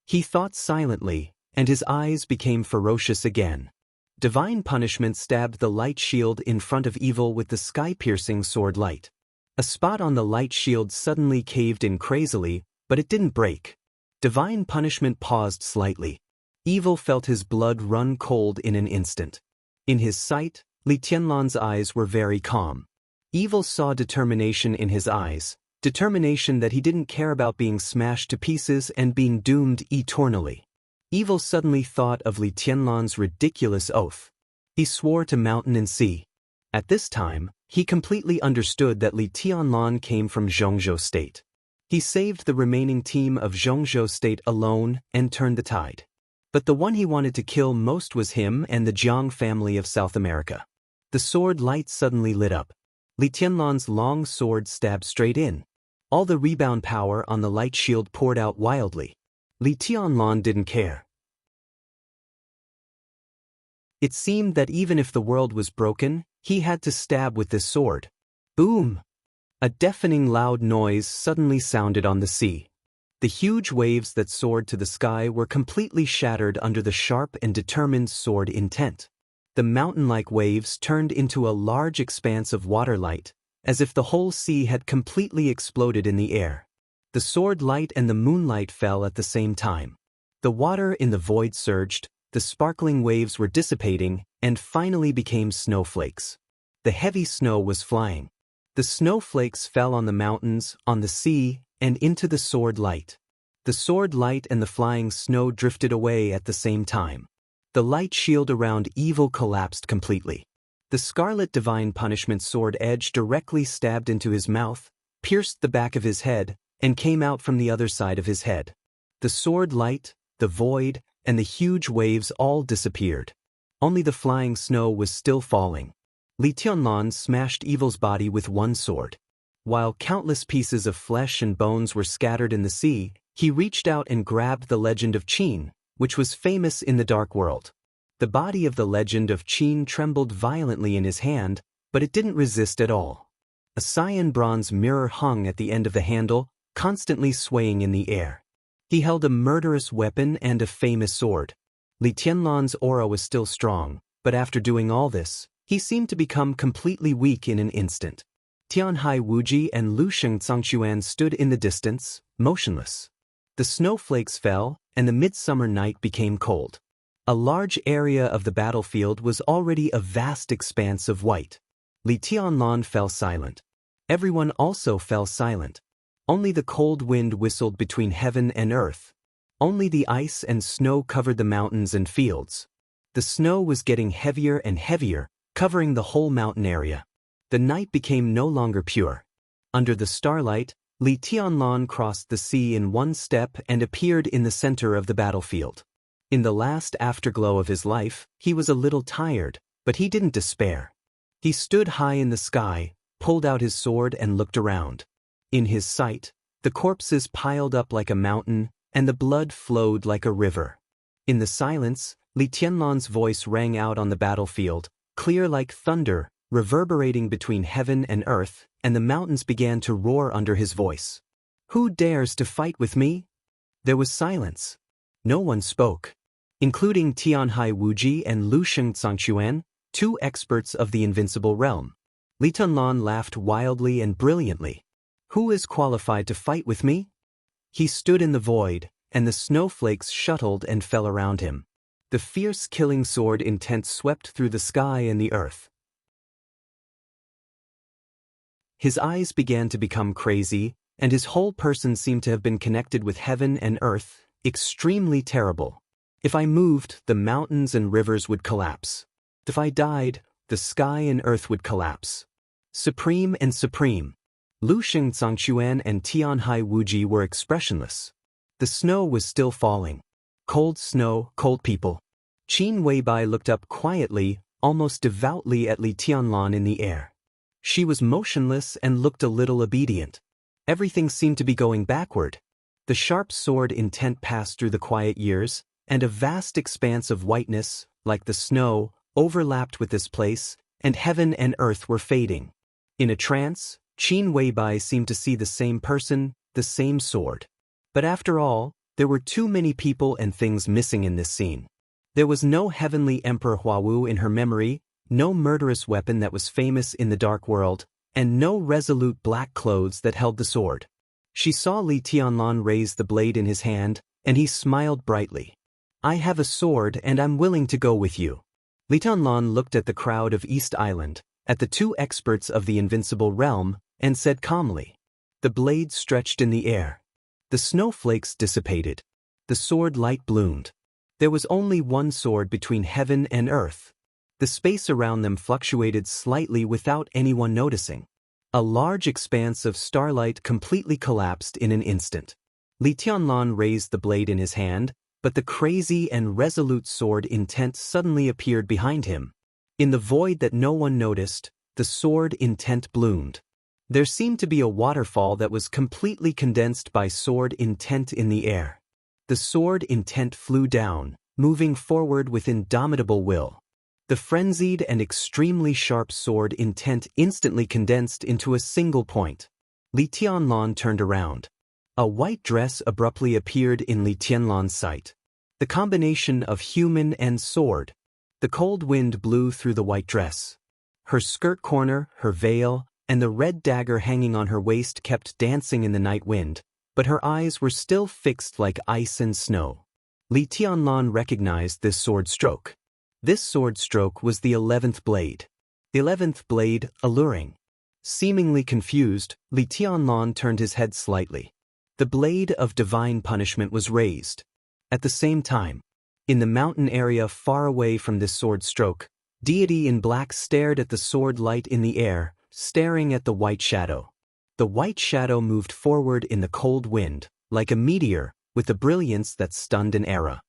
He thought silently, and his eyes became ferocious again. Divine punishment stabbed the light shield in front of evil with the sky-piercing sword light. A spot on the light shield suddenly caved in crazily, but it didn't break. Divine punishment paused slightly. Evil felt his blood run cold in an instant. In his sight, Li Tianlan's eyes were very calm. Evil saw determination in his eyes, determination that he didn't care about being smashed to pieces and being doomed eternally. Evil suddenly thought of Li Tianlan's ridiculous oath. He swore to mountain and sea. At this time, he completely understood that Li Tianlan came from Xianxia State. He saved the remaining team of Xianxia State alone and turned the tide. But the one he wanted to kill most was him and the Jiang family of South America. The sword light suddenly lit up. Li Tianlan's long sword stabbed straight in. All the rebound power on the light shield poured out wildly. Li Tianlan didn't care. It seemed that even if the world was broken, he had to stab with this sword. Boom! A deafening loud noise suddenly sounded on the sea. The huge waves that soared to the sky were completely shattered under the sharp and determined sword intent. The mountain-like waves turned into a large expanse of water light, as if the whole sea had completely exploded in the air. The sword light and the moonlight fell at the same time. The water in the void surged, the sparkling waves were dissipating, and finally became snowflakes. The heavy snow was flying. The snowflakes fell on the mountains, on the sea, and into the sword light. The sword light and the flying snow drifted away at the same time. The light shield around evil collapsed completely. The scarlet divine punishment sword edge directly stabbed into his mouth, pierced the back of his head, and came out from the other side of his head. The sword light, the void, and the huge waves all disappeared. Only the flying snow was still falling. Li Tianlan smashed evil's body with one sword. While countless pieces of flesh and bones were scattered in the sea, he reached out and grabbed the legend of Qin, which was famous in the dark world. The body of the legend of Qin trembled violently in his hand, but it didn't resist at all. A cyan bronze mirror hung at the end of the handle, constantly swaying in the air. He held a murderous weapon and a famous sword. Li Tianlan's aura was still strong, but after doing all this, he seemed to become completely weak in an instant. Tianhai Wuji and Lu Xianxia stood in the distance, motionless. The snowflakes fell, and the midsummer night became cold. A large area of the battlefield was already a vast expanse of white. Li Tianlan fell silent. Everyone also fell silent. Only the cold wind whistled between heaven and earth. Only the ice and snow covered the mountains and fields. The snow was getting heavier and heavier, covering the whole mountain area. The night became no longer pure. Under the starlight, Li Tianlan crossed the sea in one step and appeared in the center of the battlefield. In the last afterglow of his life, he was a little tired, but he didn't despair. He stood high in the sky, pulled out his sword and looked around. In his sight, the corpses piled up like a mountain, and the blood flowed like a river. In the silence, Li Tianlan's voice rang out on the battlefield, clear like thunder, reverberating between heaven and earth, and the mountains began to roar under his voice. "Who dares to fight with me?" There was silence. No one spoke. Including Tianhai Wuji and Lu Xianxia, two experts of the invincible realm. Li Tianlan laughed wildly and brilliantly. "Who is qualified to fight with me?" He stood in the void, and the snowflakes shuttled and fell around him. The fierce killing sword intent swept through the sky and the earth. His eyes began to become crazy, and his whole person seemed to have been connected with heaven and earth, extremely terrible. If I moved, the mountains and rivers would collapse. If I died, the sky and earth would collapse. Supreme and supreme. Lu Xianxia and Tianhai Wuji were expressionless. The snow was still falling. Cold snow, cold people. Qin Weibai looked up quietly, almost devoutly at Li Tianlan in the air. She was motionless and looked a little obedient. Everything seemed to be going backward. The sharp sword intent passed through the quiet years, and a vast expanse of whiteness, like the snow, overlapped with this place, and heaven and earth were fading. In a trance, Qin Weibai seemed to see the same person, the same sword. But after all, there were too many people and things missing in this scene. There was no heavenly Emperor Huawu in her memory, no murderous weapon that was famous in the dark world, and no resolute black clothes that held the sword. She saw Li Tianlan raise the blade in his hand, and he smiled brightly. "I have a sword and I'm willing to go with you." Li Tianlan looked at the crowd of East Island, at the two experts of the invincible realm, and said calmly. The blade stretched in the air. The snowflakes dissipated. The sword light bloomed. There was only one sword between heaven and earth. The space around them fluctuated slightly without anyone noticing. A large expanse of starlight completely collapsed in an instant. Li Tianlan raised the blade in his hand, but the crazy and resolute sword intent suddenly appeared behind him. In the void that no one noticed, the sword intent bloomed. There seemed to be a waterfall that was completely condensed by sword intent in the air. The sword intent flew down, moving forward with indomitable will. The frenzied and extremely sharp sword intent instantly condensed into a single point. Li Tianlan turned around. A white dress abruptly appeared in Li Tianlan's sight. The combination of human and sword. The cold wind blew through the white dress. Her skirt corner, her veil, and the red dagger hanging on her waist kept dancing in the night wind, but her eyes were still fixed like ice and snow. Li Tianlan recognized this sword stroke. This sword stroke was the 11th blade. The 11th blade, alluring. Seemingly confused, Li Tianlan turned his head slightly. The blade of divine punishment was raised. At the same time, in the mountain area far away from this sword stroke, deity in black stared at the sword light in the air, staring at the white shadow. The white shadow moved forward in the cold wind, like a meteor, with a brilliance that stunned an era.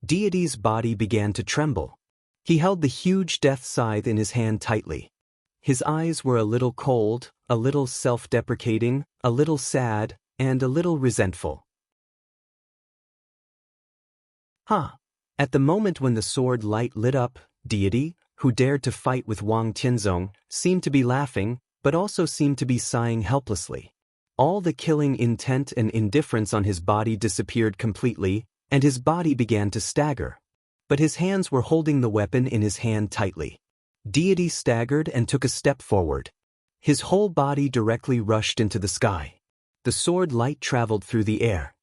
Deity's body began to tremble. He held the huge death scythe in his hand tightly. His eyes were a little cold, a little self-deprecating, a little sad, and a little resentful. At the moment when the sword light lit up, deity, who dared to fight with Wang Tianzong, seemed to be laughing, but also seemed to be sighing helplessly. All the killing intent and indifference on his body disappeared completely, and his body began to stagger. But his hands were holding the weapon in his hand tightly. Deity staggered and took a step forward. His whole body directly rushed into the sky. The sword light traveled through the air.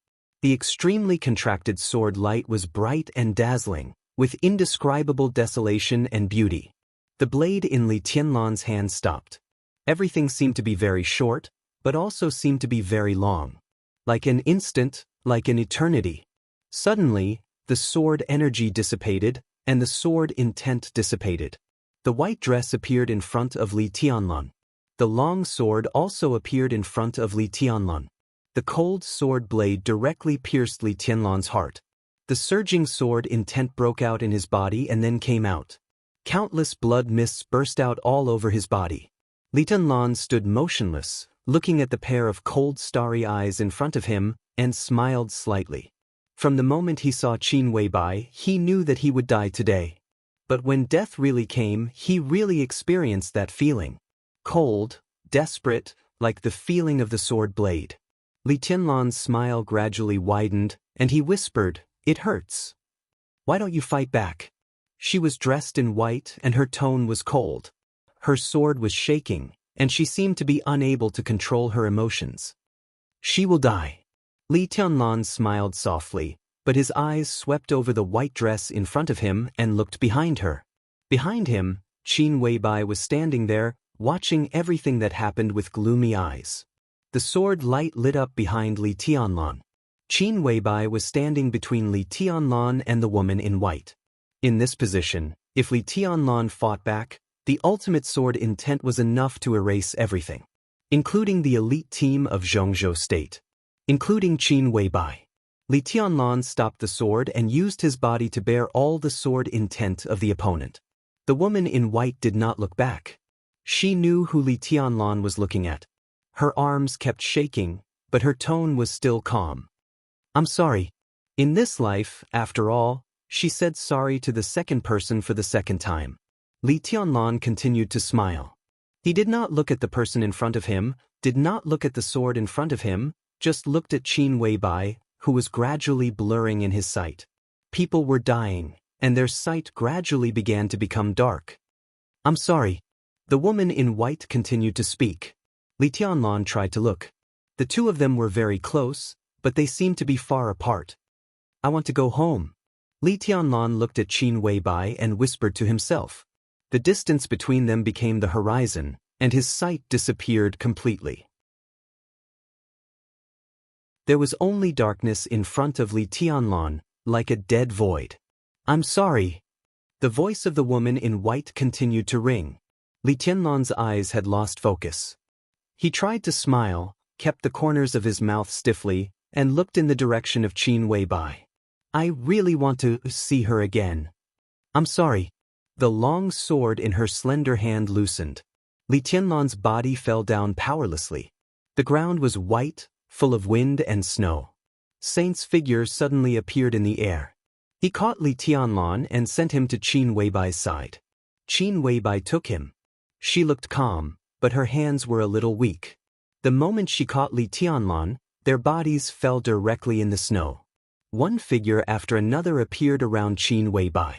The extremely contracted sword light was bright and dazzling, with indescribable desolation and beauty. The blade in Li Tianlan's hand stopped. Everything seemed to be very short, but also seemed to be very long. Like an instant, like an eternity. Suddenly, the sword energy dissipated, and the sword intent dissipated. The white dress appeared in front of Li Tianlan. The long sword also appeared in front of Li Tianlan. The cold sword blade directly pierced Li Tianlan's heart. The surging sword intent broke out in his body and then came out. Countless blood mists burst out all over his body. Li Tianlan stood motionless, looking at the pair of cold starry eyes in front of him, and smiled slightly. From the moment he saw Qin Weibai, he knew that he would die today. But when death really came, he really experienced that feeling. Cold, desperate, like the feeling of the sword blade. Li Tianlan's smile gradually widened, and he whispered, "It hurts. Why don't you fight back?" She was dressed in white and her tone was cold. Her sword was shaking, and she seemed to be unable to control her emotions. "She will die." Li Tianlan smiled softly, but his eyes swept over the white dress in front of him and looked behind her. Behind him, Qin Weibai was standing there, watching everything that happened with gloomy eyes. The sword light lit up behind Li Tianlan. Qin Weibai was standing between Li Tianlan and the woman in white. In this position, if Li Tianlan fought back, the ultimate sword intent was enough to erase everything, including the elite team of Zhongzhou State, including Qin Weibai. Li Tianlan stopped the sword and used his body to bear all the sword intent of the opponent. The woman in white did not look back. She knew who Li Tianlan was looking at. Her arms kept shaking, but her tone was still calm. "I'm sorry. In this life, after all," she said sorry to the second person for the second time. Li Tianlan continued to smile. He did not look at the person in front of him, did not look at the sword in front of him, just looked at Qin Weibai, who was gradually blurring in his sight. People were dying, and their sight gradually began to become dark. "I'm sorry." The woman in white continued to speak. Li Tianlan tried to look. The two of them were very close, but they seemed to be far apart. "I want to go home." Li Tianlan looked at Qin Weibai and whispered to himself. The distance between them became the horizon, and his sight disappeared completely. There was only darkness in front of Li Tianlan, like a dead void. "I'm sorry." The voice of the woman in white continued to ring. Li Tianlan's eyes had lost focus. He tried to smile, kept the corners of his mouth stiffly, and looked in the direction of Qin Weibai. "I really want to see her again." "I'm sorry." The long sword in her slender hand loosened. Li Tianlan's body fell down powerlessly. The ground was white, full of wind and snow. Saint's figure suddenly appeared in the air. He caught Li Tianlan and sent him to Qin Weibai's side. Qin Weibai took him. She looked calm, but her hands were a little weak. The moment she caught Li Tianlan, Their bodies fell directly in the snow. One figure after another appeared around Qin Weibai.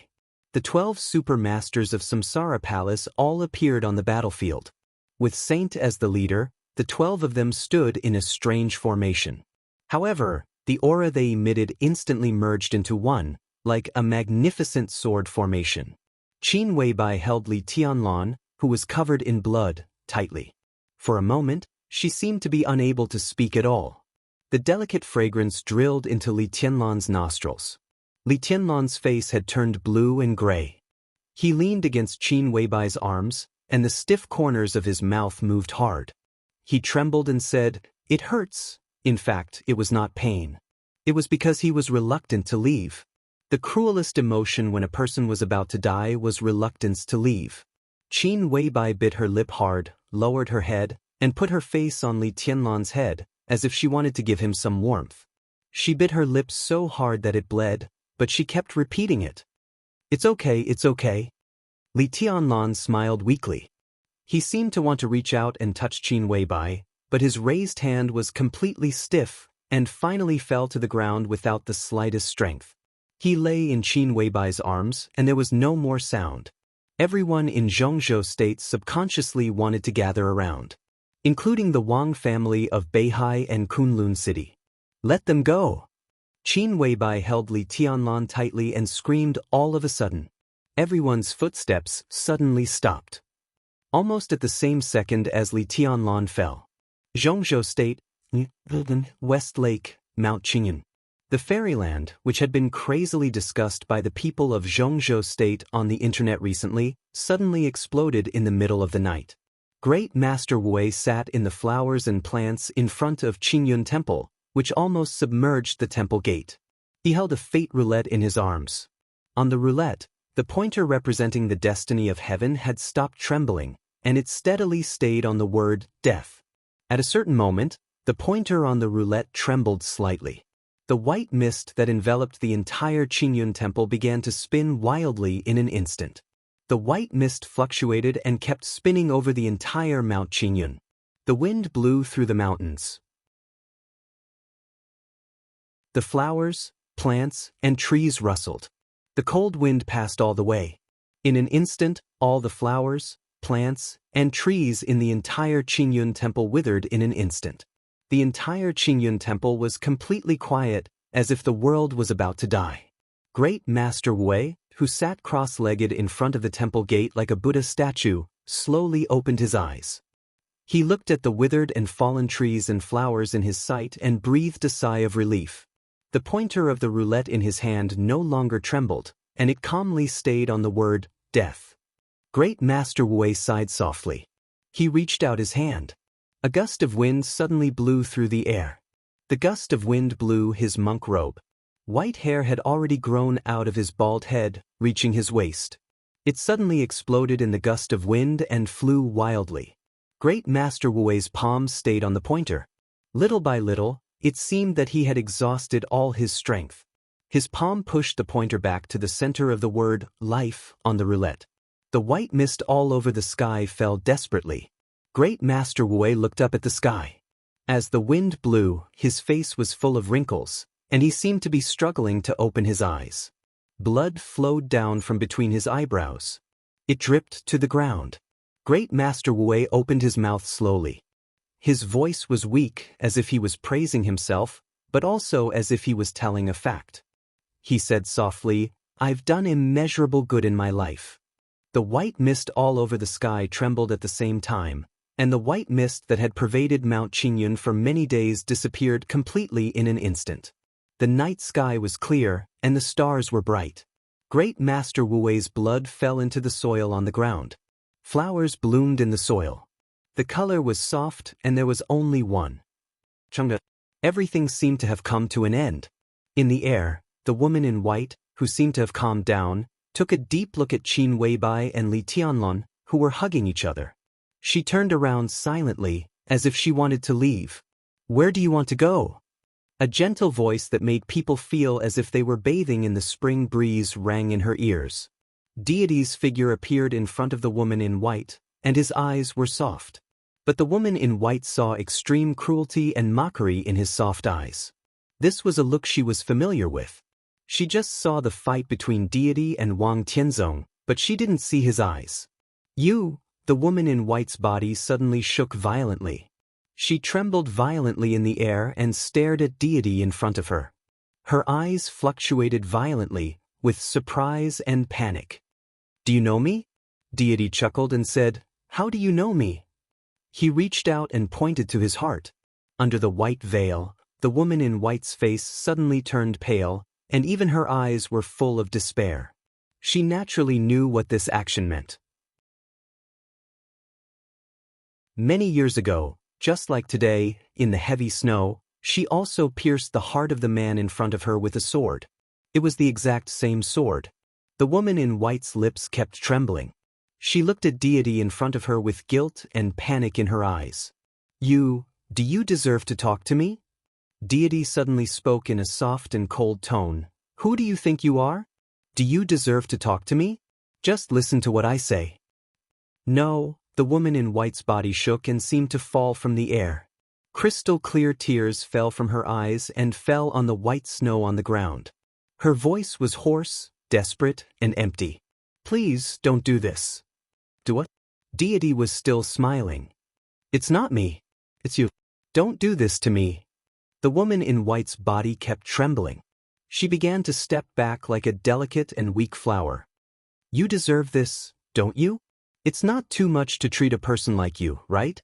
The 12 super masters of Samsara Palace all appeared on the battlefield. With Saint as the leader, the 12 of them stood in a strange formation. However, the aura they emitted instantly merged into one, like a magnificent sword formation. Qin Weibai held Li Tianlan, who was covered in blood, tightly. For a moment, she seemed to be unable to speak at all. The delicate fragrance drilled into Li Tianlan's nostrils. Li Tianlan's face had turned blue and gray. He leaned against Qin Weibai's arms, and the stiff corners of his mouth moved hard. He trembled and said, "It hurts." In fact, it was not pain. It was because he was reluctant to leave. The cruelest emotion when a person was about to die was reluctance to leave. Qin Weibai bit her lip hard, lowered her head, and put her face on Li Tianlan's head, as if she wanted to give him some warmth. She bit her lips so hard that it bled, but she kept repeating it. "It's okay, it's okay." Li Tianlan smiled weakly. He seemed to want to reach out and touch Qin Weibai, but his raised hand was completely stiff and finally fell to the ground without the slightest strength. He lay in Qin Weibai's arms, and there was no more sound. Everyone in Zhongzhou State subconsciously wanted to gather around, including the Wang family of Beihai and Kunlun City. "Let them go!" Qin Weibai held Li Tianlan tightly and screamed all of a sudden. Everyone's footsteps suddenly stopped. Almost at the same second as Li Tianlan fell. Zhongzhou State, West Lake, Mount Qingyan. The fairyland, which had been crazily discussed by the people of Zhongzhou State on the internet recently, suddenly exploded in the middle of the night. Great Master Wei sat in the flowers and plants in front of Qingyun Temple, which almost submerged the temple gate. He held a fate roulette in his arms. On the roulette, the pointer representing the destiny of heaven had stopped trembling, and it steadily stayed on the word death. At a certain moment, the pointer on the roulette trembled slightly. The white mist that enveloped the entire Qingyun temple began to spin wildly in an instant. The white mist fluctuated and kept spinning over the entire Mount Qingyun. The wind blew through the mountains. The flowers, plants, and trees rustled. The cold wind passed all the way. In an instant, all the flowers, plants, and trees in the entire Qingyun temple withered in an instant. The entire Qingyun temple was completely quiet, as if the world was about to die. Great Master Wei, who sat cross-legged in front of the temple gate like a Buddha statue, slowly opened his eyes. He looked at the withered and fallen trees and flowers in his sight and breathed a sigh of relief. The pointer of the roulette in his hand no longer trembled, and it calmly stayed on the word death. Great Master Wei sighed softly. He reached out his hand. A gust of wind suddenly blew through the air. The gust of wind blew his monk robe. White hair had already grown out of his bald head, reaching his waist. It suddenly exploded in the gust of wind and flew wildly. Great Master Wu's palms stayed on the pointer. Little by little, it seemed that he had exhausted all his strength. His palm pushed the pointer back to the center of the word life on the roulette. The white mist all over the sky fell desperately. Great Master Wu looked up at the sky. As the wind blew, his face was full of wrinkles, and he seemed to be struggling to open his eyes. Blood flowed down from between his eyebrows. It dripped to the ground. Great Master Wu opened his mouth slowly. His voice was weak, as if he was praising himself, but also as if he was telling a fact. He said softly, "I've done immeasurable good in my life." The white mist all over the sky trembled at the same time, and the white mist that had pervaded Mount Qingyun for many days disappeared completely in an instant. The night sky was clear, and the stars were bright. Great Master Wu's blood fell into the soil on the ground. Flowers bloomed in the soil. The color was soft, and there was only one. Chang'e. Everything seemed to have come to an end. In the air, the woman in white, who seemed to have calmed down, took a deep look at Qin Weibai and Li Tianlan, who were hugging each other. She turned around silently, as if she wanted to leave. "Where do you want to go?" A gentle voice that made people feel as if they were bathing in the spring breeze rang in her ears. Deity's figure appeared in front of the woman in white, and his eyes were soft. But the woman in white saw extreme cruelty and mockery in his soft eyes. This was a look she was familiar with. She just saw the fight between deity and Wang Tianzong, but she didn't see his eyes. You, the woman in white's body suddenly shook violently. She trembled violently in the air and stared at deity in front of her. Her eyes fluctuated violently, with surprise and panic. Do you know me? Deity chuckled and said, How do you know me? He reached out and pointed to his heart. Under the white veil, the woman in white's face suddenly turned pale, and even her eyes were full of despair. She naturally knew what this action meant. Many years ago, just like today, in the heavy snow, she also pierced the heart of the man in front of her with a sword. It was the exact same sword. The woman in white's lips kept trembling. She looked at deity in front of her with guilt and panic in her eyes. Do you deserve to talk to me? Deity suddenly spoke in a soft and cold tone. Who do you think you are? Do you deserve to talk to me? Just listen to what I say. No, the woman in white's body shook and seemed to fall from the air. Crystal clear tears fell from her eyes and fell on the white snow on the ground. Her voice was hoarse, desperate, and empty. Please don't do this. Do what? Deity was still smiling. It's not me. It's you. Don't do this to me. The woman in white's body kept trembling. She began to step back like a delicate and weak flower. You deserve this, don't you? It's not too much to treat a person like you, right?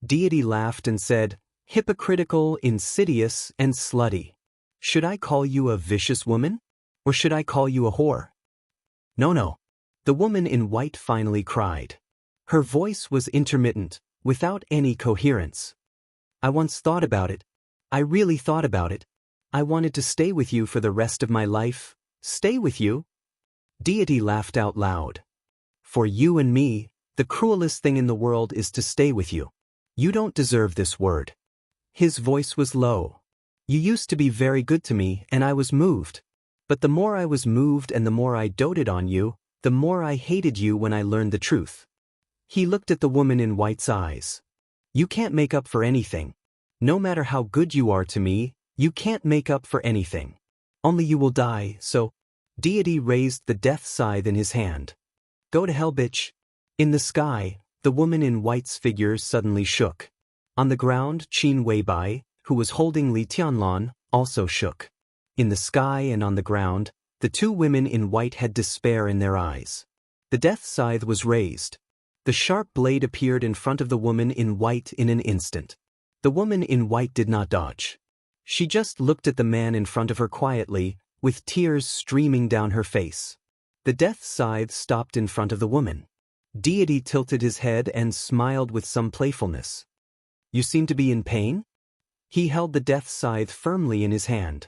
Deity laughed and said, Hypocritical, insidious, and slutty. Should I call you a vicious woman? Or should I call you a whore? No. The woman in white finally cried. Her voice was intermittent, without any coherence. I once thought about it. I really thought about it. I wanted to stay with you for the rest of my life. Stay with you? Deity laughed out loud. For you and me, the cruelest thing in the world is to stay with you. You don't deserve this word. His voice was low. You used to be very good to me and I was moved. But the more I was moved and the more I doted on you, the more I hated you when I learned the truth. He looked at the woman in white's eyes. You can't make up for anything. No matter how good you are to me, you can't make up for anything. Only you will die, so... Deity raised the death scythe in his hand. Go to hell, bitch. In the sky, the woman in white's figure suddenly shook. On the ground, Qin Weibai, who was holding Li Tianlan, also shook. In the sky and on the ground, the two women in white had despair in their eyes. The death scythe was raised. The sharp blade appeared in front of the woman in white in an instant. The woman in white did not dodge. She just looked at the man in front of her quietly, with tears streaming down her face. The death scythe stopped in front of the woman. Deity tilted his head and smiled with some playfulness. You seem to be in pain? He held the death scythe firmly in his hand.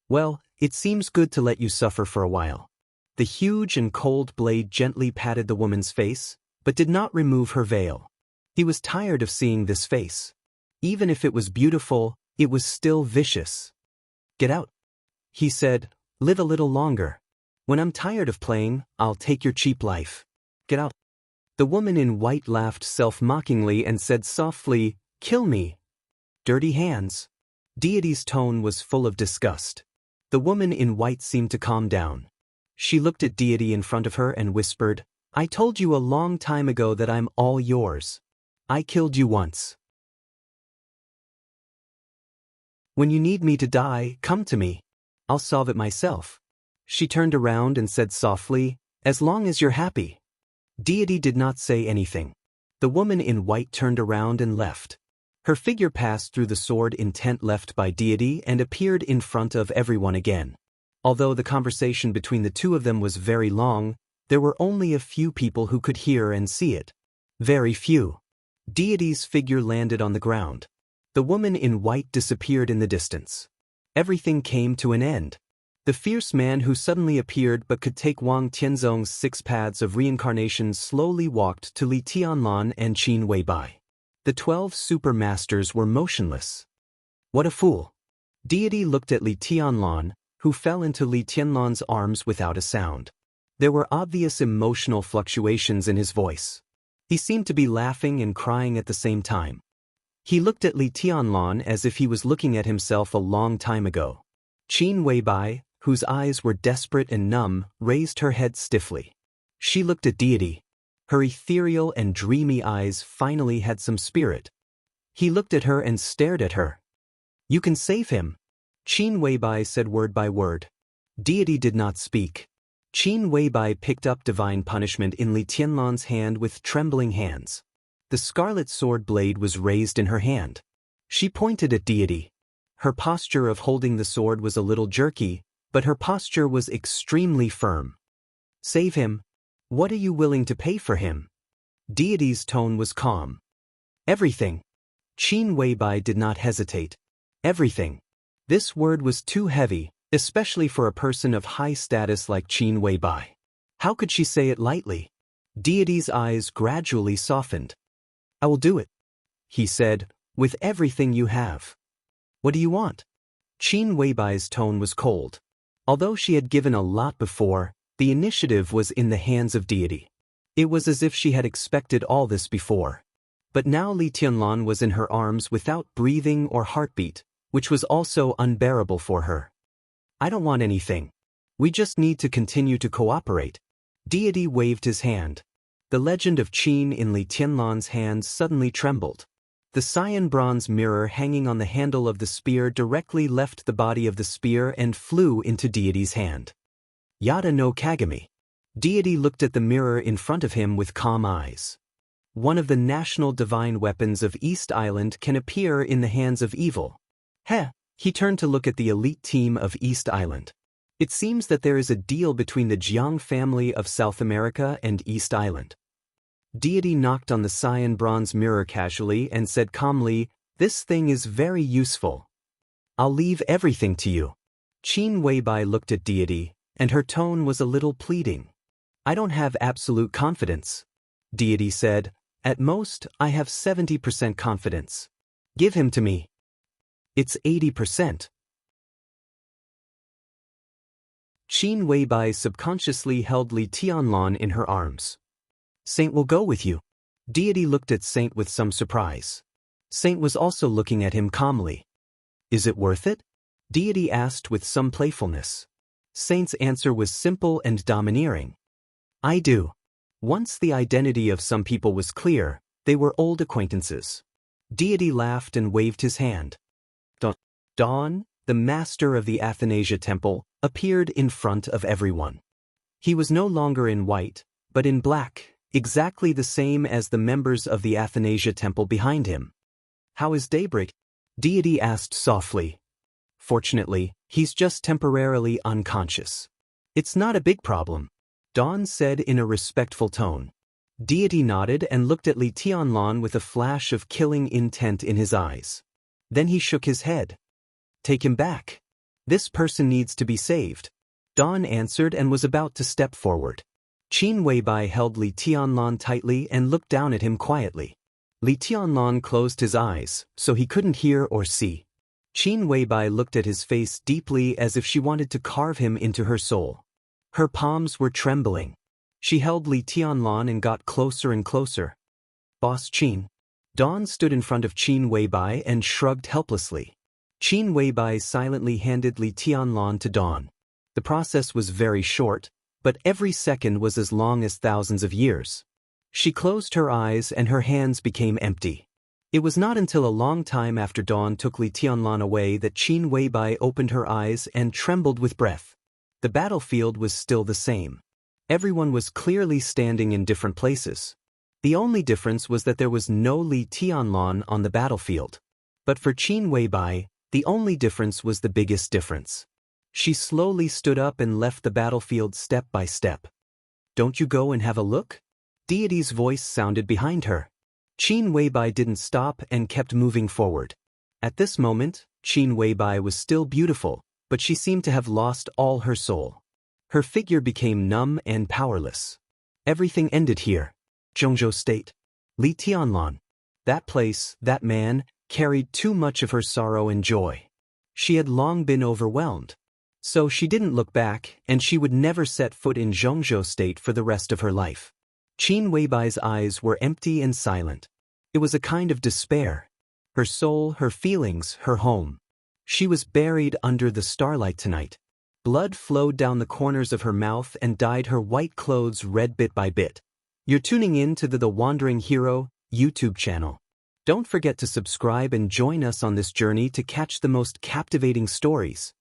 Well, it seems good to let you suffer for a while. The huge and cold blade gently patted the woman's face, but did not remove her veil. He was tired of seeing this face. Even if it was beautiful, it was still vicious. Get out, he said. Live a little longer. When I'm tired of playing, I'll take your cheap life. Get out. The woman in white laughed self-mockingly and said softly, Kill me. Dirty hands. Deity's tone was full of disgust. The woman in white seemed to calm down. She looked at Deity in front of her and whispered, I told you a long time ago that I'm all yours. I killed you once. When you need me to die, come to me. I'll solve it myself. She turned around and said softly, As long as you're happy. Deity did not say anything. The woman in white turned around and left. Her figure passed through the sword intent left by Deity and appeared in front of everyone again. Although the conversation between the two of them was very long, there were only a few people who could hear and see it. Very few. Deity's figure landed on the ground. The woman in white disappeared in the distance. Everything came to an end. The fierce man who suddenly appeared but could take Wang Tianzong's 6 paths of reincarnation slowly walked to Li Tianlan and Qin Weibai. The 12 super masters were motionless. What a fool! Deity looked at Li Tianlan, who fell into Li Tianlan's arms without a sound. There were obvious emotional fluctuations in his voice. He seemed to be laughing and crying at the same time. He looked at Li Tianlan as if he was looking at himself a long time ago. Qin Weibai, whose eyes were desperate and numb, raised her head stiffly. She looked at Deity. Her ethereal and dreamy eyes finally had some spirit. He looked at her and stared at her. "You can save him," Qin Weibai said word by word. Deity did not speak. Qin Weibai picked up divine punishment in Li Tianlan's hand with trembling hands. The scarlet sword blade was raised in her hand. She pointed at Deity. Her posture of holding the sword was a little jerky, but her posture was extremely firm. "Save him. What are you willing to pay for him?" Deity's tone was calm. "Everything." Qin Weibai did not hesitate. Everything. This word was too heavy, especially for a person of high status like Qin Weibai. How could she say it lightly? Deity's eyes gradually softened. "I will do it," he said, "with everything you have." "What do you want?" Qin Weibai's tone was cold. Although she had given a lot before, the initiative was in the hands of Deity. It was as if she had expected all this before. But now Li Tianlan was in her arms without breathing or heartbeat, which was also unbearable for her. "I don't want anything. We just need to continue to cooperate." Deity waved his hand. The legend of Qin in Li Tianlan's hand suddenly trembled. The cyan bronze mirror hanging on the handle of the spear directly left the body of the spear and flew into Deity's hand. "Yada no Kagami." Deity looked at the mirror in front of him with calm eyes. One of the national divine weapons of East Island can appear in the hands of evil. Heh, he turned to look at the elite team of East Island. It seems that there is a deal between the Jiang family of South America and East Island. Deity knocked on the cyan bronze mirror casually and said calmly, "This thing is very useful. I'll leave everything to you." Qin Weibai looked at Deity, and her tone was a little pleading. "I don't have absolute confidence," Deity said. "At most, I have 70% confidence. Give him to me." "It's 80%. Qin Weibai subconsciously held Li Tianlan in her arms. "Saint will go with you." Deity looked at Saint with some surprise. Saint was also looking at him calmly. "Is it worth it?" Deity asked with some playfulness. Saint's answer was simple and domineering. "I do." Once the identity of some people was clear, they were old acquaintances. Deity laughed and waved his hand. Dawn, the master of the Athanasia temple, appeared in front of everyone. He was no longer in white, but in black, exactly the same as the members of the Athanasia temple behind him. "How is Daybreak?" Deity asked softly. "Fortunately, he's just temporarily unconscious. It's not a big problem," Dawn said in a respectful tone. Deity nodded and looked at Li Tianlan with a flash of killing intent in his eyes. Then he shook his head. "Take him back. This person needs to be saved." Dawn answered and was about to step forward. Qin Weibai held Li Tianlan tightly and looked down at him quietly. Li Tianlan closed his eyes, so he couldn't hear or see. Qin Weibai looked at his face deeply as if she wanted to carve him into her soul. Her palms were trembling. She held Li Tianlan and got closer and closer. "Boss Qin." Dawn stood in front of Qin Weibai and shrugged helplessly. Qin Weibai silently handed Li Tianlan to Dawn. The process was very short, but every second was as long as thousands of years. She closed her eyes and her hands became empty. It was not until a long time after Dawn took Li Tianlan away that Qin Weibai opened her eyes and trembled with breath. The battlefield was still the same. Everyone was clearly standing in different places. The only difference was that there was no Li Tianlan on the battlefield. But for Qin Weibai, the only difference was the biggest difference. She slowly stood up and left the battlefield step by step. "Don't you go and have a look?" Deity's voice sounded behind her. Qin Weibai didn't stop and kept moving forward. At this moment, Qin Weibai was still beautiful, but she seemed to have lost all her soul. Her figure became numb and powerless. Everything ended here. Zhongzhou State. Li Tianlan. That place, that man, carried too much of her sorrow and joy. She had long been overwhelmed. So she didn't look back, and she would never set foot in Zhongzhou State for the rest of her life. Qin Weibai's eyes were empty and silent. It was a kind of despair. Her soul, her feelings, her home. She was buried under the starlight tonight. Blood flowed down the corners of her mouth and dyed her white clothes red bit by bit. You're tuning in to the Wandering Hero YouTube channel. Don't forget to subscribe and join us on this journey to catch the most captivating stories.